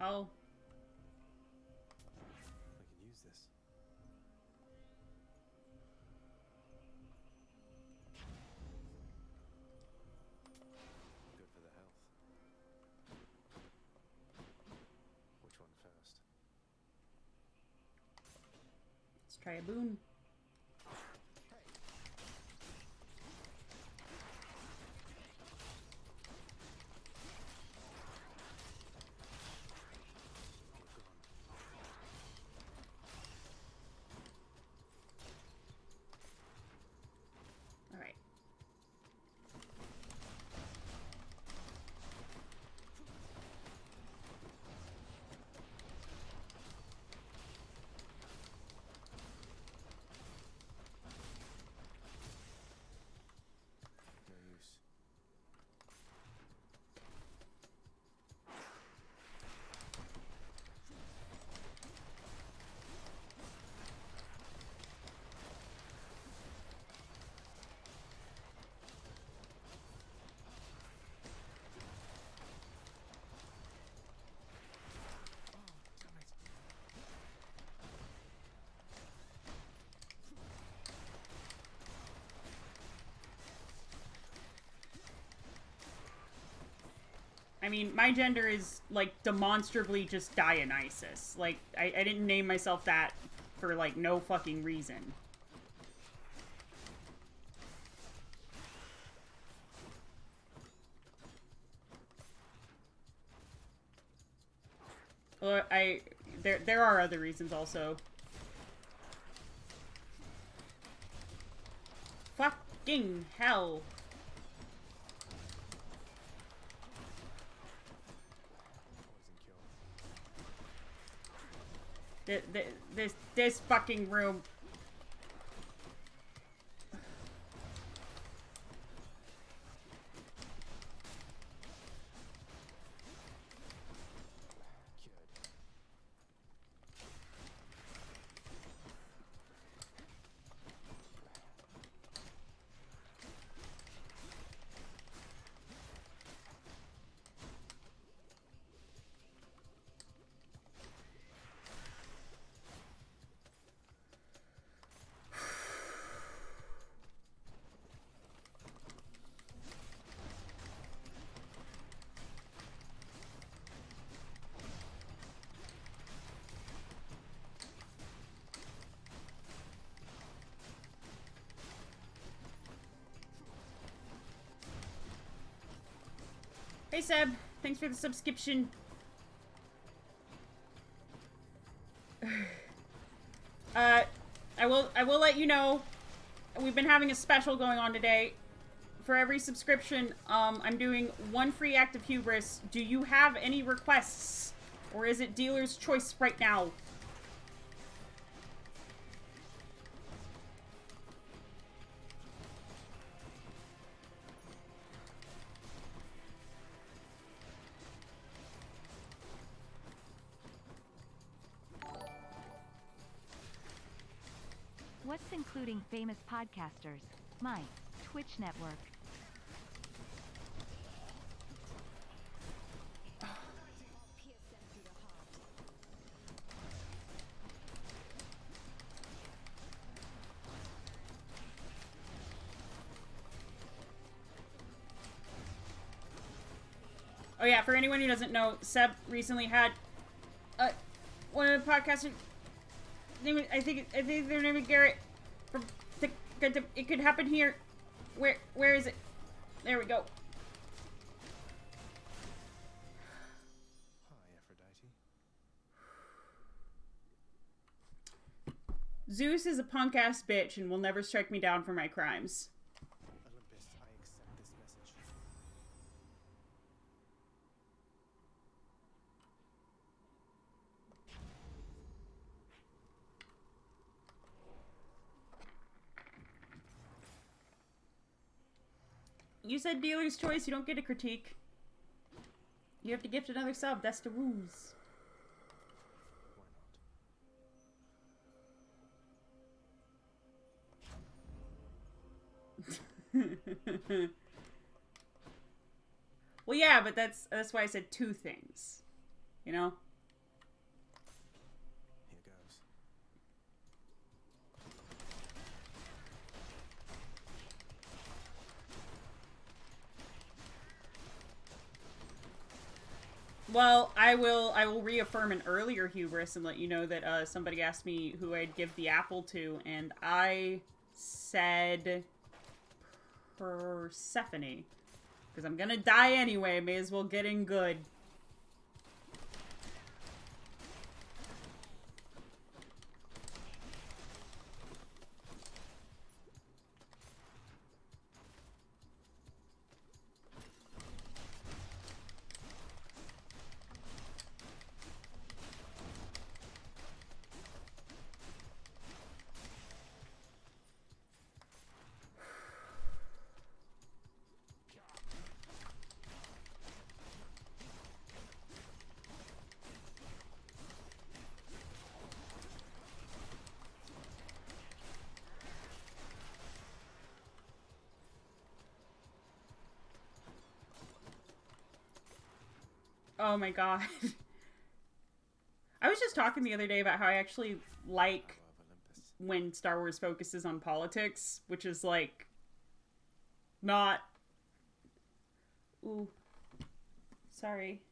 Oh. I can use this. Good for the health. Which one first? Let's try a boon. All right. No use. I mean, my gender is, like, demonstrably just Dionysus. Like, I didn't name myself that for, like, no fucking reason. Well, there are other reasons also. Fucking hell. This fucking room. Hey Seb, thanks for the subscription. I will let you know, we've been having a special going on today. For every subscription, I'm doing one free act of hubris. Do you have any requests? Or is it dealer's choice right now? What's including famous podcasters? My Twitch network. Oh yeah, for anyone who doesn't know, Seb recently had one of the podcasters. I think their name is Garrett. From it could happen here. Where is it? There we go. Hi, Aphrodite. Zeus is a punk ass bitch and will never strike me down for my crimes. Olympus, I accept this message. You said dealer's choice, you don't get a critique. You have to gift another sub, that's the rules. Well, yeah, but that's why I said two things. You know? Well, I will reaffirm an earlier hubris and let you know that somebody asked me who I'd give the apple to, and I said Persephone. Because I'm gonna die anyway, may as well get in good. Oh my god. I was just talking the other day about how I actually like when Star Wars focuses on politics, which is like not... Ooh. Sorry.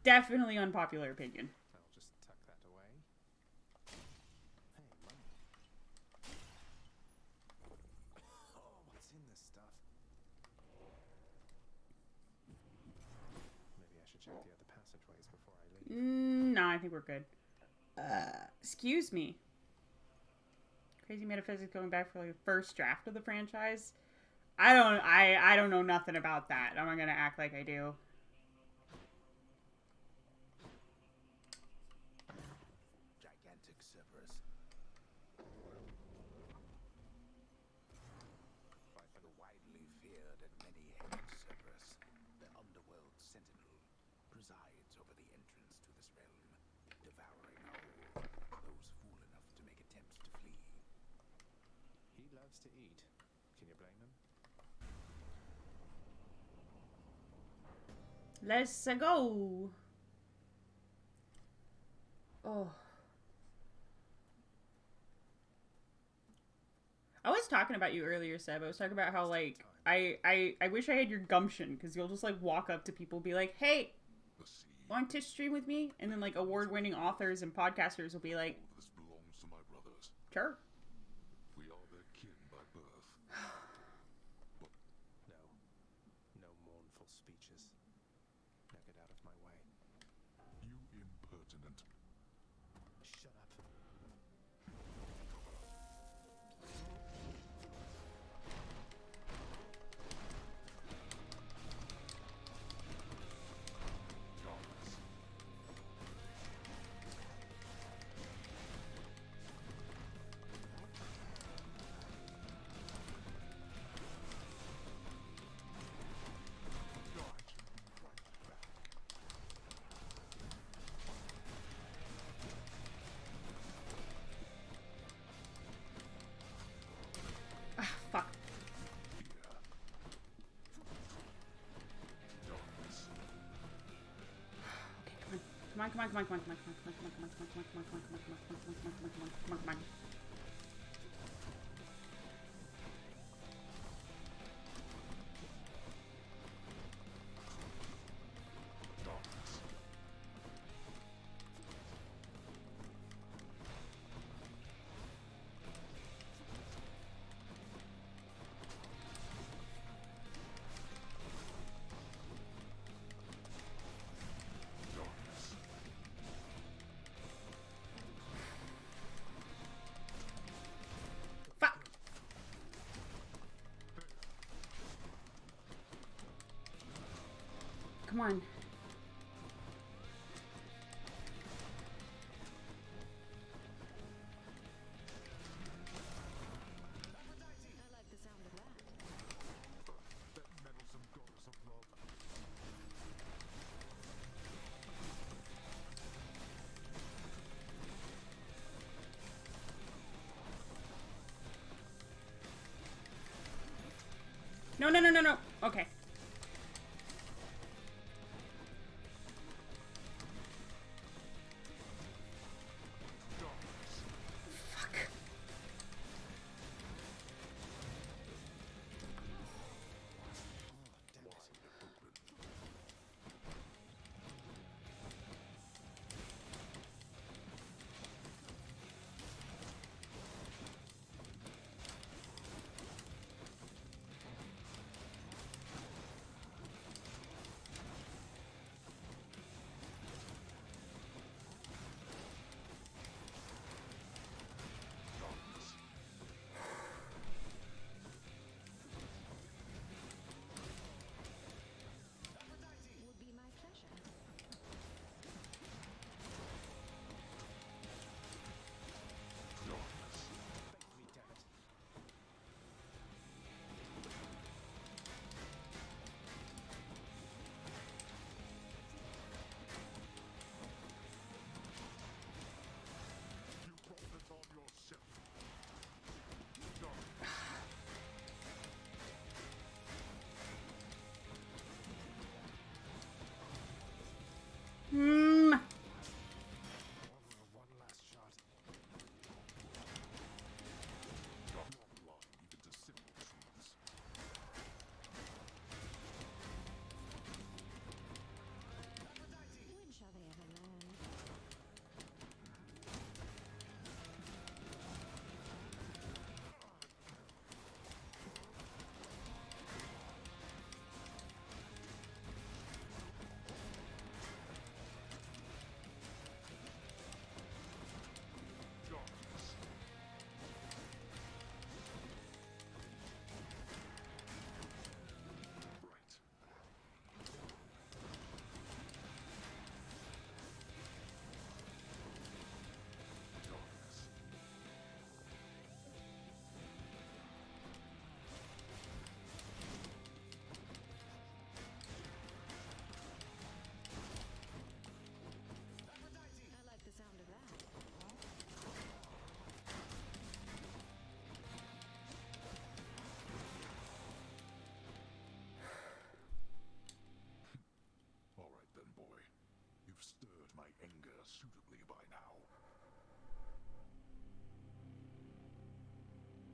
Definitely unpopular opinion. I'll just tuck that away. Hey, money. Oh, what's in this stuff? Maybe I should check the other passageways before I leave. No, I think we're good. Excuse me. Crazy Metaphysics going back for like the first draft of the franchise. I don't know nothing about that. I'm not gonna act like I do. Gigantic Cerberus. The widely feared and many-headed Cerberus, the underworld sentinel, presides over the entrance to this realm, devouring all those fool enough to make attempts to flee. He loves to eat. Can you blame him? Let's go. Oh. I was talking about you earlier, Seb. I was talking about how, like, I wish I had your gumption, because you'll just, like, walk up to people and be like, hey, want to stream with me? And then, like, award-winning authors and podcasters will be like, This belongs to my brothers. sure. We are their kin by birth. No mournful speeches. Now get out of my way. You impertinent. Shut up. Fuck. Come on, come on, come on, come on, come on, come on, come on, come on, come on, come on, come on, come on, come on, come on, come on, come on, come on, come on. Fuck. Come on. That meddlesome goddess of love. No, no, no, no, no. Okay. Fuck.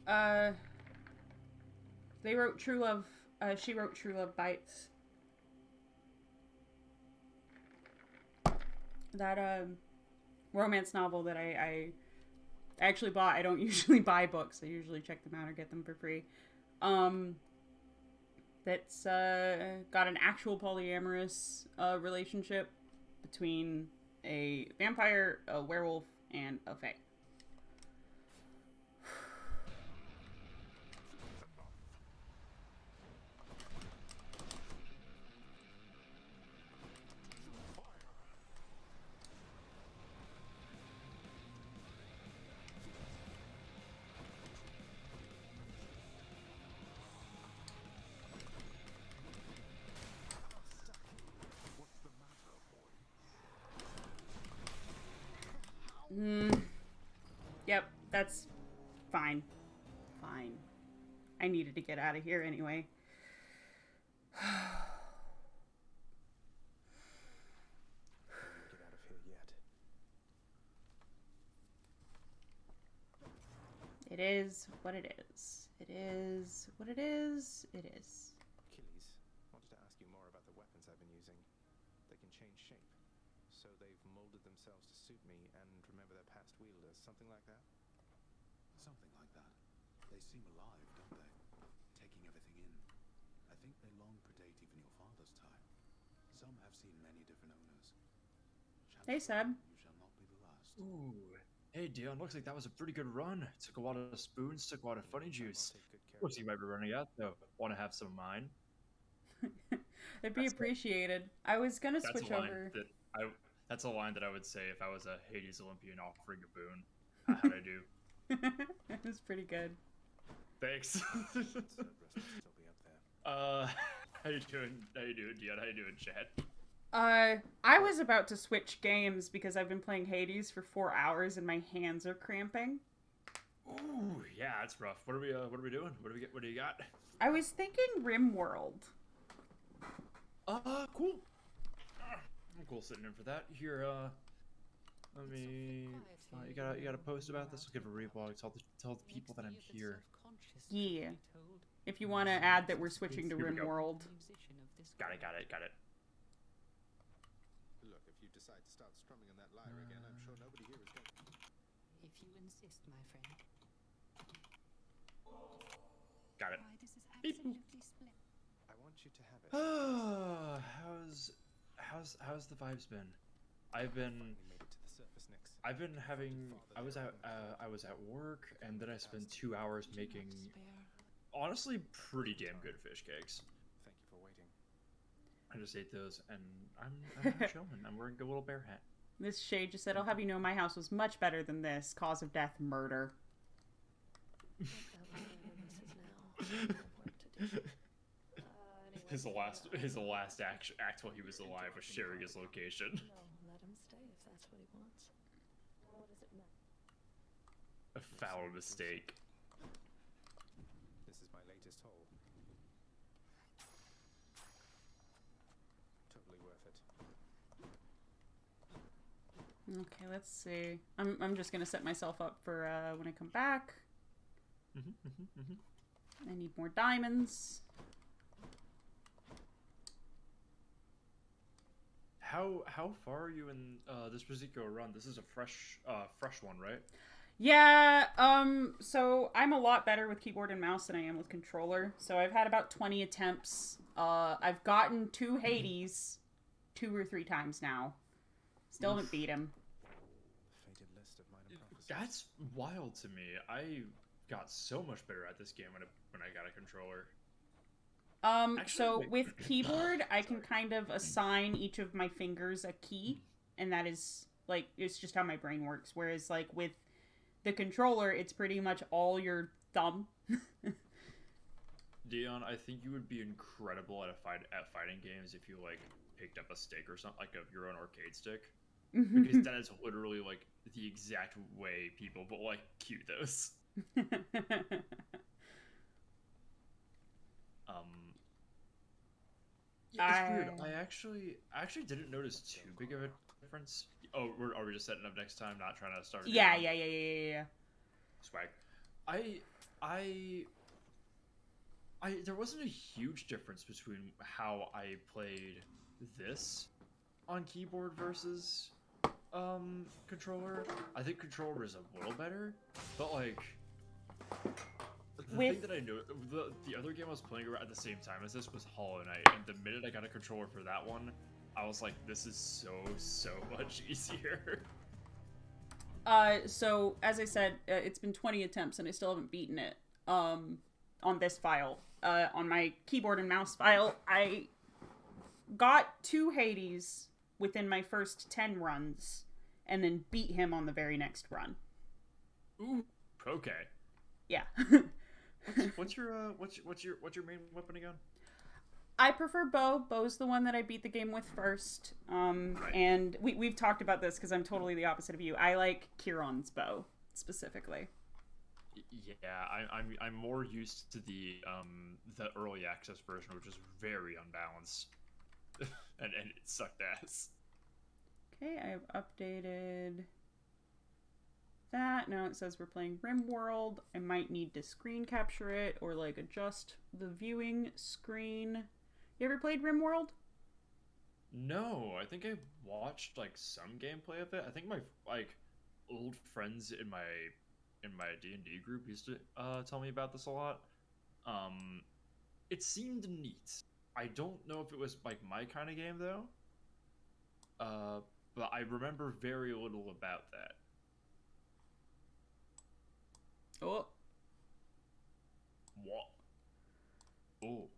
They wrote True Love. She wrote True Love Bites. That romance novel that I actually bought. I don't usually buy books. I usually check them out or get them for free. That's got an actual polyamorous relationship between a vampire, a werewolf, and a fae. Yep, that's fine. Fine. I needed to get out of here anyway. Get out of here yet. It is what it is. It is what it is. It is. Achilles, wanted to ask you more about the weapons I've been using. They can change shape, so they've molded themselves to suit me and remember their past wielders, something like that? Something like that. They seem alive, don't they? Taking everything in. I think they long predate even your father's time. Some have seen many different owners. Hey, Seb. You shall not be the last. Ooh. Hey, Dion, looks like that was a pretty good run. Took a lot of spoons, took a lot of funny juice. Looks like you might be running out, though. Want to have some of mine? It'd be appreciated. I was gonna switch over. That's a line that I would say if I was a Hades Olympian offering a boon. How'd I do? It was pretty good. Thanks. How you doing? How you doing, Dion? How you doing, Chad? I was about to switch games because I've been playing Hades for 4 hours and my hands are cramping. Ooh, yeah, that's rough. What are we doing? What do you got? I was thinking RimWorld. Cool. I'm cool sitting in for that. Here, let me. You gotta post about this. I'll give a reblog. Tell the people that I'm here. Yeah. If you want to add that we're switching to RimWorld. Got it. Look, if you decide to start strumming on that lyre again, I'm sure nobody here is going to... If you insist, my friend. Got it. Why, this is absolutely splendid. I want you to have it. How's the vibes been? I've been having. I was at work, and then I spent 2 hours making, honestly, pretty damn good fish cakes. Thank you for waiting. I just ate those, and I'm chilling. I'm wearing a little bear hat. This Shay just said, "I'll have you know, my house was much better than this. Cause of death, murder." His last act while he was alive was sharing his location. No, let him stay if that's what he wants. What does it matter? A foul mistake. This is my latest haul. Totally worth it. Okay, let's see. I'm just gonna set myself up for when I come back. I need more diamonds. How far are you in this particular run? This is a fresh one, right? Yeah, so I'm a lot better with keyboard and mouse than I am with controller. So I've had about 20 attempts. I've gotten to Hades 2 or 3 times now. Still haven't beat him. Fated list of minor prophecies. That's wild to me. I got so much better at this game when I got a controller. So with keyboard, I can kind of assign each of my fingers a key, and that is, like, it's just how my brain works. Whereas, like, with the controller, it's pretty much all your thumb. Dion, I think you would be incredible at fighting games if you, like, picked up a stick or something, like your own arcade stick. Because that is literally, like, the exact way people will, like, cue those. Yeah, it's weird. I actually didn't notice too big of a difference. Oh, are we just setting up next time, not trying to start? Yeah. Swag. I there wasn't a huge difference between how I played this on keyboard versus controller. I think controller is a little better, but like the thing that I know, the other game I was playing at the same time as this was Hollow Knight, and the minute I got a controller for that one, I was like, this is so much easier. So as I said, it's been 20 attempts and I still haven't beaten it. On this file, on my keyboard and mouse file, I got 2 Hades within my first 10 runs, and then beat him on the very next run. Ooh, okay. Yeah. what's your main weapon again? I prefer bow. Bow's the one that I beat the game with first. Right. And we've talked about this because I'm totally the opposite of you. I like Kieran's bow specifically. Yeah, I'm more used to the early access version, which is very unbalanced, and it sucked ass. Okay, I've updated that. Now it says we're playing Rimworld. I might need to screen capture it or like adjust the viewing screen. You ever played Rimworld? No, I think I watched like some gameplay of it. I think my old friends in my D&D group used to tell me about this a lot. It seemed neat. I don't know if it was like my kind of game though. But I remember very little about that. Oh. What? Oh.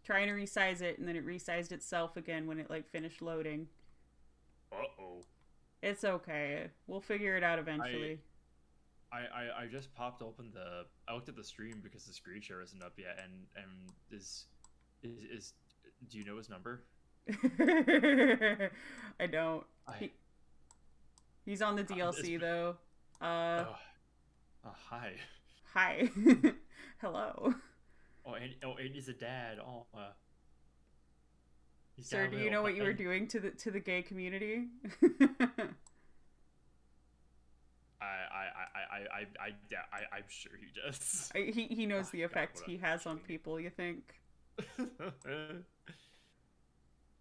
Trying to resize it, and then it resized itself again when it like finished loading. Uh-oh. It's okay. We'll figure it out eventually. I just popped open I looked at the stream because the screen share isn't up yet, and is do you know his number? I don't. He's on the DLC though. Hi. Hi. Hello. And he's a dad. Sir, do you know what you were doing to the gay community? I'm sure he does. He knows the effect he has on people. You think?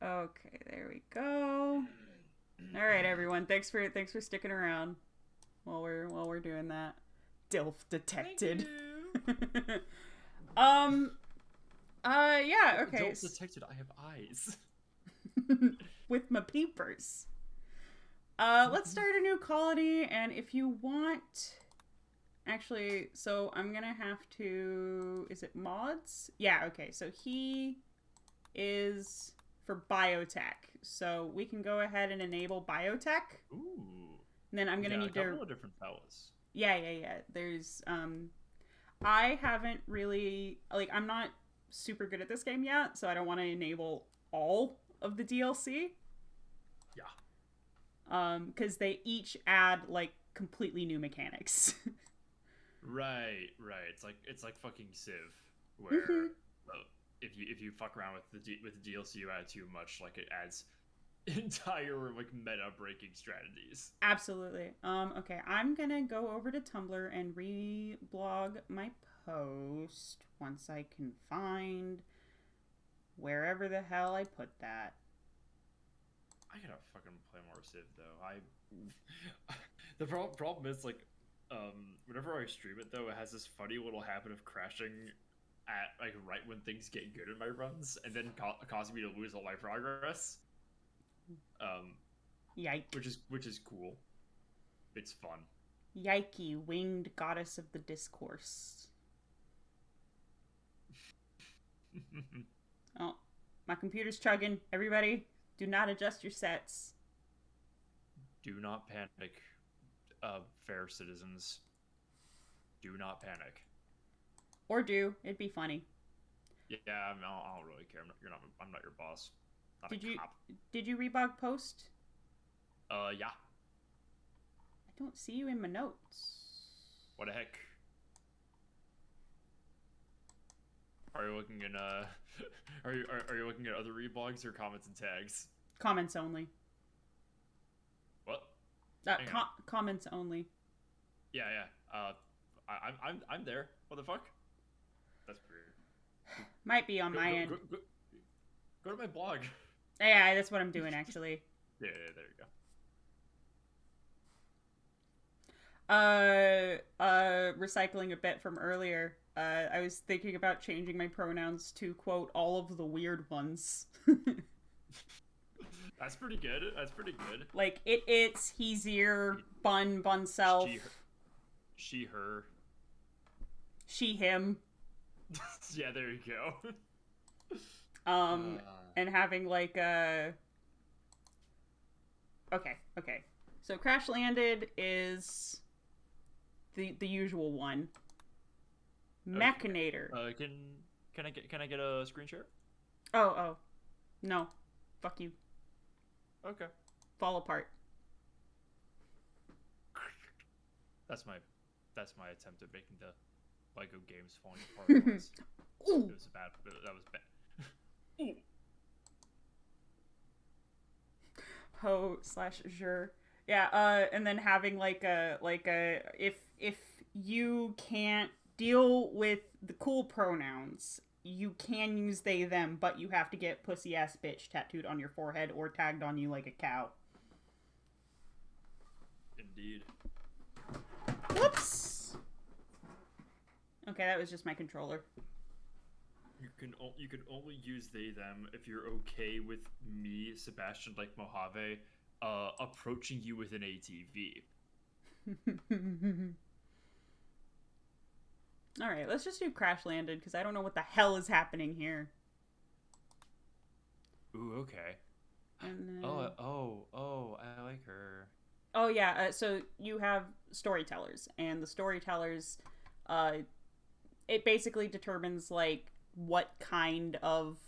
Okay, there we go. All right, everyone. Thanks for sticking around while we're doing that. Dilf detected. Yeah. Okay. Dilf detected. I have eyes. With my peepers. Let's start a new colony, and if you want, actually, so I'm gonna have to. Is it mods? Yeah. Okay. So he is for biotech, so we can go ahead and enable biotech. Ooh. And then I'm gonna need a couple of different fellas. Yeah. There's I haven't really I'm not super good at this game yet, so I don't want to enable all of the DLC. Yeah. Because they each add like completely new mechanics. Right. It's like fucking Civ, where if you fuck around with the DLC, you add too much, like it adds entire like meta breaking strategies. Absolutely. Okay, I'm gonna go over to Tumblr and reblog my post once I can find wherever the hell I put that. I gotta fucking play more Civ though. The problem is like, whenever I stream it though, it has this funny little habit of crashing at like right when things get good in my runs, and then causing me to lose all my progress. Yike. Which is cool. It's fun. Yikey, winged goddess of the discourse. Oh, my computer's chugging. Everybody, do not adjust your sets. Do not panic, fair citizens. Do not panic. Or do. It'd be funny. Yeah, I don't really care. I'm not your boss. Not Did you rebug post? Yeah. I don't see you in my notes. What the heck? Are you looking in are you looking at other reblogs or comments and tags? Comments only. What? Comments only. Yeah. I'm there. What the fuck? That's weird. Might be on my end. Go to my blog. Yeah, that's what I'm doing actually. Yeah, there you go. Recycling a bit from earlier. I was thinking about changing my pronouns to quote all of the weird ones. That's pretty good. That's pretty good. Like it's, he's here, bun self. She, her. She, him. Yeah, there you go. And having like a... Okay. So Crash Landed is the usual one. Mechanator. Can I get a screen share? Oh. No. Fuck you. Okay. Fall apart. That's my attempt at making the Lego games falling apart. It was bad. That was bad. Ho/jure. Yeah, and then having like a if you can't deal with the cool pronouns, you can use they them, but you have to get pussy ass bitch tattooed on your forehead or tagged on you like a cow. Indeed. Whoops. Okay, that was just my controller. You can only use they them if you're okay with me, Sebastian, like Mojave, approaching you with an ATV. All right, let's just do Crash Landed because I don't know what the hell is happening here. Ooh, okay. And then... Oh, I like her. Oh yeah, so you have storytellers, and the storytellers, it basically determines like what kind of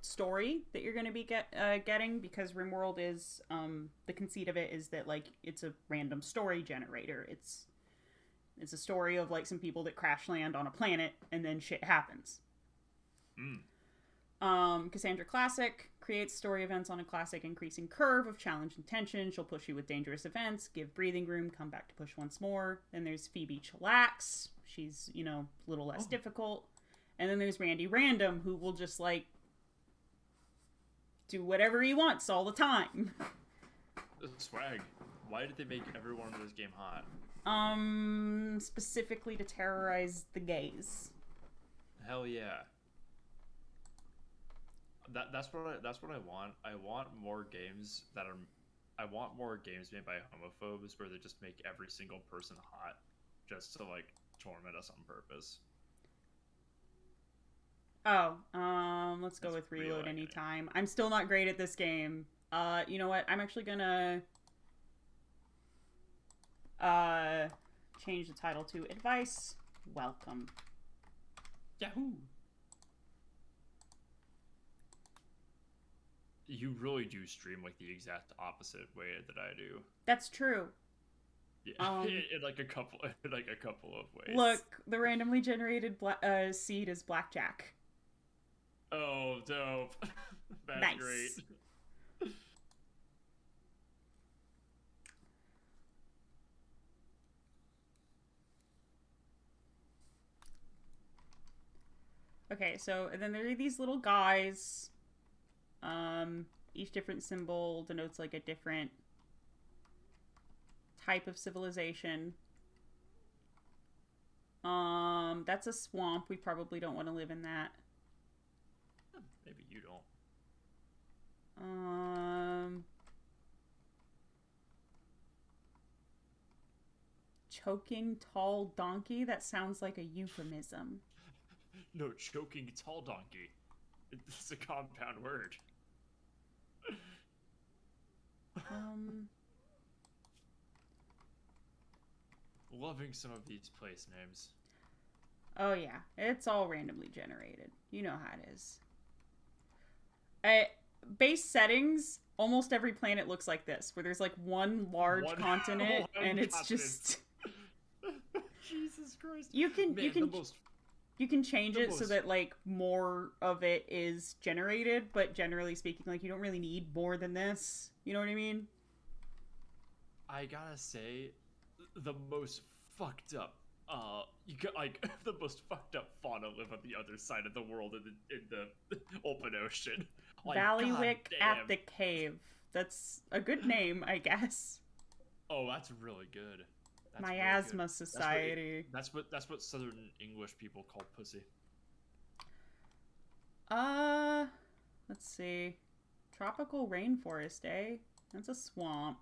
story that you're going to be getting, because Rimworld is the conceit of it is that like it's a random story generator. It's a story of like some people that crash land on a planet and then shit happens. Cassandra Classic creates story events on a classic increasing curve of challenge and tension. She'll push you with dangerous events, give breathing room, come back to push once more. Then there's Phoebe Chillax. She's, a little less difficult. And then there's Randy Random, who will just, like, do whatever he wants all the time. Swag. Why did they make everyone in this game hot? Specifically to terrorize the gays. Hell yeah. That's what I want. I want more games made by homophobes where they just make every single person hot, just to like torment us on purpose. Let's go with reload anytime. I'm still not great at this game. You know what? I'm actually gonna change the title to Advice Welcome. Yahoo! You really do stream like the exact opposite way that I do. That's true. Yeah, in like a couple of ways. Look, the randomly generated seed is blackjack. Oh, dope! That's nice. Great. Okay, so and then there are these little guys. Each different symbol denotes like a different type of civilization. That's a swamp. We probably don't want to live in that. Maybe you don't. Choking tall donkey? That sounds like a euphemism. No, choking tall donkey. It's a compound word. Loving some of these place names. Oh yeah, it's all randomly generated. You know how it is. Base settings, almost every planet looks like this, where there's like one large continent, and it's just... Jesus Christ. You can change it so that like more of it is generated, but generally speaking, like you don't really need more than this. You know what I mean? I gotta say, the most fucked up you got like the most fucked up fauna live on the other side of the world in the open ocean. Like, Valleywick at goddamn. the Cave. That's a good name, I guess. Oh, that's really good. That's Miasma good. Society. That's what Southern English people call pussy. Let's see. Tropical rainforest, eh? That's a swamp.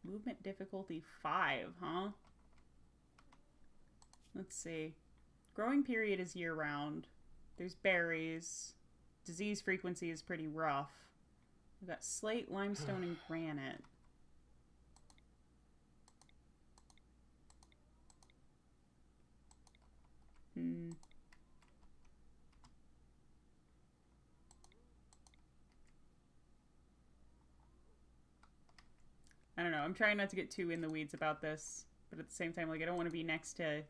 Movement difficulty 5, huh? Let's see. Growing period is year-round. There's berries. Disease frequency is pretty rough. We've got slate, limestone, and granite. I don't know. I'm trying not to get too in the weeds about this, but at the same time, like, I don't want to be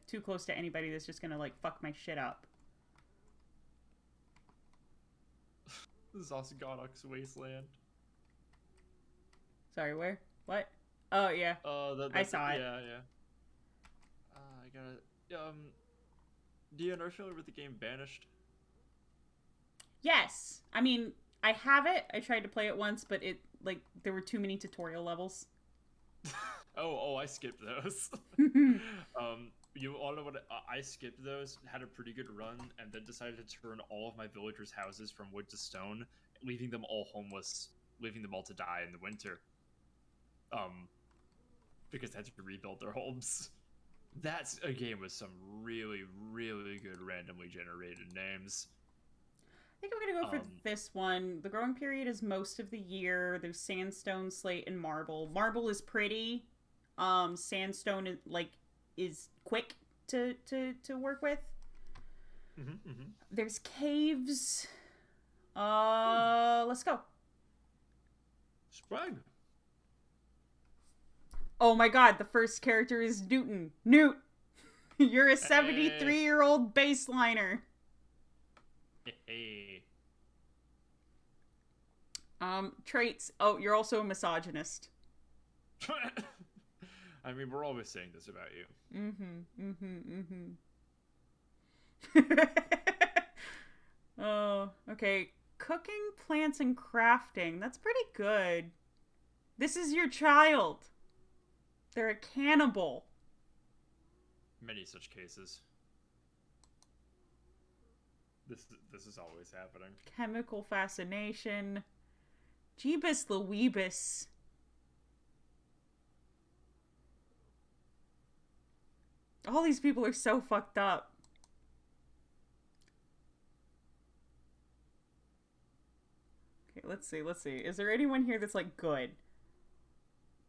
too close to anybody that's just gonna, like, fuck my shit up. This is Osgodok's Wasteland. Sorry, where? What? Oh, yeah. I saw it. Yeah. I gotta... do you know familiar with the game Banished? Yes! I mean, I have it. I tried to play it once, but there were too many tutorial levels. I skipped those. You all know what I skipped those, had a pretty good run, and then decided to turn all of my villagers' houses from wood to stone, leaving them all homeless, leaving them all to die in the winter. Because they had to rebuild their homes. That's a game with some really, really good randomly generated names. I think I'm gonna go for this one. The growing period is most of the year. There's sandstone, slate, and marble. Marble is pretty. Sandstone is quick to work with. There's caves. Let's go. Sprag. Oh my god, the first character is Newton. Newt! You're a 73-year-old baseliner. Hey. Traits. Oh, you're also a misogynist. I mean, we're always saying this about you. Oh, okay. Cooking, plants, and crafting. That's pretty good. This is your child. They're a cannibal. Many such cases. This is always happening. Chemical fascination. Jeebus Louibus. All these people are so fucked up. Okay, let's see. Is there anyone here that's, like, good?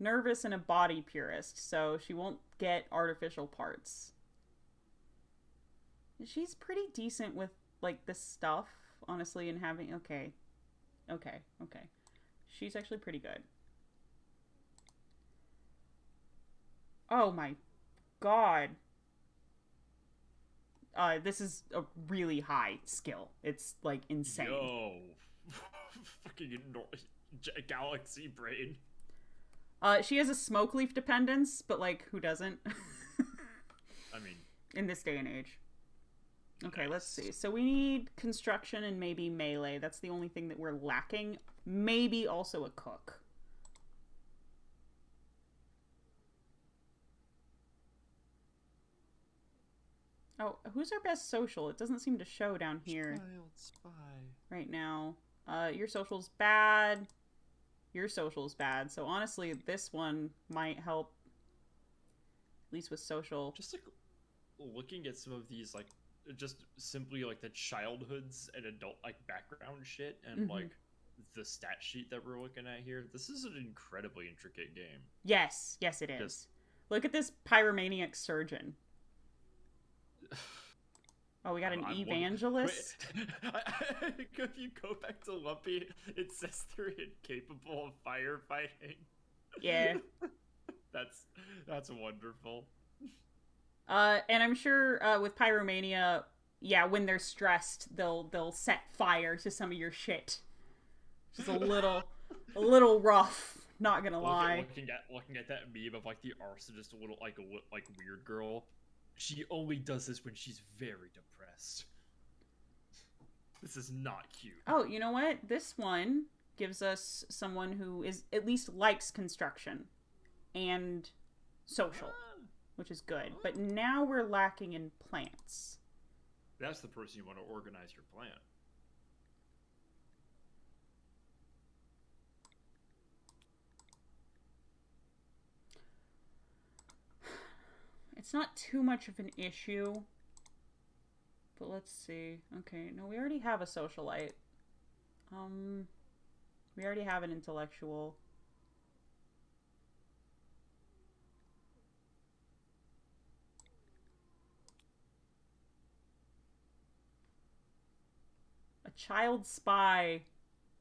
Nervous and a body purist, so she won't get artificial parts. She's pretty decent with, like, this stuff, honestly, and having... Okay. She's actually pretty good. Oh my god. This is a really high skill. It's, like, insane. Yo. Fucking galaxy brain. She has a smoke leaf dependence, but, like, who doesn't? I mean... In this day and age. Okay, let's see. So we need construction and maybe melee. That's the only thing that we're lacking. Maybe also a cook. Oh, who's our best social? It doesn't seem to show down here. Child spy. Right now. Your social's bad. Your social's bad. So honestly, this one might help. At least with social. Just like looking at some of these, like, just simply like the childhoods and adult like background shit and like the stat sheet that we're looking at here. This is an incredibly intricate game. Yes, it is. Look at this pyromaniac surgeon. Oh, we got an evangelist. If you go back to Lumpy, it says they're incapable of firefighting. Yeah. That's wonderful. And I'm sure with pyromania, yeah, when they're stressed, they'll set fire to some of your shit. Just a little rough. Not gonna lie. Looking at that meme of like the arsonist, a little like weird girl. She only does this when she's very depressed. This is not cute. Oh, you know what? This one gives us someone who is at least likes construction and social, which is good. But now we're lacking in plants. That's the person you want to organize your plant. It's not too much of an issue. But let's see. Okay, no, we already have a socialite. We already have an intellectual. A child spy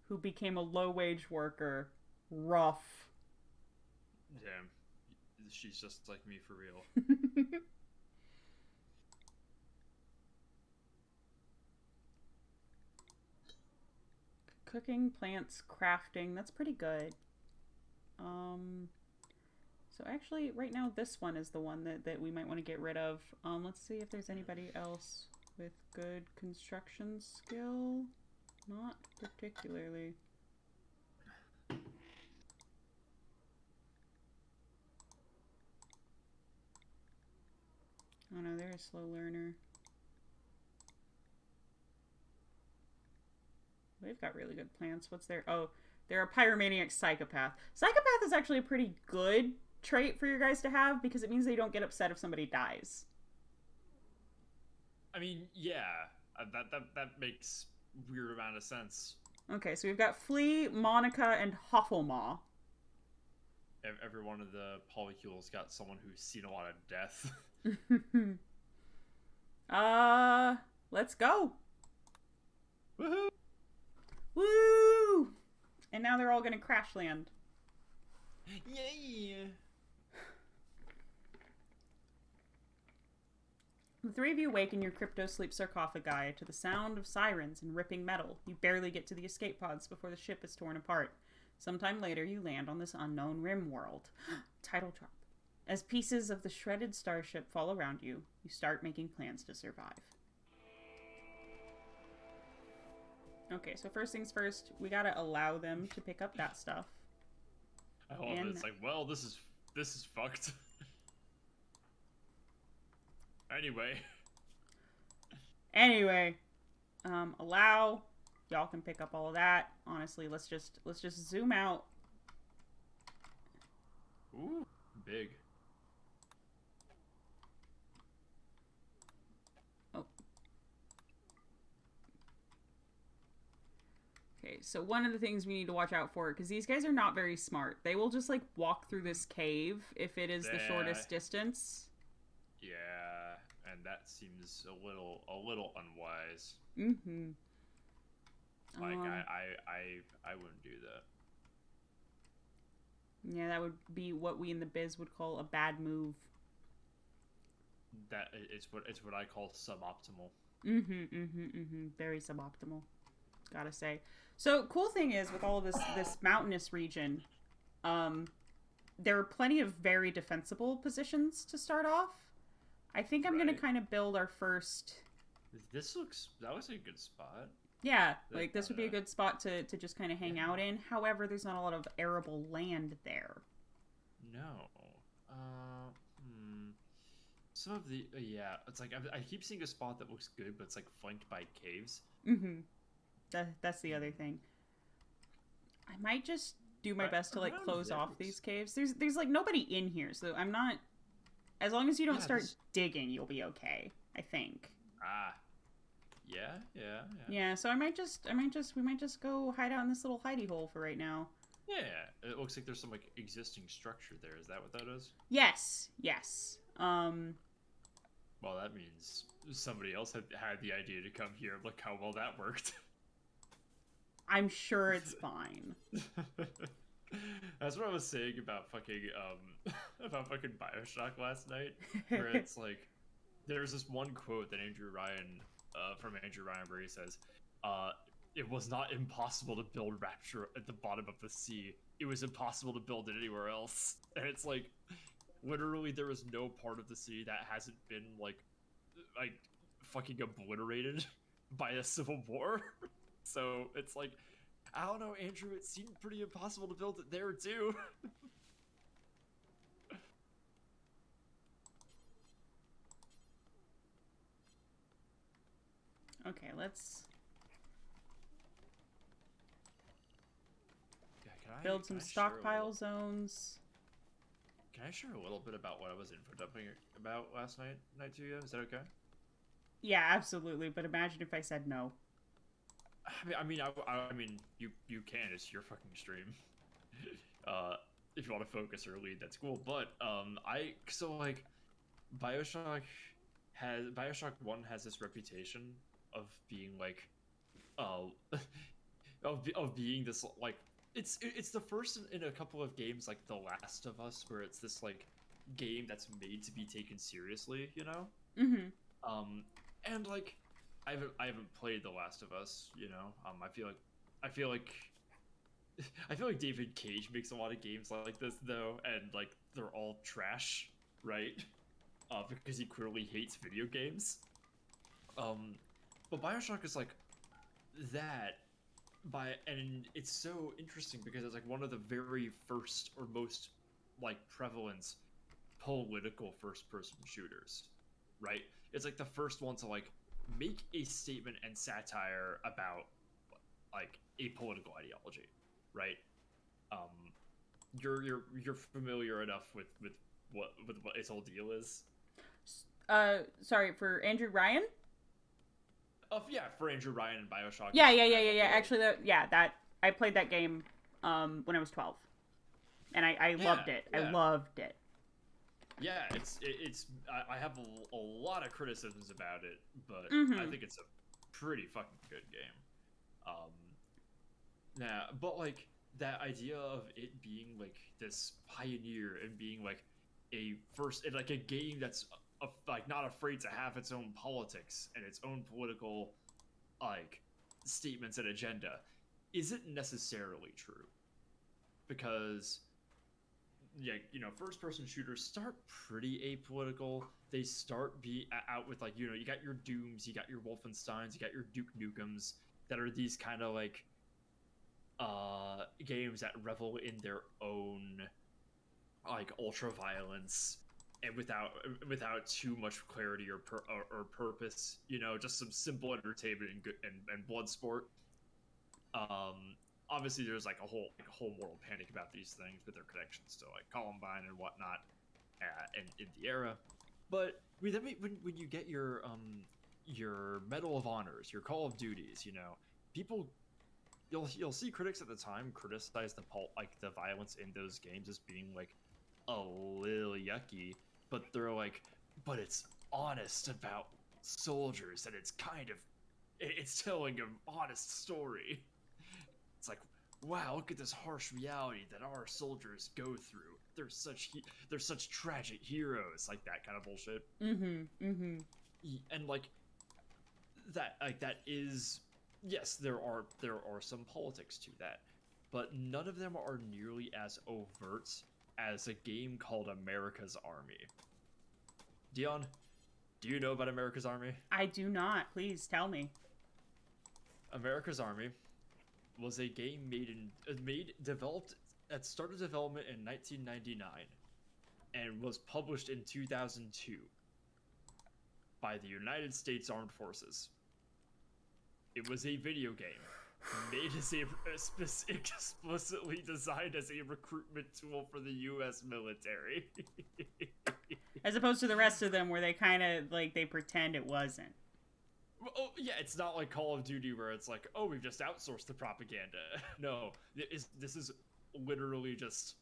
who became a low-wage worker. Rough. Damn. She's just like me for real. Cooking, plants, crafting. That's pretty good. So actually, right now, this one is the one that we might want to get rid of. Let's see if there's anybody else with good construction skill. Not particularly. Oh no, they're a slow learner. They've got really good plants. What's their... Oh, they're a pyromaniac psychopath. Psychopath is actually a pretty good trait for your guys to have because it means they don't get upset if somebody dies. I mean, yeah. That makes weird amount of sense. Okay, so we've got Flea, Monica, and Hoffelmaw. Every one of the polycules got someone who's seen a lot of death. Let's go. Woohoo! Woo! And now they're all gonna crash land. Yay! The three of you wake in your crypto-sleep sarcophagi to the sound of sirens and ripping metal. You barely get to the escape pods before the ship is torn apart. Sometime later, you land on this unknown rimworld. Title drop. As pieces of the shredded starship fall around you, you start making plans to survive. Okay, so first things first, we gotta allow them to pick up that stuff. I love it. It's like, well, this is fucked. Anyway, allow. Y'all can pick up all of that. Honestly, let's just zoom out. Ooh, big. Oh. Okay, so one of the things we need to watch out for, because these guys are not very smart. They will just, like, walk through this cave if it is the shortest distance. Yeah, and that seems a little unwise. Mm-hmm. Like, I wouldn't do that. Yeah, that would be what we in the biz would call a bad move. That it's what I call suboptimal. Very suboptimal, gotta say. So, cool thing is, with all of this mountainous region, there are plenty of very defensible positions to start off. I think I'm gonna kind of build our first... That looks like a good spot. Yeah, like this would be a good spot to just kind of hang out in. However, there's not a lot of arable land there. No. Some of the... yeah, it's like I keep seeing a spot that looks good, but it's like flanked by caves. That's the other thing. I might just do my best to, like, close off these caves. There's like nobody in here, so I'm not... As long as you don't start digging, you'll be okay, I think. Yeah, so we might just go hide out in this little hidey hole for right now. Yeah, it looks like there's some, like, existing structure there. Is that what that is? Yes. Well, that means somebody else had the idea to come here. Look how well that worked. I'm sure it's fine. That's what I was saying about fucking BioShock last night, where it's like there's this one quote that Andrew Ryan where he says, "It was not impossible to build Rapture at the bottom of the sea. it was impossible to build it anywhere else. And it's like, literally, there is no part of the city that hasn't been like fucking obliterated by a civil war. So it's like, I don't know, Andrew, it seemed pretty impossible to build it there too. Okay, let's build some stockpile zones. Can I share a little bit about what I was info dumping about last night to you? Is that okay? Yeah, absolutely. But imagine if I said no. I mean, you can. It's your fucking stream. If you want to focus or lead, that's cool. But BioShock 1 has this reputation of being like, of being this like, it's the first in a couple of games like The Last of Us where it's this like game that's made to be taken seriously, you know. Mm-hmm. And like, I haven't played The Last of Us, you know. I feel like David Cage makes a lot of games like this though, and like they're all trash, right? Because he clearly hates video games. But BioShock is like that, and it's so interesting because it's like one of the very first or most like prevalent political first-person shooters, right? It's like the first one to like make a statement and satire about like a political ideology, right? You're familiar enough with what its whole deal is. Sorry, for Andrew Ryan? Yeah, for Andrew Ryan and BioShock. Yeah. Actually, that I played that game when I was 12, and I loved it. Yeah. I loved it. Yeah, it's I have a lot of criticisms about it, but I think it's a pretty fucking good game. But like that idea of it being like this pioneer and being like a game that's like not afraid to have its own politics and its own political like statements and agenda isn't necessarily true, because first person shooters start pretty apolitical. They start out with like, you got your Dooms, you got your Wolfensteins, you got your Duke Nukems that are these kind of like games that revel in their own like ultra violence and without too much clarity or purpose, just some simple entertainment and blood sport. Obviously there's like a whole moral panic about these things with their connections to like Columbine and whatnot in the era. But when you get your Medal of Honors, your Call of Duties, people, you'll see critics at the time criticize the violence in those games as being like a little yucky, but they're like, but it's honest about soldiers and it's telling an honest story. It's like, wow, look at this harsh reality that our soldiers go through. They're such tragic heroes, like that kind of bullshit. And like that is, yes, there are some politics to that, but none of them are nearly as overt as a game called America's Army. Dion, do you know about America's Army? I do not. Please tell me. America's Army was a game developed that started development in 1999 and was published in 2002 by the United States Armed Forces. It was a video game made as explicitly designed as a recruitment tool for the U.S. military. As opposed to the rest of them where they kind of like they pretend it wasn't. Oh, yeah, it's not like Call of Duty where it's like, oh, we've just outsourced the propaganda. No, this is literally just...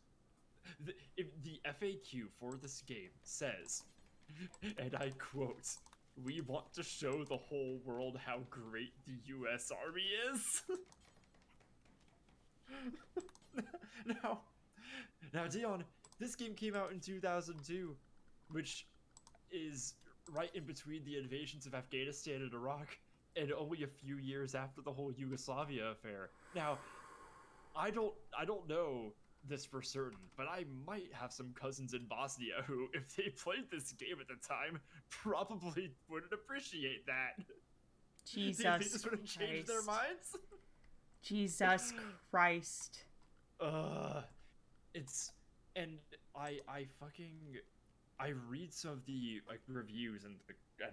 The FAQ for this game says, and I quote, "We want to show the whole world how great the U.S. Army is." Now, Dion, this game came out in 2002, which is right in between the invasions of Afghanistan and Iraq, and only a few years after the whole Yugoslavia affair. Now, I don't know this for certain, but I might have some cousins in Bosnia who, if they played this game at the time, probably wouldn't appreciate that. Jesus Do you think this would have changed their minds? Jesus Christ. It's, and I read some of the like reviews and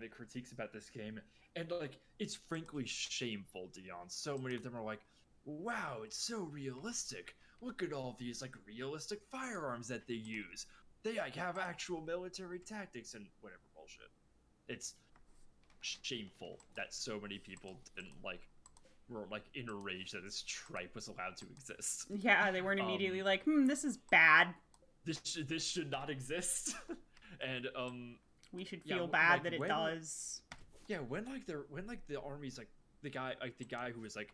the critiques about this game, and like it's frankly shameful, Dion. So many of them are like, wow, it's so realistic. Look at all these like realistic firearms that they use. They like have actual military tactics and whatever bullshit. It's shameful that so many people didn't were like in a rage that this tripe was allowed to exist. Yeah, they weren't immediately like, this is bad. This should not exist. And we should feel bad like, that it does. Yeah, when the army's like the guy who was like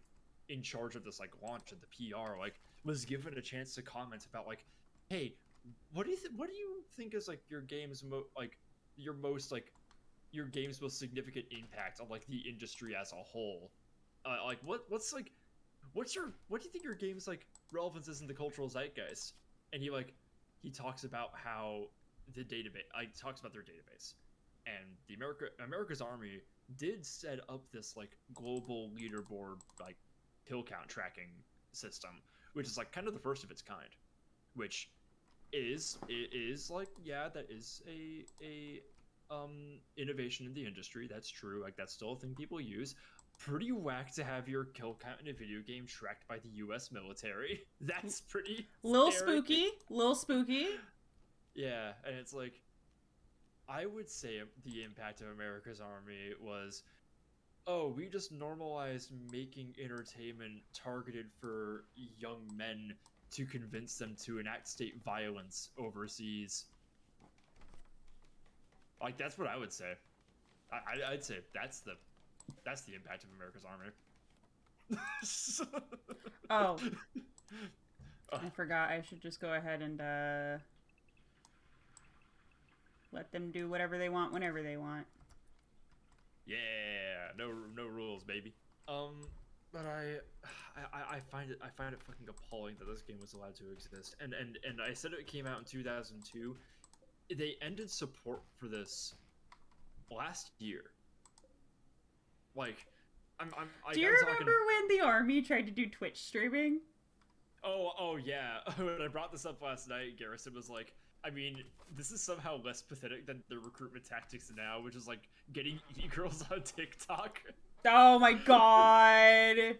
in charge of this like launch and the PR like was given a chance to comment about like, hey, what do you think is like your game's most significant impact on like the industry as a whole? Like what do you think your game's like relevance is in the cultural zeitgeist? And he talks about how the database talks about their database, and the America's Army did set up this like global leaderboard like kill count tracking system, which is like kind of the first of its kind, which is like, yeah, that is a innovation in the industry. That's true. Like that's still a thing people use. Pretty whack to have your kill count in a video game tracked by the U.S. military. That's pretty Little scary. spooky. Yeah, and it's like, I would say the impact of America's Army was, oh, we just normalized making entertainment targeted for young men to convince them to enact state violence overseas. Like, that's what I would say. I'd say that's the impact of America's Army. Oh. I forgot. I should just go ahead and let them do whatever they want whenever they want. Yeah, no rules, baby. But I find it fucking appalling that this game was allowed to exist. And I said it came out in 2002. They ended support for this last year. Like, Do you remember when the army tried to do Twitch streaming? Oh yeah. When I brought this up last night, Garrison was like, I mean, this is somehow less pathetic than the recruitment tactics now, which is like getting e-girls on TikTok. Oh my god.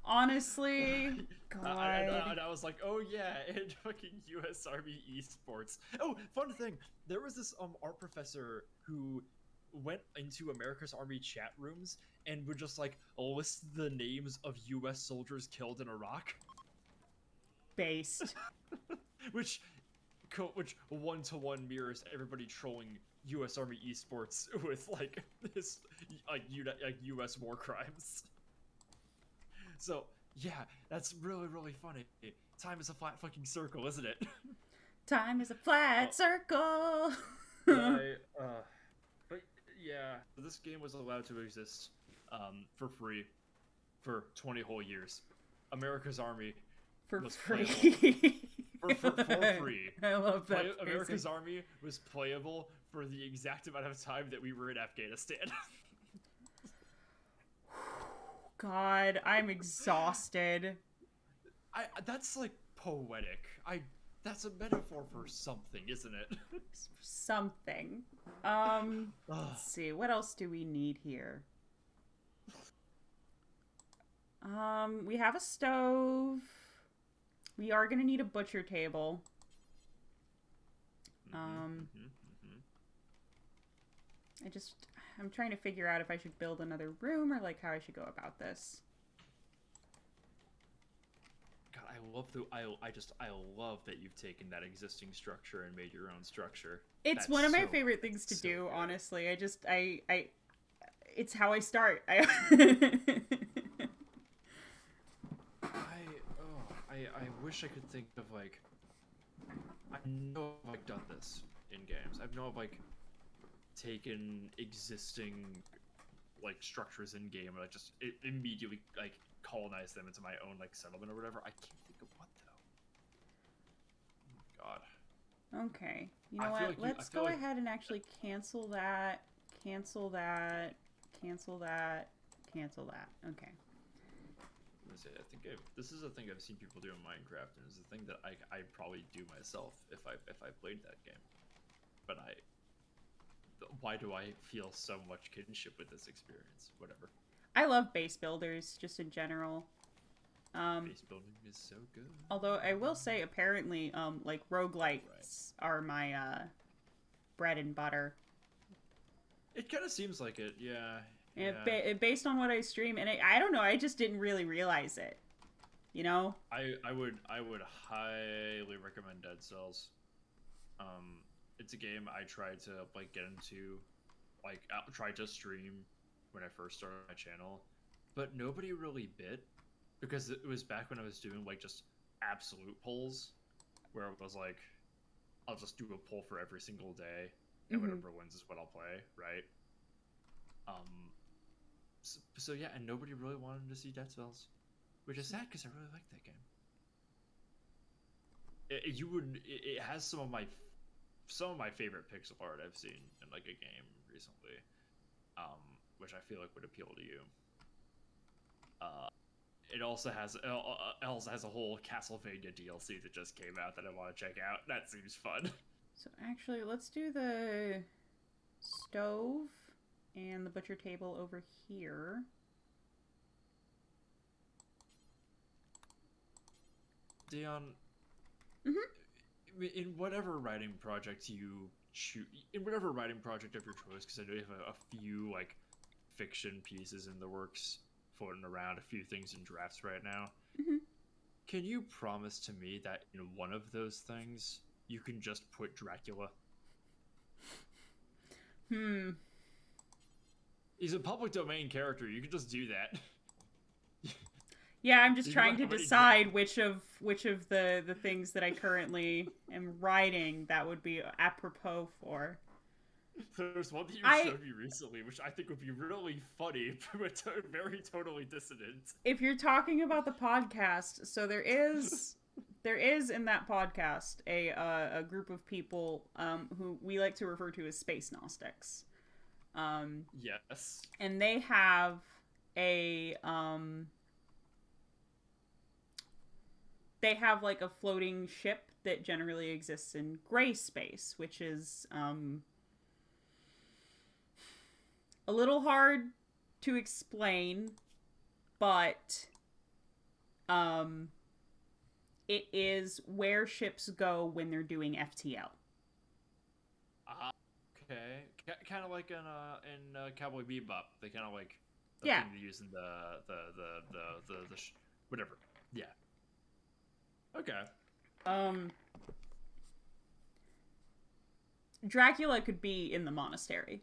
Honestly, God. And I was like, oh yeah, and fucking U.S. Army esports. Oh, fun thing, there was this art professor who went into America's Army chat rooms and would just like list the names of U.S. soldiers killed in Iraq. Based. which 1-to-1 mirrors everybody trolling U.S. Army esports with like this like U.S. war crimes. So yeah, that's really funny. Time is a flat fucking circle, isn't it? Time is a flat circle. But yeah, this game was allowed to exist for free for 20 whole years. America's Army for was free. For free. I love that. America's Army was playable for the exact amount of time that we were in Afghanistan. God, I'm exhausted. That's like poetic. That's a metaphor for something, isn't it? Something. Let's see. What else do we need here? We have a stove. We are gonna need a butcher table. I'm trying to figure out if I should build another room or like how I should go about this. God, I love that you've taken that existing structure and made your own structure. It's one of my favorite things to do, good. honestly. It's how I start. I wish I could think of like, I know I've like done this in games. I know I've like taken existing like structures in game and like just immediately like colonize them into my own like settlement or whatever. I can't think of what though. God. Okay. You know I what? feel like Let's go ahead and actually cancel that. Cancel that. Cancel that. Cancel that. Okay. I think this is a thing I've seen people do in Minecraft, and it's a thing that I probably do myself if I played that game. But why do I feel so much kinship with this experience? Whatever. I love base builders just in general. Base building is so good. Although I will say, apparently, like roguelites are my bread and butter. It kind of seems like it, yeah. And based on what I stream, and I don't know, I just didn't really realize it. You know? I would highly recommend Dead Cells. It's a game I tried to like get into, like tried to stream when I first started my channel, but nobody really bit because it was back when I was doing like just absolute polls, where it was like, I'll just do a poll for every single day, and whatever wins is what I'll play, right? So yeah, and nobody really wanted to see Dead Cells, which is sad because I really like that game. It has some of my favorite pixel art I've seen in like a game recently, which I feel like would appeal to you. It also has a whole Castlevania DLC that just came out that I want to check out. That seems fun. So actually, let's do the stove and the butcher table over here. Dion, in whatever writing project you choose, in whatever writing project of your choice, because I know you have a few like fiction pieces in the works floating around, a few things in drafts right now. Can you promise to me that in one of those things you can just put Dracula? He's a public domain character. You can just do that. Yeah, I'm just trying to decide which of the things that I currently am writing that would be apropos for. There's one that you showed me recently, which I think would be really funny, but very totally dissonant. If you're talking about the podcast, so there is in that podcast a group of people who we like to refer to as space Gnostics. Yes. And they have a they have like a floating ship that generally exists in gray space, which is a little hard to explain, but it is where ships go when they're doing FTL. Okay, kind of like in Cowboy Bebop, they kind of like the thing they use in the whatever. Yeah. Okay. Dracula could be in the monastery.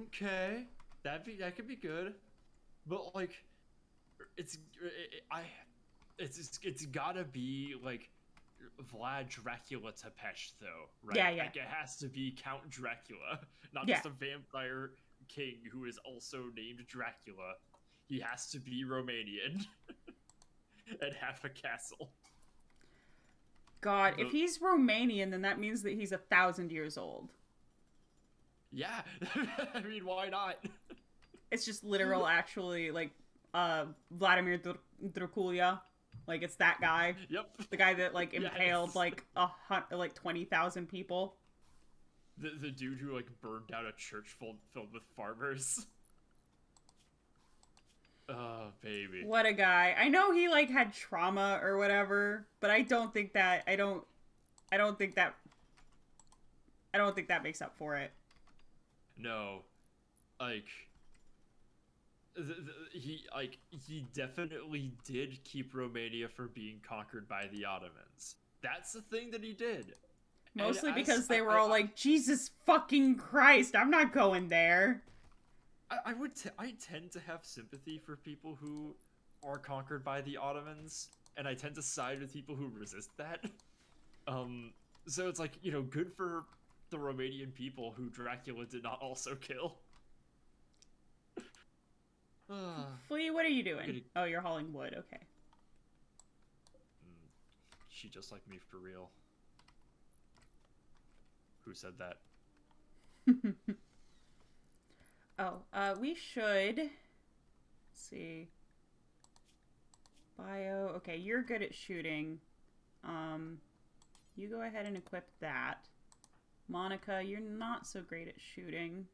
Okay, that could be good, but like, it's gotta be like Vlad Dracula Tepesh though, right? Yeah. Like it has to be Count Dracula, not just a vampire king who is also named Dracula. He has to be Romanian and have a castle. God, if he's Romanian, then that means that he's 1,000 years old. Yeah, I mean, why not? It's just literal, actually, like, Vladimir Dracula. Like, it's that guy. Yep. The guy that, like, impaled, like, 20,000 people. The dude who, like, burned down a church filled with farmers. Oh, baby. What a guy. I know he, like, had trauma or whatever, but I don't think that makes up for it. No. Like, he definitely did keep Romania from being conquered by the Ottomans. That's the thing that he did. Mostly because they were all like, Jesus fucking Christ, I'm not going there. I tend to have sympathy for people who are conquered by the Ottomans, and I tend to side with people who resist that. So it's like, you know, good for the Romanian people who Dracula did not also kill. Flea, what are you doing? Oh, you're hauling wood, okay. she just like me for real? Who said that? We should... Let's see. Bio. Okay, you're good at shooting. You go ahead and equip that. Monica, you're not so great at shooting.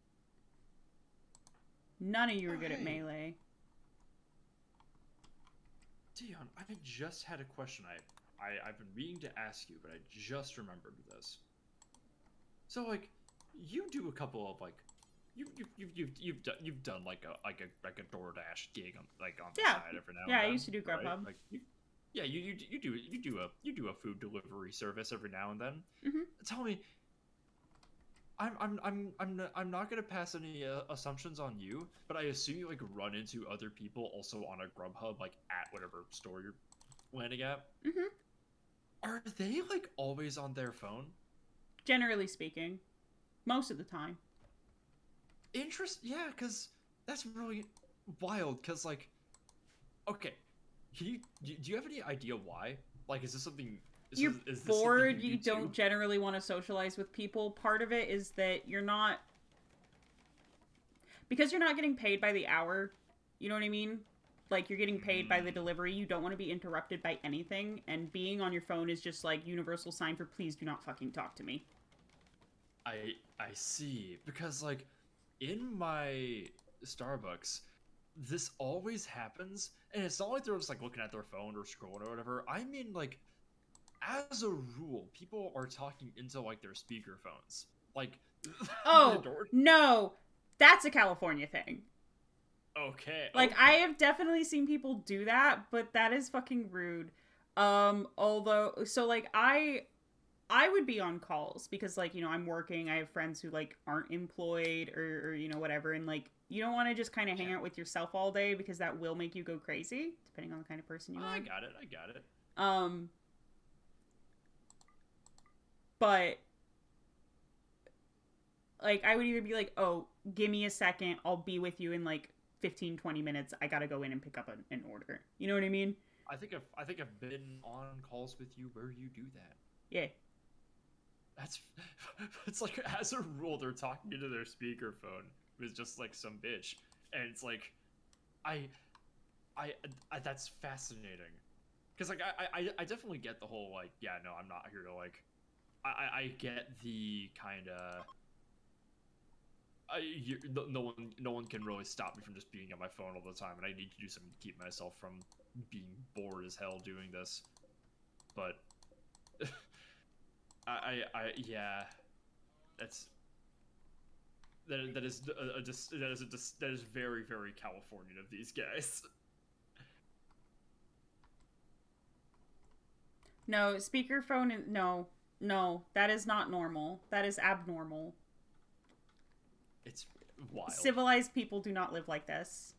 None of you are good at melee. Dion, I just had a question I've been meaning to ask you, but I just remembered this. So like, you do a couple of like, you've done like a DoorDash gig on the side every now and then. Yeah, I used to do Grubhub. Right? Like you do a food delivery service every now and then. Mm-hmm. Tell me, I'm not gonna pass any assumptions on you, but I assume you like run into other people also on a Grubhub like at whatever store you're landing at. Mm-hmm. Are they like always on their phone? Generally speaking, most of the time. Yeah, because that's really wild. Because like, okay, do you have any idea why? Like, is this something? You're bored. You don't generally want to socialize with people. Part of it is that you're not, because you're not getting paid by the hour. You know what I mean? Like, you're getting paid by the delivery. You don't want to be interrupted by anything. And being on your phone is just like universal sign for please do not fucking talk to me. I see. Because like, in my Starbucks, this always happens, and it's not like they're just like looking at their phone or scrolling or whatever. I mean, like, as a rule, people are talking into like their speaker phones. Like, oh no, that's a California thing. Okay. Like, I have definitely seen people do that, but that is fucking rude. Although, so like I would be on calls because, like, you know, I'm working. I have friends who, like, aren't employed or you know, whatever. And, like, you don't want to just kind of hang out with yourself all day because that will make you go crazy, depending on the kind of person you are. I got it. But, like, I would either be like, oh, give me a second. I'll be with you in, like, 15, 20 minutes. I gotta go in and pick up an order. You know what I mean? I think I've been on calls with you where you do that. Yeah. It's like, as a rule, they're talking into their speakerphone with just like some bitch, and it's like, I that's fascinating, because like I definitely get the whole like, yeah, no, I'm not here to like, I get the kind of, no one can really stop me from just being on my phone all the time, and I need to do something to keep myself from being bored as hell doing this, but. Yeah, that is very, very Californian of these guys. No, speakerphone. No, that is not normal. That is abnormal. It's wild. Civilized people do not live like this.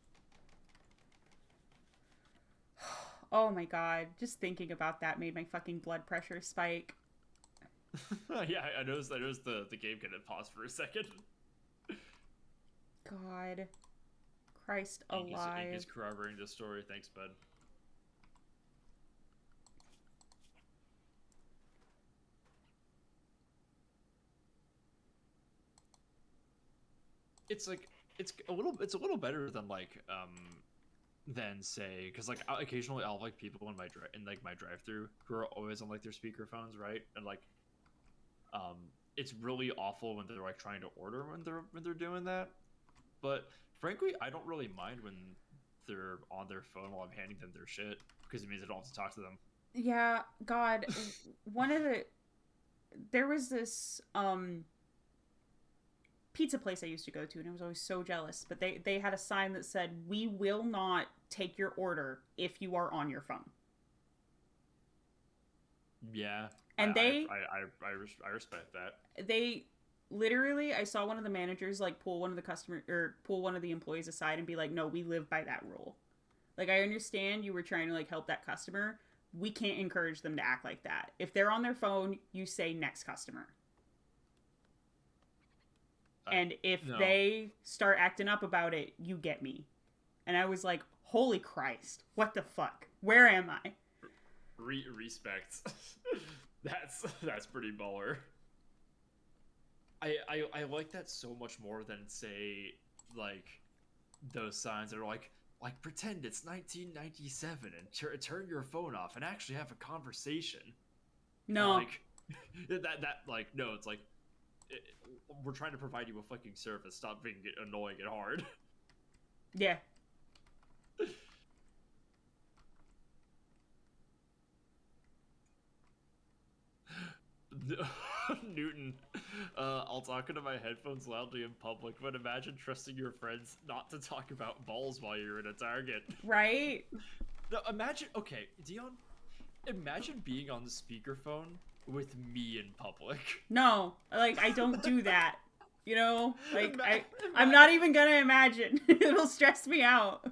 Oh my god, just thinking about that made my fucking blood pressure spike. Yeah, I noticed the game kind of paused for a second. God. Christ alive. Ink is corroborating this story. Thanks, bud. It's like, it's a little better than like, than say, because like occasionally I'll have like people in my drive-thru who are always on like their speakerphones, right? And like, it's really awful when they're like trying to order when they're doing that. But frankly, I don't really mind when they're on their phone while I'm handing them their shit, because it means I don't have to talk to them. Yeah, God, there was this pizza place I used to go to, and I was always so jealous. But they had a sign that said, "We will not take your order if you are on your phone." Yeah. And I respect that. They literally, I saw one of the managers like pull one of the employees aside and be like, "No, we live by that rule. Like, I understand you were trying to like help that customer. We can't encourage them to act like that. If they're on their phone, you say next customer. And if they start acting up about it, you get me." And I was like, holy Christ, what the fuck? Where am I? Respect. That's pretty baller. I like that so much more than, say, like those signs that are like pretend it's 1997 and turn your phone off and actually have a conversation. No. Like no, it's like we're trying to provide you a fucking service. Stop being annoying and hard. Yeah. Newton, I'll talk into my headphones loudly in public, but imagine trusting your friends not to talk about balls while you're in a Target. Right? No, imagine, okay, Dion, imagine being on the speakerphone with me in public. No, like, I don't do that. You know? Like, I'm not even gonna imagine. It'll stress me out.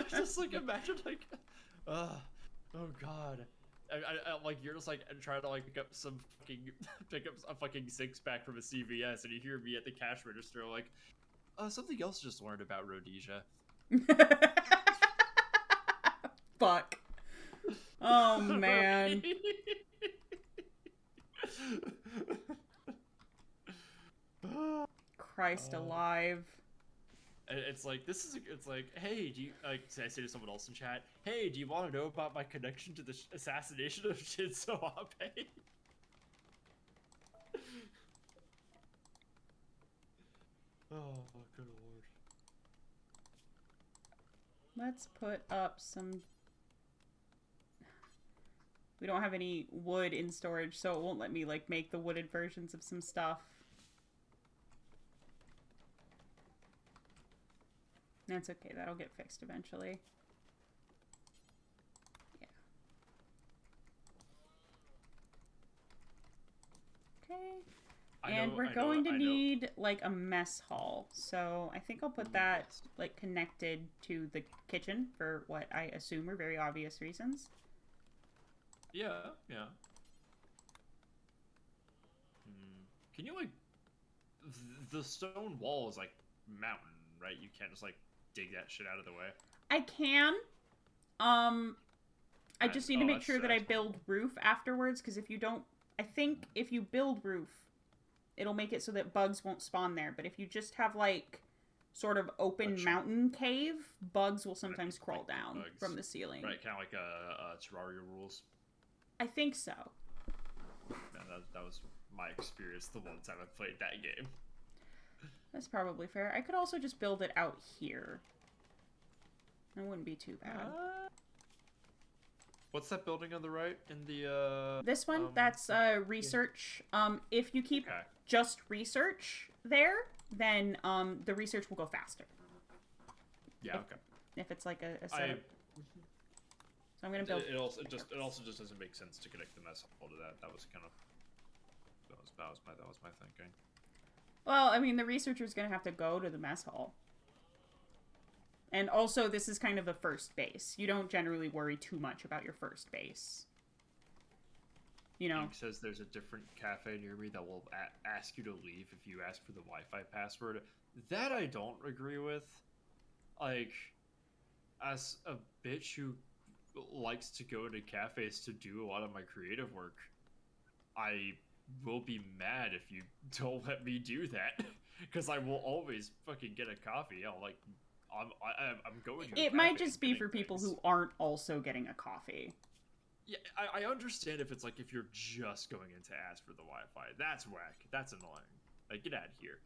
Just like, imagine, like, oh god. I like, you're just like trying to like pick up a fucking 6-pack from a CVS, and you hear me at the cash register like, something else just learned about Rhodesia. Fuck. Oh man. Christ alive. It's like, it's like, hey, do you, like, I say to someone else in chat, hey, do you want to know about my connection to the assassination of Shinzo Abe? Oh, good lord. Let's put up some... We don't have any wood in storage, so it won't let me, like, make the wooded versions of some stuff. That's okay, that'll get fixed eventually. Yeah. Okay. And we're going to need, like, a mess hall. So I think I'll put that, like, connected to the kitchen for what I assume are very obvious reasons. Yeah, yeah. Can you, like... The stone wall is, like, mountain, right? You can't just, like, dig that shit out of the way. I can. I just need to make sure that I build roof afterwards, because if you don't... I think if you build roof, it'll make it so that bugs won't spawn there. But if you just have, like, sort of open mountain cave, bugs will sometimes crawl down from the ceiling. Right, kind of like Terraria rules. I think so. Yeah, that was my experience the one time I played that game. That's probably fair. I could also just build it out here. That wouldn't be too bad. What's that building on the right in the This one, that's research. If you keep just research there, then the research will go faster. Yeah, okay. If it's like a setup. So I'm gonna build. It also just doesn't make sense to connect the mess hall to that. That was kind of that was my thinking. Well, I mean, the researcher's gonna have to go to the mess hall. And also, this is kind of a first base. You don't generally worry too much about your first base. You know. Ink says there's a different cafe near me that will ask you to leave if you ask for the Wi-Fi password. That I don't agree with. Like, as a bitch who likes to go to cafes to do a lot of my creative work, I will be mad if you don't let me do that. Because I will always fucking get a coffee. I'm going to. It might just be for people who aren't also getting a coffee. Yeah, I understand if it's like if you're just going in to ask for the Wi-Fi. That's whack. That's annoying. Like, get out of here.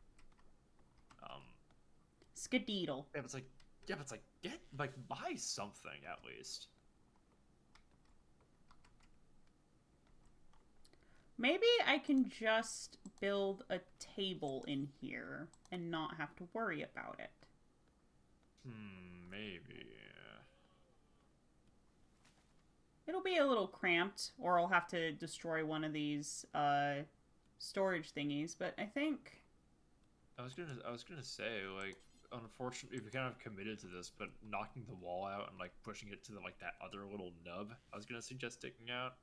Skedaddle. Yeah, but it's like buy something at least. Maybe I can just build a table in here and not have to worry about it. Maybe. It'll be a little cramped, or I'll have to destroy one of these storage thingies, but I think... I was gonna say, like, unfortunately, we kind of committed to this, but knocking the wall out and, like, pushing it to, like, that other little nub, I was gonna suggest taking out.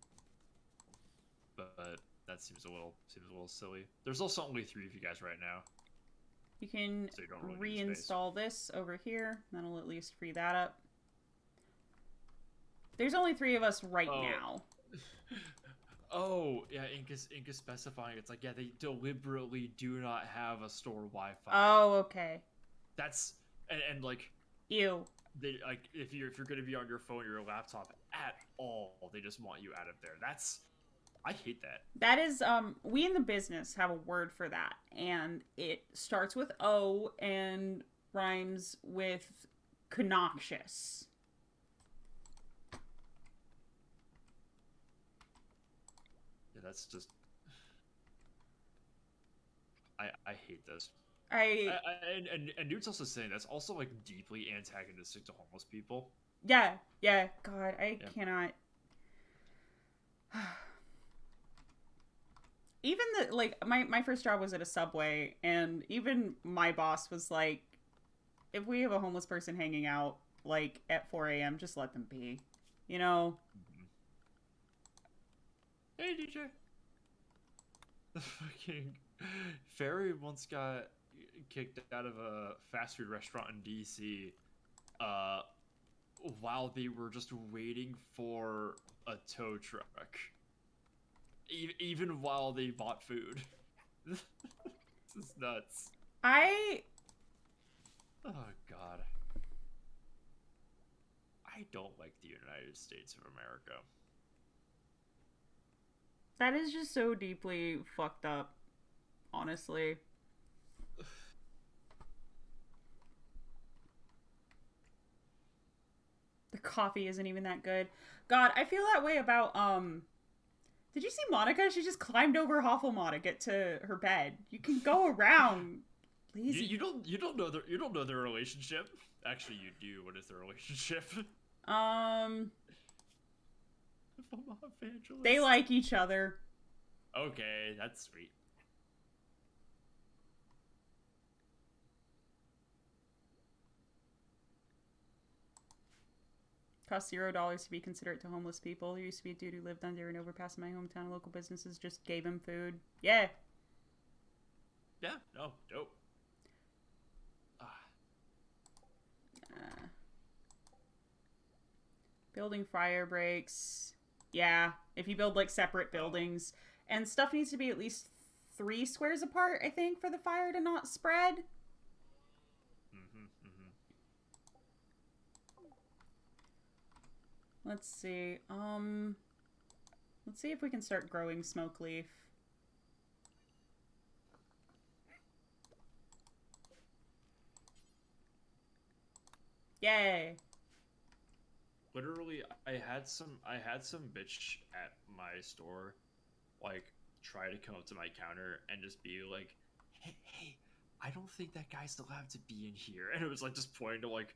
But that seems a little silly. There's also only 3 of you guys right now. You can so you don't really need space. reinstall this over here. That'll at least free that up. There's only 3 of us right Oh. now. Oh, yeah, Inca's specifying. It's like, yeah, they deliberately do not have a store Wi-Fi. Oh, okay. That's and like, ew. They like if you're gonna be on your phone or your laptop at all, they just want you out of there. I hate that. That is, we in the business have a word for that, and it starts with O and rhymes with connoxious. Yeah, that's just. I hate this. And Newt's also saying that's also like deeply antagonistic to homeless people. Yeah, God, I cannot. Even my first job was at a Subway, and even my boss was like, if we have a homeless person hanging out like at 4 a.m., just let them be, you know. Hey, DJ. The fucking Ferry once got kicked out of a fast food restaurant in DC while they were just waiting for a tow truck. Even while they bought food. This is nuts. Oh, God. I don't like the United States of America. That is just so deeply fucked up, honestly. The coffee isn't even that good. God, I feel that way about, did you see Monica? She just climbed over Hofflemont to get to her bed. You can go around. Lazy. You don't know their relationship. Actually, you do. What is their relationship? They like each other. Okay, that's sweet. Cost $0 to be considerate to homeless people. There used to be a dude who lived under an overpass in my hometown. Local businesses just gave him food. Yeah. Yeah, no, dope. Building fire breaks. Yeah, if you build like separate buildings. And stuff needs to be at least 3 squares apart, I think, for the fire to not spread. Let's see. Let's see if we can start growing smoke leaf. Yay. Literally, I had some bitch at my store, like, try to come up to my counter and just be like, hey, I don't think that guy's allowed to be in here. And it was like just pointing to like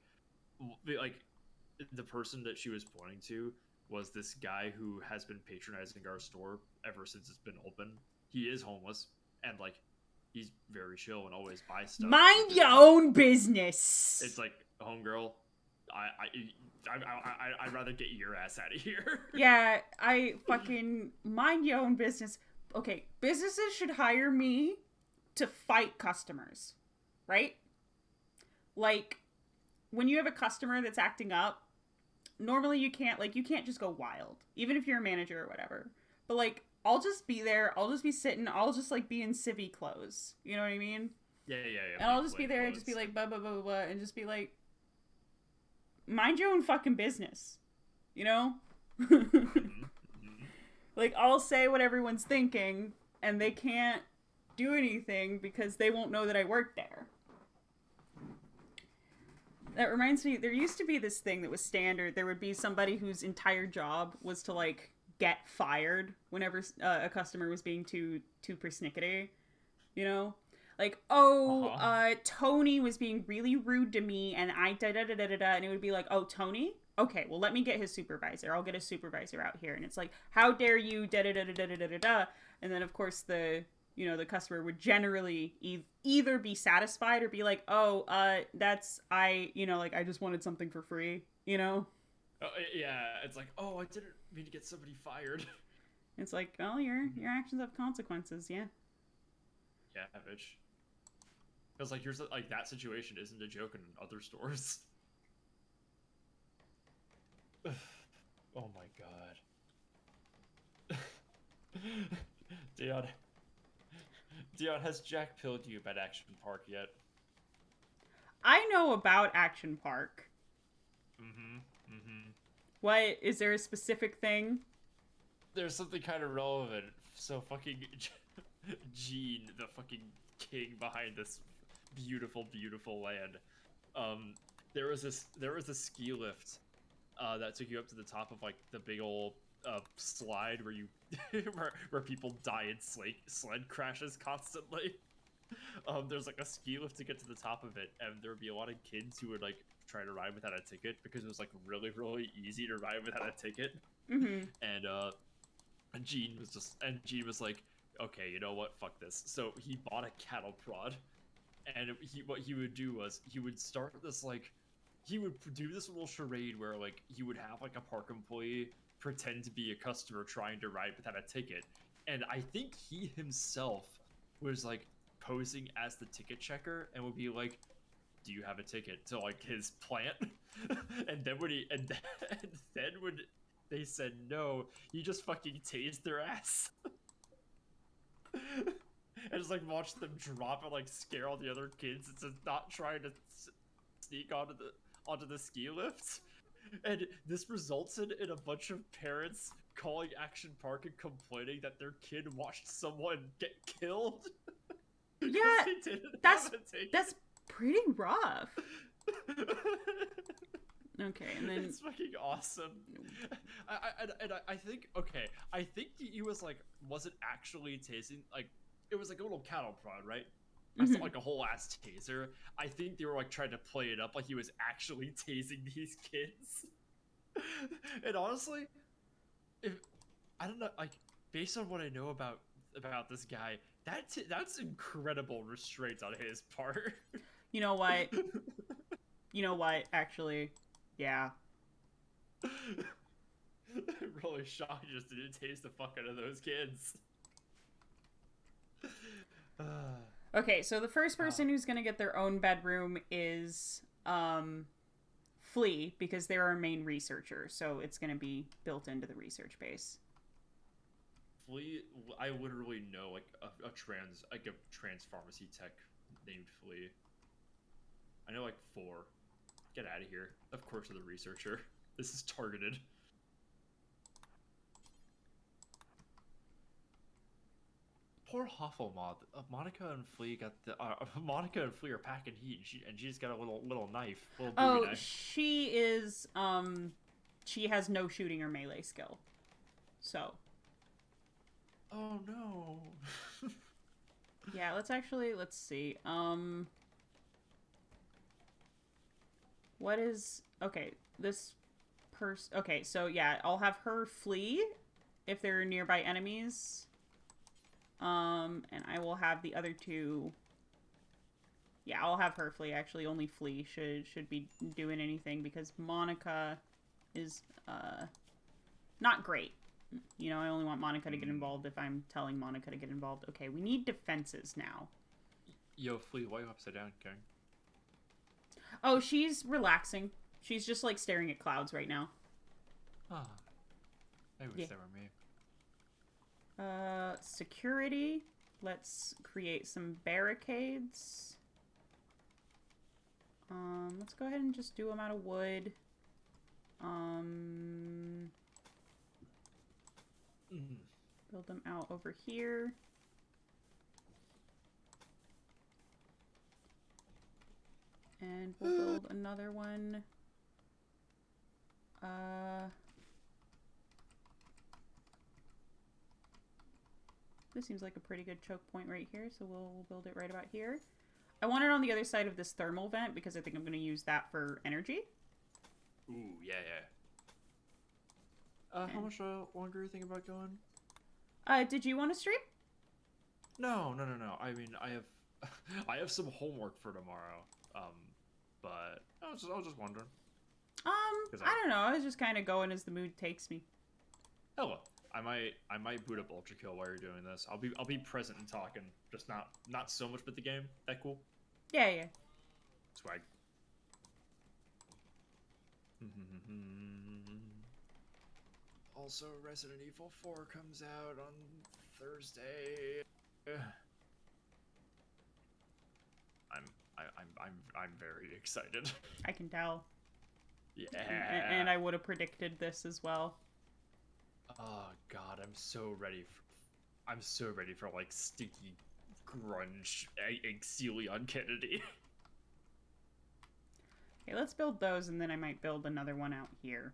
the person that she was pointing to was this guy who has been patronizing our store ever since it's been open. He is homeless and like he's very chill and always buys stuff. Mind your own business. It's like, homegirl, I'd rather get your ass out of here. Yeah, I fucking mind your own business. Okay, businesses should hire me to fight customers, right? Like, when you have a customer that's acting up, normally you can't just go wild, even if you're a manager or whatever. But like, I'll just be there, I'll just be sitting, I'll just like be in civvy clothes. You know what I mean? Yeah. And I'll just be there and just be like, blah, blah, blah, blah, blah, and just be like, mind your own fucking business. You know? Like, I'll say what everyone's thinking, and they can't do anything because they won't know that I work there. That reminds me, there used to be this thing that was standard. There would be somebody whose entire job was to, like, get fired whenever a customer was being too persnickety, you know? Like, Tony was being really rude to me, and I da-da-da-da-da-da, and it would be like, oh, Tony? Okay, well, let me get his supervisor. I'll get a supervisor out here. And it's like, how dare you da-da-da-da-da-da-da-da, and then, of course, the customer would generally either be satisfied or be like, I just wanted something for free, you know? Oh, yeah, it's like, oh, I didn't mean to get somebody fired. It's like, oh, your actions have consequences, yeah. Yeah, bitch. Because, like, that situation isn't a joke in other stores. Oh my god. Dion, has Jack pilled you about Action Park yet? I know about Action Park. Mm-hmm. What, is there a specific thing? There's something kind of relevant. So fucking Gene, the fucking king behind this beautiful, beautiful land. There was a ski lift that took you up to the top of like the big old slide where you where people die in sled crashes constantly. There's like a ski lift to get to the top of it, and there would be a lot of kids who would like try to ride without a ticket because it was like really, really easy to ride without a ticket. And Gene was like, okay, you know what, fuck this. So he bought a cattle prod, and what he would do was he would start this like, he would do this little charade where like he would have like a park employee pretend to be a customer trying to ride without a ticket, and I think he himself was like posing as the ticket checker and would be like, do you have a ticket to like his plant? and then when they said no, he just fucking tased their ass. And just like watch them drop and like scare all the other kids into not trying to sneak onto the ski lift. And this resulted in a bunch of parents calling Action Park and complaining that their kid watched someone get killed. Yeah, that's pretty rough. Okay, and then it's fucking awesome. I think, okay, I think he was like, wasn't actually tasing, like, it was like a little cattle prod, right? That's not like a whole ass taser. I think they were like trying to play it up like he was actually tasing these kids. And honestly, I don't know, like, based on what I know about this guy, that's incredible restraint on his part. You know what? Actually, yeah. I'm really shocked he just didn't taste the fuck out of those kids. Okay, so the first person who's gonna get their own bedroom is Flea, because they're our main researcher, so it's gonna be built into the research base. Flea, I literally know like a trans pharmacy tech named Flea. I know like 4. Get out of here. Of course you're the researcher. This is targeted. Poor Hufflemoth. Monica and Flea got the Monica and Flea are packing heat, and she's got a little knife. Knife. She is she has no shooting or melee skill. So. Oh no. Yeah, let's see. What is, okay, this person, okay, so yeah, I'll have her flee if there are nearby enemies. And I will have the other 2, yeah, I'll have her flee. Actually, only Flea should be doing anything, because Monica is, not great. You know, I only want Monica to get involved if I'm telling Monica to get involved. Okay, we need defenses now. Yo, Flea, why are you upside down, Karen? Oh, she's relaxing. She's just, like, staring at clouds right now. Ah. I wish that were me. Security. Let's create some barricades. Let's go ahead and just do them out of wood. Build them out over here. And we'll build another one. This seems like a pretty good choke point right here, so we'll build it right about here. I want it on the other side of this thermal vent because I think I'm going to use that for energy. Ooh, yeah. How much longer are you thinking about going? Did you want to stream? No. I mean, I have some homework for tomorrow. But I was just wondering. I don't know. I was just kind of going as the mood takes me. Hello. I might boot up Ultra Kill while you're doing this. I'll be present and talking, just not so much with the game. That cool? Yeah. Swag. Also, Resident Evil 4 comes out on Thursday. I'm very excited. I can tell. Yeah. And I would have predicted this as well. Oh god, I'm so ready for like stinky grunge Exilion Kennedy. Okay, let's build those, and then I might build another one out here.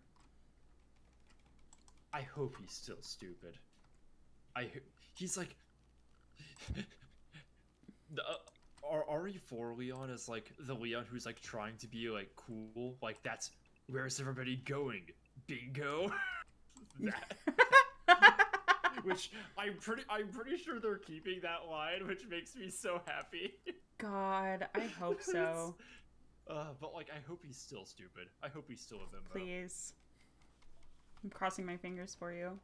I hope he's still stupid. He's like the RE4 Leon is like the Leon who's like trying to be like cool. Like that's where's everybody going? Bingo. That. Which I'm pretty sure they're keeping that line, which makes me so happy. God, I hope so. But like I hope he's still stupid. I hope he's still a bimbo. Please. I'm crossing my fingers for you.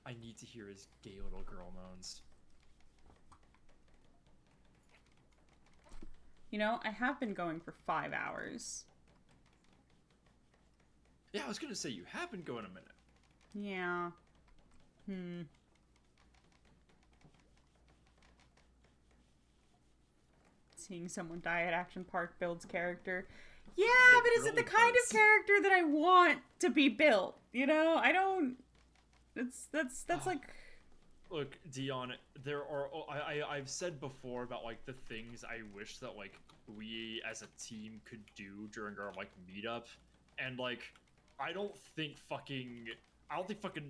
I need to hear his gay little girl moans. You know, I have been going for 5 hours. Yeah, I was gonna say, you have been going a minute. Yeah. Seeing someone die at Action Park builds character. Yeah, but is it the kind of character that I want to be built? You know, I don't... That's like... Look, Dion, there are... I've said before about, like, the things I wish that, like, we as a team could do during our, like, meetup. And, like, I don't think fucking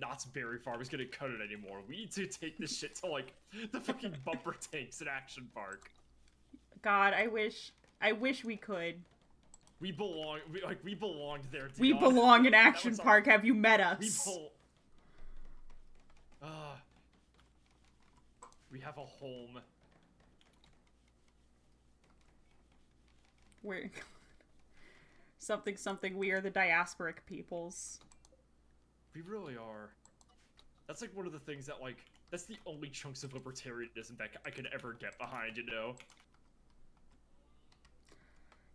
Knott's Berry Farm is gonna cut it anymore. We need to take this shit to, like, the fucking bumper tanks at Action Park. God, I wish we could. We belong there, Dion. We belong in Action Park. Have you met us? We have a home. We're... something, we are the diasporic peoples. We really are. That's like one of the things that, like, that's the only chunks of libertarianism that I can ever get behind, you know?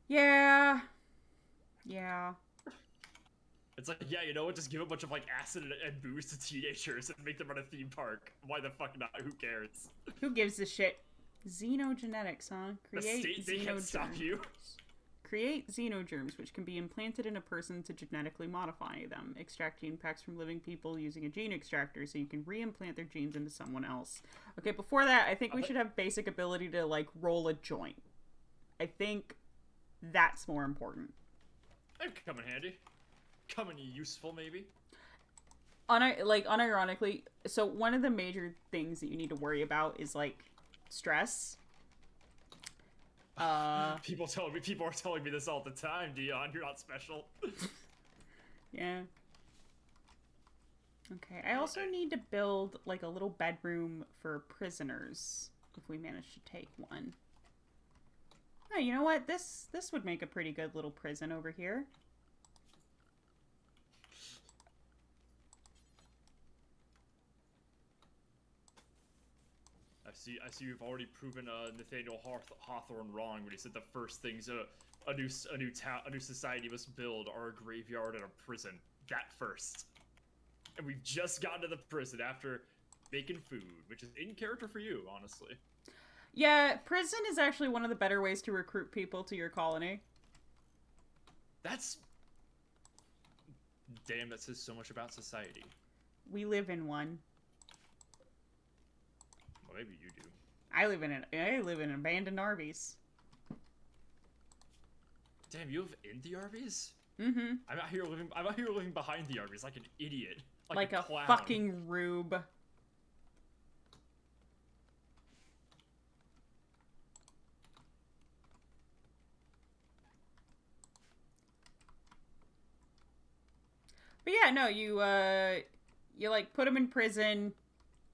Yeah. Yeah. It's like, yeah, you know what? Just give a bunch of, like, acid and booze to teenagers and make them run a theme park. Why the fuck not? Who cares? Who gives a shit? Xenogenetics, huh? Create the state, they can't stop you. Create xenogerms, which can be implanted in a person to genetically modify them. Extract gene packs from living people using a gene extractor so you can re-implant their genes into someone else. Okay, before that, I think we should have basic ability to, like, roll a joint. I think that's more important. That'd come in handy. Come in useful, maybe. Unironically, so one of the major things that you need to worry about is, like, stress. People are telling me this all the time, Dion. You're not special. Yeah. Okay, I also need to build, like, a little bedroom for prisoners, if we manage to take one. Oh, you know what? This would make a pretty good little prison over here. I see you've already proven Nathaniel Hawthorne wrong when he said the first things a new society must build are a graveyard and a prison. That first. And we've just gotten to the prison after making food, which is in character for you, honestly. Yeah, prison is actually one of the better ways to recruit people to your colony. That's... Damn, that says so much about society. We live in one. Well, maybe you do. I live in abandoned RVs. Damn, you live in the RVs? Mm-hmm. I'm out here living behind the RVs like an idiot. Like a clown. fucking rube. But yeah, no, you like put them in prison,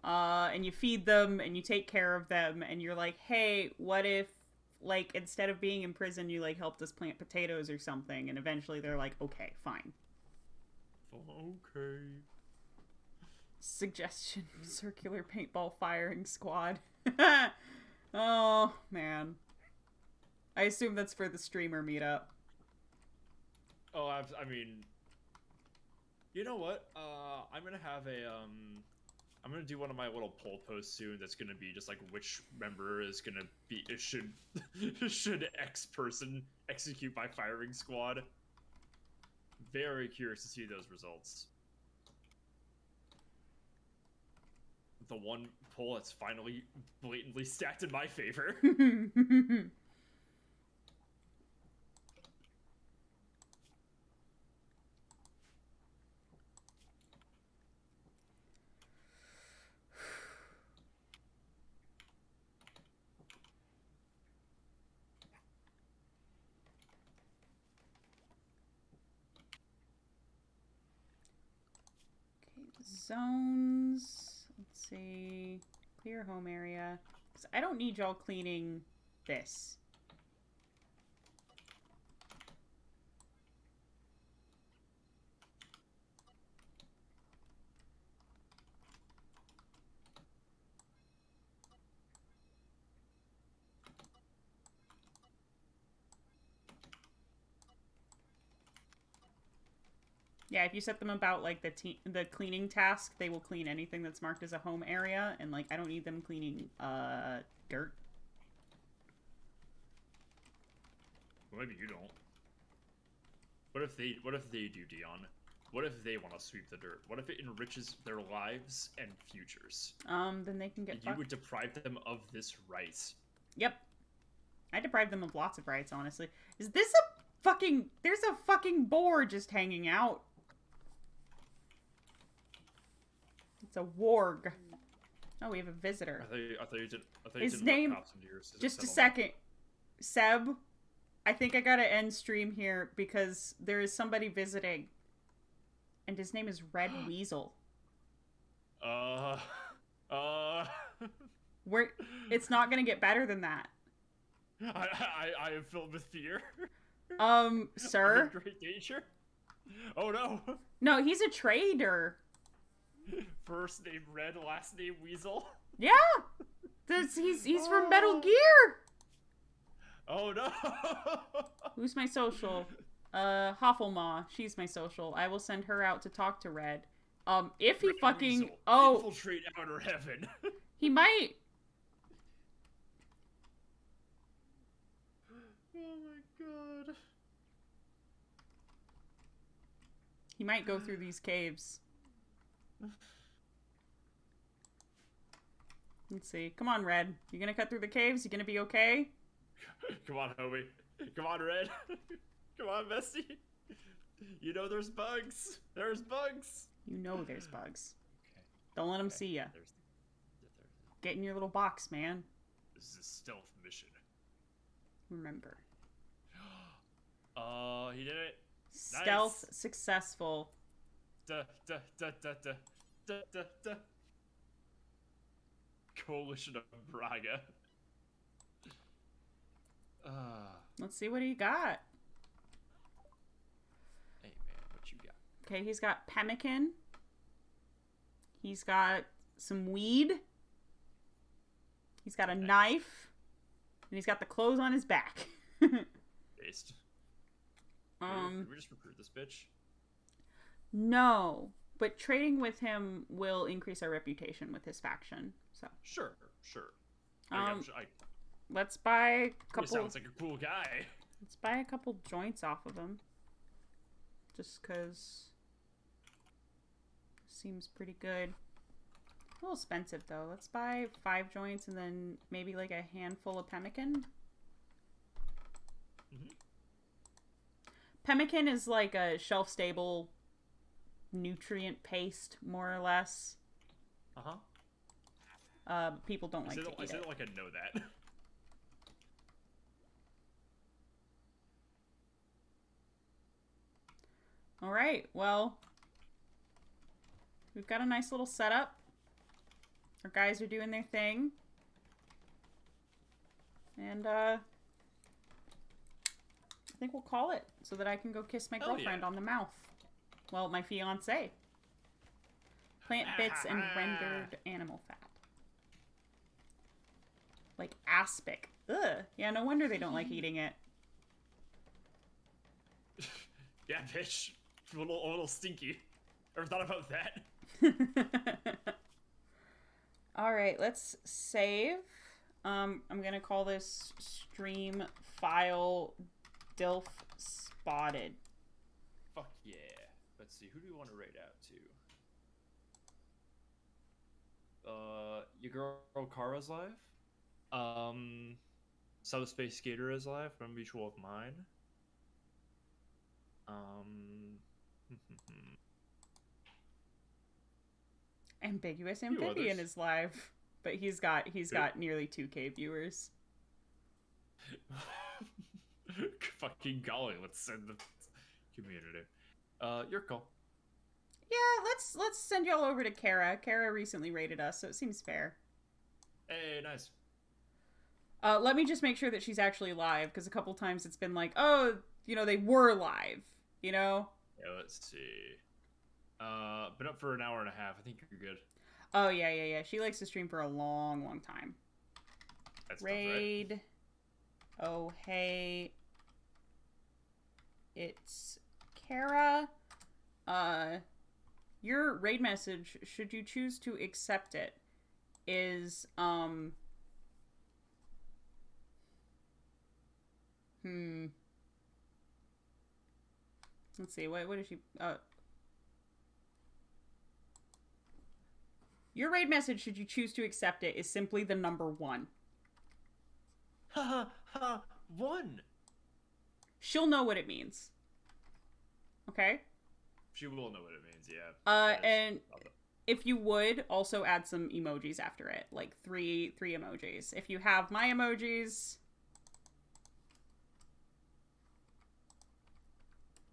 and you feed them and you take care of them, and you're like, hey, what if, like, instead of being in prison, you like helped us plant potatoes or something? And eventually they're like, okay, fine. Okay. Suggestion: circular paintball firing squad. Oh man, I assume that's for the streamer meetup. Oh, I mean, You know what? I'm gonna have a I'm gonna do one of my little poll posts soon. That's gonna be just like which member is gonna be should should X person execute by firing squad. Very curious to see those results. The one poll that's finally blatantly stacked in my favor. Zones. Let's see. Clear home area. 'Cause I don't need y'all cleaning this. Yeah, if you set them about like the cleaning task, they will clean anything that's marked as a home area, and like I don't need them cleaning dirt. Well, maybe you don't. What if they do, Dion? What if they want to sweep the dirt? What if it enriches their lives and futures? Then they can get You would deprive them of this right. Yep. I deprive them of lots of rights, honestly. Is this a fucking... There's a fucking boar just hanging out. It's a warg. Oh, we have a visitor. I thought you did. His name... Just a second. Seb, I think I gotta end stream here because there is somebody visiting. And his name is Red Weasel. It's not gonna get better than that. I am filled with fear. Sir? I'm in great danger. Oh no. No, he's a trader. First name Red, last name Weasel. Yeah. He's from Metal Gear. Oh no. Who's my social? Hoffelmaw. She's my social. I will send her out to talk to Red. If he Red fucking... Weasel. Oh. Infiltrate outer heaven. He might... Oh my god. He might go through these caves. Let's see. Come on, Red. You gonna cut through the caves? You gonna be okay? Come on, homie. Come on, Red. Come on, Bessie. You know there's bugs. There's bugs. You know there's bugs. Okay. Don't let them see ya. There's... Get in your little box, man. This is a stealth mission. Remember. He did it. Stealth Nice. successful. Coalition of Braga. Let's see what he got. Hey man, what you got? Okay, he's got pemmican. He's got some weed. He's got a knife. And he's got the clothes on his back. Based. Can we just recruit this bitch? No, but trading with him will increase our reputation with his faction. So sure. Let's buy a couple. He sounds like a cool guy. Let's buy a couple joints off of him, just cause seems pretty good. A little expensive though. Let's buy 5 joints and then maybe like a handful of pemmican. Pemmican is like a shelf-stable nutrient paste, more or less. People don't like to eat it. I said it like I know that. Alright, well, we've got a nice little setup. Our guys are doing their thing. And, I think we'll call it so that I can go kiss my girlfriend on the mouth. Well, my fiance. Plant bits and rendered animal fat. Like aspic. Ugh. Yeah, no wonder they don't like eating it. Yeah, bitch. A little stinky. Ever thought about that? All right, let's save. I'm gonna call this stream file DILF spotted. Fuck yeah. Let's see, who do we want to raid out to? Your girl Kara's live. Subspace Skater is live from Mutual of Mine. Ambiguous Amphibian is live, but he's got nearly 2K viewers. Fucking golly, let's send the community. Your call. Yeah, let's send y'all over to Kara. Kara recently rated us, so it seems fair. Hey, nice. Let me just make sure that she's actually live, because a couple times it's been like, oh, they were live, Yeah, let's see. Been up for an hour and a half. I think you're good. Oh, yeah. She likes to stream for a long, long time. That's raid. Tough, right? Oh, hey. It's Kara. Your raid message, should you choose to accept it, is, let's see, what is she, your raid message, should you choose to accept it, is simply the number 1. Ha ha, 1! She'll know what it means. Okay? She will know what it means, yeah. And if you would, also add some emojis after it. Like, three emojis. If you have my emojis...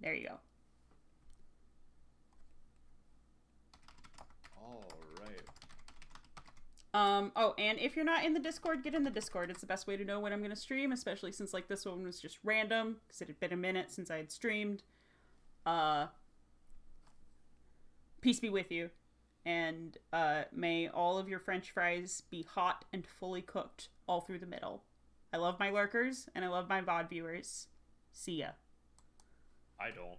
There you go. Oh, and if you're not in the Discord, get in the Discord. It's the best way to know when I'm going to stream, especially since, like, this one was just random, because it had been a minute since I had streamed. Peace be with you. And, may all of your french fries be hot and fully cooked all through the middle. I love my lurkers, and I love my VOD viewers. See ya. I don't.